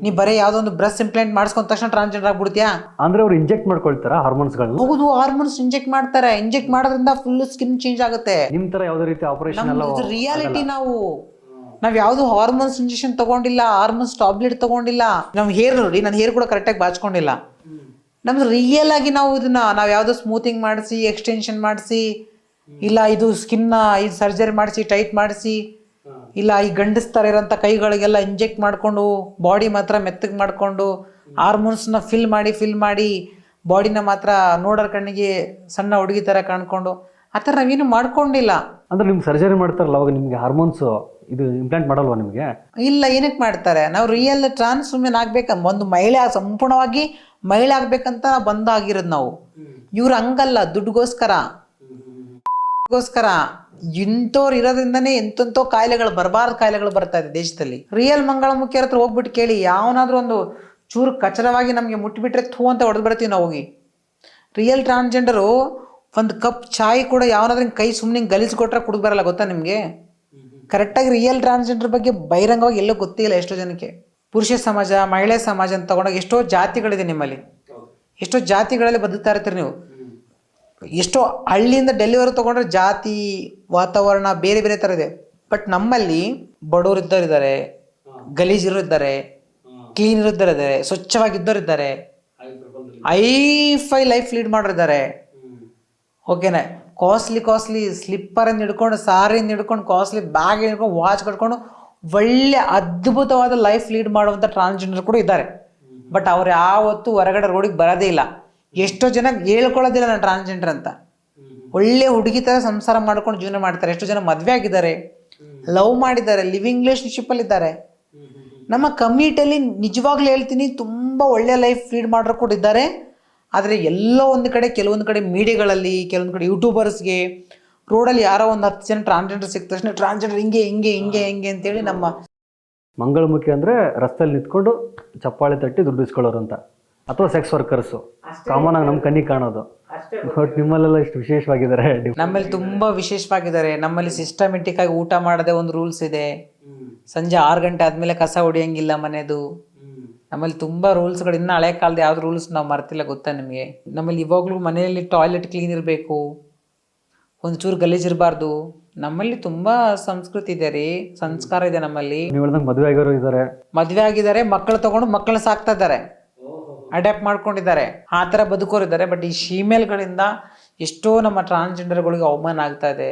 ನೀ ಬರೀ ಯಾವುದೋ ಒಂದು ಬ್ರೆಸ್ಟ್ ಇಂಪ್ಲಾಂಟ್ ಮಾಡಿಸ್ಕೊಂಡ ತಕ್ಷಣ ಟ್ರಾನ್ಸ್ಜೆಂಡರ್ ಆಗ್ಬಿಡ್ತೀಯಾ? ಅಂದ್ರೆ ಅವ್ರು ಇಂಜೆಕ್ಟ್ ಮಾಡ್ಕೊಳ್ತಾರಾ ಹಾರ್ಮೋನ್ಸ್ಗಳನ್ನ? ಹೌದು, ಹಾರ್ಮೋನ್ಸ್ ಇಂಜೆಕ್ಟ್ ಮಾಡ್ತಾರೆ. ಇಂಜೆಕ್ಟ್ ಮಾಡೋದ್ರಿಂದ ಫುಲ್ ಸ್ಕಿನ್ ಚೇಂಜ್ ಆಗುತ್ತೆ. ನಿಮ್ಮ ಥರ ಯಾವುದೇ ರೀತಿ ಆಪರೇಷನ್ ಅಲ್ಲ, ರಿಯಾಲಿಟಿ. ನಾವು ಯಾವುದು ಹಾರ್ಮೋನ್ಸ್ ಇಂಜೆಕ್ಷನ್ ತಗೊಂಡಿಲ್ಲ, ಹಾರ್ಮೋನ್ಸ್ ಟಾಬ್ಲೆಟ್ ತಗೊಂಡಿಲ್ಲ. ನಮ್ಮ ಹೇರ್ ನೋಡಿ, ನನ್ನ ಹೇರ್ ಕೂಡ ಕರೆಕ್ಟಾಗಿ ಬಾಚ್ಕೊಂಡಿಲ್ಲ. ನಮ್ದು ರಿಯಲ್ ಆಗಿ ನಾವು ನಾವು ಯಾವುದೋ ಸ್ಮೂತಿಂಗ್ ಮಾಡಿಸಿ, ಎಕ್ಸ್ಟೆನ್ಷನ್ ಮಾಡಿಸಿ, ಇಲ್ಲ ಇದು ಸ್ಕಿನ್ನ ಇದು ಸರ್ಜರಿ ಮಾಡಿಸಿ ಟೈಟ್ ಮಾಡಿಸಿ, ಇಲ್ಲ ಈ ಗಂಡಸ್ತರ ಇರೋಂಥ ಕೈಗಳಿಗೆಲ್ಲ ಇಂಜೆಕ್ಟ್ ಮಾಡಿಕೊಂಡು ಬಾಡಿ ಮಾತ್ರ ಮೆತ್ತಗೆ ಮಾಡಿಕೊಂಡು ಹಾರ್ಮೋನ್ಸ್ನ ಫಿಲ್ ಮಾಡಿ ಬಾಡಿನ ಮಾತ್ರ ನೋಡೋರ ಕಣ್ಣಿಗೆ ಸಣ್ಣ ಹುಡುಗಿ ಥರ ಕಾಣ್ಕೊಂಡು ಆ ಥರ ನಾವೇನು ಮಾಡ್ಕೊಂಡಿಲ್ಲ. ಅಂದ್ರೆ ನಿಮ್ಗೆ ಸರ್ಜರಿ ಮಾಡ್ತಾರಲ್ಲ, ಅವಾಗ ನಿಮಗೆ ಹಾರ್ಮೋನ್ಸ್ ಇದು ಇಂಪ್ಲಾಂಟ್ ಮಾಡಲ್ವಾ ನಿಮಗೆ? ಇಲ್ಲ, ಏನಕ್ಕೆ ಮಾಡ್ತಾರೆ? ನಾವು ರಿಯಲ್ ಟ್ರಾನ್ಸ್ ವುಮೆನ್ ಆಗ್ಬೇಕಂತ, ಒಂದು ಮಹಿಳೆ ಸಂಪೂರ್ಣವಾಗಿ ಮಹಿಳೆ ಆಗ್ಬೇಕಂತ ಬಂದಾಗಿರೋದು ನಾವು. ಇವ್ರು ಹಂಗಲ್ಲ, ದುಡ್ಡುಗೋಸ್ಕರ ಇಂಥವ್ರು ಇರೋದ್ರಿಂದನೇ ಎಂತೆಂಥೋ ಕಾಯಿಲೆಗಳು, ಬರಬಾರ್ದು ಕಾಯಿಲೆಗಳು ಬರ್ತಾ ಇದೆ ದೇಶದಲ್ಲಿ. ರಿಯಲ್ ಮಂಗಳಮುಖಿಯರ ಹತ್ರ ಹೋಗ್ಬಿಟ್ಟು ಕೇಳಿ, ಯಾವನಾದ್ರೂ ಒಂದು ಚೂರು ಕಚರವಾಗಿ ನಮಗೆ ಮುಟ್ಟಿಬಿಟ್ರೆ ಥೂ ಅಂತ ಹೊಡೆದು ಬಿಡ್ತೀವಿ ನಾವು ಹೋಗಿ. ರಿಯಲ್ ಟ್ರಾನ್ಸ್ಜೆಂಡರು ಒಂದು ಕಪ್ ಚಾಯ್ ಕೂಡ ಯಾವನಾದ್ರೂ ಕೈ ಸುಮ್ಮನೆ ಗಲೀಜು ಕೊಟ್ಟರೆ ಕುಡಿದು ಬರಲ್ಲ, ಗೊತ್ತಾ ನಿಮಗೆ? ಕರೆಕ್ಟಾಗಿ ರಿಯಲ್ ಟ್ರಾನ್ಸ್ಜೆಂಡರ್ ಬಗ್ಗೆ ಬಹಿರಂಗವಾಗಿ ಎಲ್ಲೋ ಗೊತ್ತಿಲ್ಲ ಎಷ್ಟೋ ಜನಕ್ಕೆ. ಪುರುಷ ಸಮಾಜ, ಮಹಿಳೆ ಸಮಾಜ ಅಂತ ತಗೊಂಡಾಗ ಎಷ್ಟೋ ಜಾತಿಗಳಿದೆ ನಿಮ್ಮಲ್ಲಿ, ಎಷ್ಟೋ ಜಾತಿಗಳಲ್ಲಿ ಬದುಕ್ತಾ ಇರ್ತೀರಿ ನೀವು. ಎಷ್ಟೋ ಹಳ್ಳಿಯಿಂದ ಡೆಲ್ಲಿವರೆಗೂ ತೊಗೊಂಡ್ರೆ ಜಾತಿ, ವಾತಾವರಣ ಬೇರೆ ಬೇರೆ ಥರ ಇದೆ. ಬಟ್ ನಮ್ಮಲ್ಲಿ ಬಡವರು ಇದ್ದವರಿದ್ದಾರೆ, ಗಲೀಜಿರೋ ಇದ್ದಾರೆ, ಕ್ಲೀನ್ ಇರೋರಿದ್ದಾರೆ, ಸ್ವಚ್ಛವಾಗಿದ್ದವ್ರು ಇದ್ದಾರೆ, ಐಫೈ ಲೈಫ್ ಲೀಡ್ ಮಾಡೋರಿದ್ದಾರೆ. ಓಕೆನಾ? ಕಾಸ್ಟ್ಲಿ ಸ್ಲಿಪ್ಪರಿಂದ ಹಿಡ್ಕೊಂಡು, ಸಾರಿಯಿಂದ ಹಿಡ್ಕೊಂಡು, ಕಾಸ್ಟ್ಲಿ ಬ್ಯಾಗ್ ಹಿಡ್ಕೊಂಡು, ವಾಚ್ ಕಟ್ಕೊಂಡು ಒಳ್ಳೆ ಅದ್ಭುತವಾದ ಲೈಫ್ ಲೀಡ್ ಮಾಡುವಂಥ ಟ್ರಾನ್ಸ್ಜೆಂಡರ್ ಕೂಡ ಇದ್ದಾರೆ. ಬಟ್ ಅವ್ರು ಯಾವತ್ತೂ ಹೊರಗಡೆ ರೋಡಿಗೆ ಬರೋದೇ ಇಲ್ಲ. ಎಷ್ಟೋ ಜನ ಹೇಳ್ಕೊಳ್ಳೋದಿಲ್ಲ ನಾನು ಟ್ರಾನ್ಸ್ಜೆಂಡರ್ ಅಂತ. ಒಳ್ಳೆ ಹುಡುಗಿ ಥರ ಸಂಸಾರ ಮಾಡ್ಕೊಂಡು ಜೀವನ ಮಾಡ್ತಾರೆ. ಎಷ್ಟೋ ಜನ ಮದುವೆ ಆಗಿದ್ದಾರೆ, ಲವ್ ಮಾಡಿದ್ದಾರೆ, ಲಿವಿಂಗ್ ರಿಲೇಷನ್ಶಿಪ್ಪಲ್ಲಿದ್ದಾರೆ. ನಮ್ಮ ಕಮ್ಯುನಿಟಿಯಲ್ಲಿ ನಿಜವಾಗ್ಲೂ ಹೇಳ್ತೀನಿ, ತುಂಬ ಒಳ್ಳೆ ಲೈಫ್ ಲೀಡ್ ಮಾಡೋರು ಕೂಡ ಇದ್ದಾರೆ. ಆದರೆ ಎಲ್ಲೋ ಒಂದು ಕಡೆ, ಕೆಲವೊಂದು ಕಡೆ ಮೀಡಿಯಾಗಳಲ್ಲಿ, ಕೆಲವೊಂದು ಕಡೆ ಯೂಟ್ಯೂಬರ್ಸ್ಗೆ ರೋಡಲ್ಲಿ ಯಾರೋ ಒಂದು 10 ಜನ ಟ್ರಾನ್ಸ್ಜೆಂಡರ್ ಸಿಕ್ಕ ತಕ್ಷಣ ಟ್ರಾನ್ಸ್ಜೆಂಡರ್ ಹಿಂಗೆ ಅಂತೇಳಿ ನಮ್ಮ ಮಂಗಳಮುಖಿ ಅಂದರೆ ರಸ್ತೆಯಲ್ಲಿ ನಿಂತ್ಕೊಂಡು ಚಪ್ಪಾಳೆ ತಟ್ಟಿ ದುಡ್ಡು ಇಸ್ಕೊಳ್ಳೋರು ಅಂತ, ಅಥವಾ ಸೆಕ್ಸ್ ವರ್ಕರ್ಸು ಕಾಮನ್ ಆಗಿ ನಮ್ಮ ಕಣ್ಣಿಗೆ ಕಾಣೋದು. ಬಟ್ ನಿಮ್ಮಲ್ಲೆಲ್ಲ ಇಷ್ಟು ವಿಶೇಷವಾಗಿದ್ದಾರೆ. ನಮ್ಮಲ್ಲಿ ತುಂಬ ವಿಶೇಷವಾಗಿದ್ದಾರೆ. ನಮ್ಮಲ್ಲಿ ಸಿಸ್ಟಮೆಟಿಕ್ ಆಗಿ ಊಟ ಮಾಡೋದೇ ಒಂದು ರೂಲ್ಸ್ ಇದೆ. ಸಂಜೆ 6 ಗಂಟೆ ಆದಮೇಲೆ ಕಸ ಹೊಡಿಯೋಂಗಿಲ್ಲ ಮನೆದು. ನಮ್ಮಲ್ಲಿ ತುಂಬ ರೂಲ್ಸ್ಗಳು, ಇನ್ನೂ ಹಳೆ ಕಾಲದ ಯಾವ್ದು ರೂಲ್ಸ್ ನಾವು ಮರ್ತಿಲ್ಲ, ಗೊತ್ತಾ ನಿಮಗೆ? ನಮ್ಮಲ್ಲಿ ಇವಾಗಲೂ ಮನೆಯಲ್ಲಿ ಟಾಯ್ಲೆಟ್ ಕ್ಲೀನ್ ಇರಬೇಕು, ಒಂದು ಚೂರು ಗಲೀಜಿರಬಾರ್ದು. ನಮ್ಮಲ್ಲಿ ತುಂಬ ಸಂಸ್ಕೃತಿ ಇದೆ ರೀ, ಸಂಸ್ಕಾರ ಇದೆ ನಮ್ಮಲ್ಲಿ. ಮದುವೆ ಆಗಿರೋ ಇದ್ದಾರೆ, ಮದುವೆ ಆಗಿದ್ದಾರೆ, ಮಕ್ಕಳು ತೊಗೊಂಡು ಮಕ್ಕಳನ್ನ ಸಾಕ್ತಾ ಇದ್ದಾರೆ, ಅಡ್ಯಾಪ್ಟ್ ಮಾಡ್ಕೊಂಡಿದ್ದಾರೆ, ಆ ಥರ ಬದುಕೋರಿದ್ದಾರೆ. ಬಟ್ ಈ ಶೀಮೇಲ್ಗಳಿಂದ ಎಷ್ಟೋ ನಮ್ಮ ಟ್ರಾನ್ಸ್ಜೆಂಡರ್ಗಳಿಗೆ ಅವಮಾನ ಆಗ್ತಾ ಇದೆ.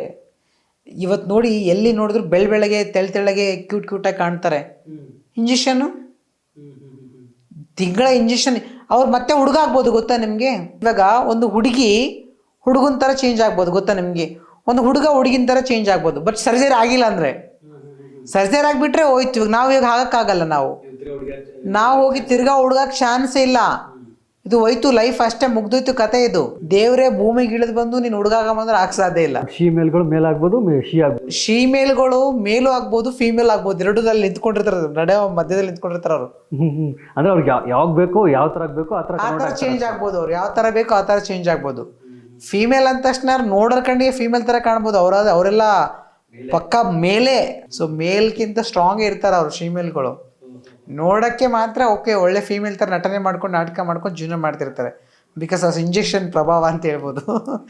ಇವತ್ತು ನೋಡಿ, ಎಲ್ಲಿ ನೋಡಿದ್ರು ಬೆಳಗ್ಗೆ ತೆಳ್ಳಗೆ ಕ್ಯೂಟಾಗಿ ಕಾಣ್ತಾರೆ. ಇಂಜೆಕ್ಷನ್ನು, ತಿಂಗಳ ಇಂಜೆಕ್ಷನ್. ಅವ್ರು ಮತ್ತೆ ಹುಡುಗ ಆಗ್ಬೋದು, ಗೊತ್ತಾ ನಿಮಗೆ? ಇವಾಗ ಒಂದು ಹುಡುಗಿ ಹುಡುಗನ ಥರ ಚೇಂಜ್ ಆಗ್ಬೋದು, ಗೊತ್ತಾ ನಿಮಗೆ? ಒಂದು ಹುಡುಗ ಹುಡುಗಿನ ಥರ ಚೇಂಜ್ ಆಗ್ಬೋದು. ಬಟ್ ಸರ್ಜರಿ ಆಗಿಲ್ಲ ಅಂದರೆ, ಸರ್ಜರಿ ಆಗಿಬಿಟ್ರೆ ಹೋಯ್ತು. ಇವಾಗ ನಾವು ಈಗ ಆಗಕ್ಕಾಗಲ್ಲ. ನಾವು ಹೋಗಿ ತಿರ್ಗಾ ಹುಡುಗಕ್ಕೆ ಚಾನ್ಸೇ ಇಲ್ಲ. ಇದು ಹೋಯ್ತು, ಲೈಫ್ ಅಷ್ಟೇ ಮುಗ್ದೋಯ್ತು ಕತೆ. ಇದು ದೇವ್ರೇ ಭೂಮಿಗೆ ಇಳಿದು ಬಂದು ನೀನು ಹುಡುಗಾಗ ಬಂದ್ರೆ ಆಗ ಸಾಧ್ಯ ಇಲ್ಲ. ಶೀಮೇಲ್ಗಳು ಮೇಲಾಗ್ಬೋದು, ಶೀ ಆಗ್ಬೋದು. ಶೀಮೇಲ್ಗಳು ಮೇಲು ಆಗ್ಬೋದು, ಫೀಮೇಲ್ ಆಗ್ಬೋದು, ಎರಡರಲ್ಲಿ ನಿಂತ್ಕೊಂಡಿರ್ತಾರೆ, ನಡೆಯೋ ಮಧ್ಯದಲ್ಲಿ ನಿಂತ್ಕೊಂಡಿರ್ತಾರೆ ಅವರು. ಅಂದ್ರೆ ಅವ್ರಿಗೆ ಯಾವಾಗ ಬೇಕು, ಯಾವ ತರ ಬೇಕು ಆ ಥರ ಚೇಂಜ್ ಆಗ್ಬೋದು. ಅವ್ರು ಯಾವ ಥರ ಬೇಕು ಆ ಥರ ಚೇಂಜ್ ಆಗ್ಬೋದು. ಫೀಮೇಲ್ ಅಂದ ತಕ್ಷಣ ನೋಡೋರ್ ಕಣ್ಣಿಗೆ ಫೀಮೇಲ್ ಥರ ಕಾಣ್ಬೋದು. ಅವರೆಲ್ಲ ಪಕ್ಕ ಮೇಲೆ. ಸೊ ಮೇಲ್ಗಿಂತ ಸ್ಟ್ರಾಂಗ್ ಇರ್ತಾರೆ ಅವ್ರು ಫೀಮೇಲ್ಗಳು. ನೋಡೋಕ್ಕೆ ಮಾತ್ರ ಓಕೆ, ಒಳ್ಳೆ ಫೀಮೇಲ್ ಥರ ನಟನೆ ಮಾಡ್ಕೊಂಡು ನಾಟಕ ಮಾಡ್ಕೊಂಡು ಜೀವನ ಮಾಡ್ತಿರ್ತಾರೆ. ಬಿಕಾಸ್ ಅದು ಇಂಜೆಕ್ಷನ್ ಪ್ರಭಾವ ಅಂತ ಹೇಳ್ಬೋದು.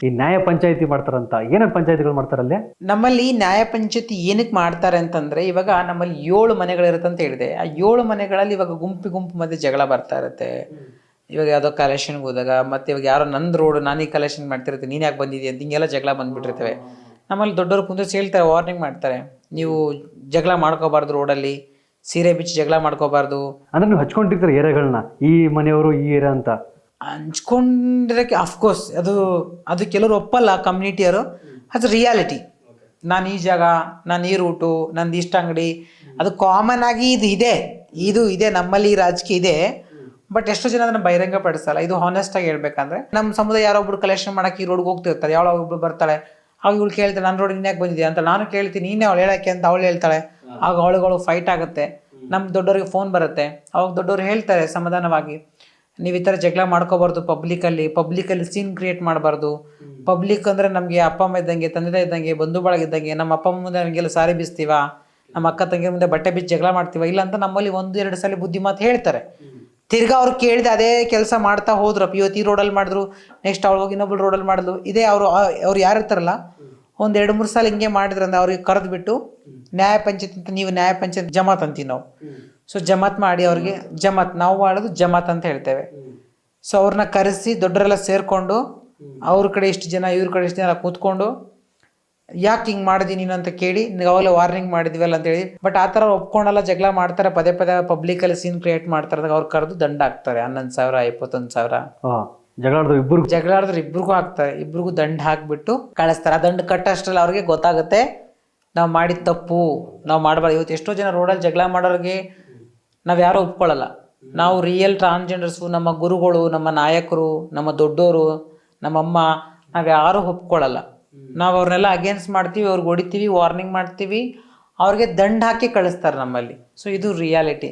ಈ ನ್ಯಾಯ ಪಂಚಾಯತಿ ಮಾಡ್ತಾರಂತ, ಏನೇನು ಪಂಚಾಯತಿಗಳು ಮಾಡ್ತಾರಲ್ಲಿ? ನಮ್ಮಲ್ಲಿ ನ್ಯಾಯ ಪಂಚಾಯತಿ ಏನಕ್ಕೆ ಮಾಡ್ತಾರೆ ಅಂತಂದರೆ, ಇವಾಗ ನಮ್ಮಲ್ಲಿ 7 ಮನೆಗಳಿರುತ್ತೆ ಅಂತ ಹೇಳಿದೆ. ಆ 7 ಮನೆಗಳಲ್ಲಿ ಇವಾಗ ಗುಂಪು ಮಧ್ಯೆ ಜಗಳ ಬರ್ತಾ ಇರುತ್ತೆ. ಇವಾಗ ಯಾವುದೋ ಕಲೆಕ್ಷನ್ಗೆ ಹೋದಾಗ, ಮತ್ತು ಇವಾಗ ಯಾರೋ ನಂದು ರೋಡು ನಾನೀಗ ಕಲೆಕ್ಷನ್ ಮಾಡ್ತಿರ್ತೀನಿ, ನೀನು ಯಾಕೆ ಬಂದಿದ್ದೀಯ ಅಂತ ಹಿಂಗೆಲ್ಲ ಜಗಳ ಬಂದುಬಿಟ್ಟಿರ್ತವೆ. ನಮ್ಮಲ್ಲಿ ದೊಡ್ಡವರು ಕುಂದಿಸಿ ಹೇಳ್ತಾರೆ, ವಾರ್ನಿಂಗ್ ಮಾಡ್ತಾರೆ, ನೀವು ಜಗಳ ಮಾಡ್ಕೋಬಾರ್ದು, ರೋಡಲ್ಲಿ ಸೀರೆ ಬಿಚ್ಚಿ ಜಗಳ ಮಾಡ್ಕೋಬಾರ್ದು. ಅಂದ್ರೆ ನೀವು ಹಚ್ಕೊಂಡಿರ್ತಾರೆ ಏರಿಯಾಗಳನ್ನ, ಈ ಮನೆಯವರು ಈ ಏರಿಯಾ ಅಂತ ಹಂಚ್ಕೊಂಡಿರೋಕ್ಕೆ ಅಫ್ಕೋರ್ಸ್ ಅದು ಕೆಲವರು ಒಪ್ಪಲ್ಲ ಕಮ್ಯುನಿಟಿಯವರು. ಅದು ರಿಯಾಲಿಟಿ. ನಾನು ಈ ಜಾಗ, ನಾನು ಈ ರೂಟು, ನಂದು ಇಷ್ಟ ಅಂಗಡಿ, ಅದು ಕಾಮನ್ ಆಗಿ ಇದು ಇದೆ ನಮ್ಮಲ್ಲಿ ಈ ರಾಜಕೀಯ ಇದೆ. ಬಟ್ ಎಷ್ಟೋ ಜನ ಅದನ್ನು ಬಹಿರಂಗ ಪಡಿಸಲ್ಲ. ಇದು ಹಾನೆಸ್ಟಾಗಿ ಹೇಳ್ಬೇಕಂದ್ರೆ, ನಮ್ಮ ಸಮುದಾಯ ಯಾರೊಬ್ರು ಕಲೆಕ್ಷನ್ ಮಾಡೋಕ್ಕೆ ಈ ರೋಡ್ಗೆ ಹೋಗ್ತಿರ್ತಾರೆ, ಯಾರೋ ಒಬ್ರು ಬರ್ತಾಳೆ, ಆಗ ಇವಳು ಕೇಳ್ತಾಳೆ, ನನ್ನ ರೋಡ್ ನೀನು ಯಾಕೆ ಬಂದಿದ್ಯಾ ಅಂತ. ನಾನು ಕೇಳ್ತೀನಿ, ನೀನೇ ಅವಳು ಹೇಳೋಕ್ಕೆ ಅಂತ ಅವಳು ಹೇಳ್ತಾಳೆ. ಆಗ ಅವಳುಗಳು ಫೈಟ್ ಆಗುತ್ತೆ. ನಮ್ಮ ದೊಡ್ಡವ್ರಿಗೆ ಫೋನ್ ಬರುತ್ತೆ. ಅವಾಗ ದೊಡ್ಡವ್ರು ಹೇಳ್ತಾರೆ ಸಮಾಧಾನವಾಗಿ, ನೀವು ಈ ಥರ ಜಗಳ ಮಾಡ್ಕೋಬಾರ್ದು, ಪಬ್ಲಿಕಲ್ಲಿ ಸೀನ್ ಕ್ರಿಯೇಟ್ ಮಾಡಬಾರ್ದು. ಪಬ್ಲಿಕ್ ಅಂದರೆ ನಮಗೆ ಅಪ್ಪ ಅಮ್ಮ ಇದ್ದಂಗೆ, ತಂದೆ ತಾಯಿ ಇದ್ದಂಗೆ, ಬಂಧು ಬಳಗ ಇದ್ದಂಗೆ. ನಮ್ಮ ಅಪ್ಪ ಅಮ್ಮ ಮುಂದೆ ನಮಗೆಲ್ಲ ಸಾರಿ ಬೀಸ್ತೀವ, ನಮ್ಮ ಅಕ್ಕ ತಂಗಿ ಮುಂದೆ ಬಟ್ಟೆ ಬಿಚ್ಚಿ ಜಗಳ ಮಾಡ್ತೀವ, ಇಲ್ಲ ಅಂತ ನಮ್ಮಲ್ಲಿ 1-2 ಸಲ ಬುದ್ಧಿ ಮಾತು ಹೇಳ್ತಾರೆ. ತಿರ್ಗಾ ಅವ್ರು ಕೇಳಿದೆ ಅದೇ ಕೆಲಸ ಮಾಡ್ತಾ ಹೋದ್ರು. ಇವತ್ತು ಈ ರೋಡಲ್ಲಿ ಮಾಡಿದ್ರು, ನೆಕ್ಸ್ಟ್ ಅವಳು ಹೋಗಿ ಇನ್ನೊಬ್ಬಳು ರೋಡಲ್ಲಿ ಮಾಡಿದ್ರು. ಇದೇ ಅವ್ರು ಯಾರು ಇರ್ತಾರಲ್ಲ, 1-2-3 ಸಲ ಹಿಂಗೆ ಮಾಡಿದ್ರಂದ್ರೆ ಅವ್ರಿಗೆ ಕರೆದ್ಬಿಟ್ಟು ನ್ಯಾಯ ಪಂಚಾಯತ್ ಅಂತ, ನೀವು ನ್ಯಾಯ ಪಂಚಾಯತ್ ಜಮಾತ್ ಅಂತೀವಿ ನಾವು. ಸೊ ಜಮಾತ್ ಮಾಡಿ ಅವ್ರಿಗೆ ನಾವು ಮಾಡೋದು ಜಮಾತ್ ಅಂತ ಹೇಳ್ತೇವೆ. ಸೊ ಅವ್ರನ್ನ ಕರೆಸಿ ದೊಡ್ಡರೆಲ್ಲ ಸೇರಿಕೊಂಡು, ಅವ್ರ ಕಡೆ ಇಷ್ಟು ಜನ, ಇವ್ರ ಕಡೆ ಇಷ್ಟು ಜನ ಕೂತ್ಕೊಂಡು, ಯಾಕೆ ಹಿಂಗೆ ಮಾಡಿದಿ ನೀನು ಅಂತ ಕೇಳಿ, ಅವೆಲ್ಲ ವಾರ್ನಿಂಗ್ ಮಾಡಿದ್ವಲ್ಲ ಅಂತೇಳಿ. ಬಟ್ ಆ ಥರ ಒಪ್ಕೊಂಡೆಲ್ಲ ಜಗಳ ಮಾಡ್ತಾರೆ, ಪದೇ ಪಬ್ಲಿಕಲ್ಲಿ ಸೀನ್ ಕ್ರಿಯೇಟ್ ಮಾಡ್ತಾರೆ. ಅವ್ರು ಕರೆದು ದಂಡ ಹಾಕ್ತಾರೆ, 11,000 21,000. ಜಗಳಾಡಿದ್ರೆ ಇಬ್ರಿಗೂ ಹಾಕ್ತಾರೆ. ಇಬ್ರಿಗೂ ದಂಡ ಹಾಕ್ಬಿಟ್ಟು ಕಳಿಸ್ತಾರೆ. ಆ ದಂಡ ಕಟ್ಟಷ್ಟರಲ್ಲಿ ಅವ್ರಿಗೆ ಗೊತ್ತಾಗುತ್ತೆ ನಾವು ಮಾಡಿದ ತಪ್ಪು, ನಾವು ಮಾಡಬಾರ್ದು. ಇವತ್ತು ಎಷ್ಟೋ ಜನ ರೋಡಲ್ಲಿ ಜಗಳ ಮಾಡೋರಿಗೆ ನಾವು ಯಾರೂ ಒಪ್ಕೊಳ್ಳಲ್ಲ. ನಾವು ರಿಯಲ್ ಟ್ರಾನ್ಸ್ಜೆಂಡರ್ಸು, ನಮ್ಮ ಗುರುಗಳು, ನಮ್ಮ ನಾಯಕರು, ನಮ್ಮ ದೊಡ್ಡೋರು, ನಮ್ಮಮ್ಮ, ನಾವು ಯಾರೂ ಒಪ್ಕೊಳ್ಳಲ್ಲ. ನಾವು ಅವ್ರನ್ನೆಲ್ಲ ಅಗೇನ್ಸ್ಟ್ ಮಾಡ್ತೀವಿ, ಅವ್ರಿಗೆ ಹೊಡಿತೀವಿ, ವಾರ್ನಿಂಗ್ ಮಾಡ್ತೀವಿ, ಅವ್ರಿಗೆ ದಂಡ ಹಾಕಿ ಕಳಿಸ್ತಾರೆ ನಮ್ಮಲ್ಲಿ. ಸೊ ಇದು ರಿಯಾಲಿಟಿ.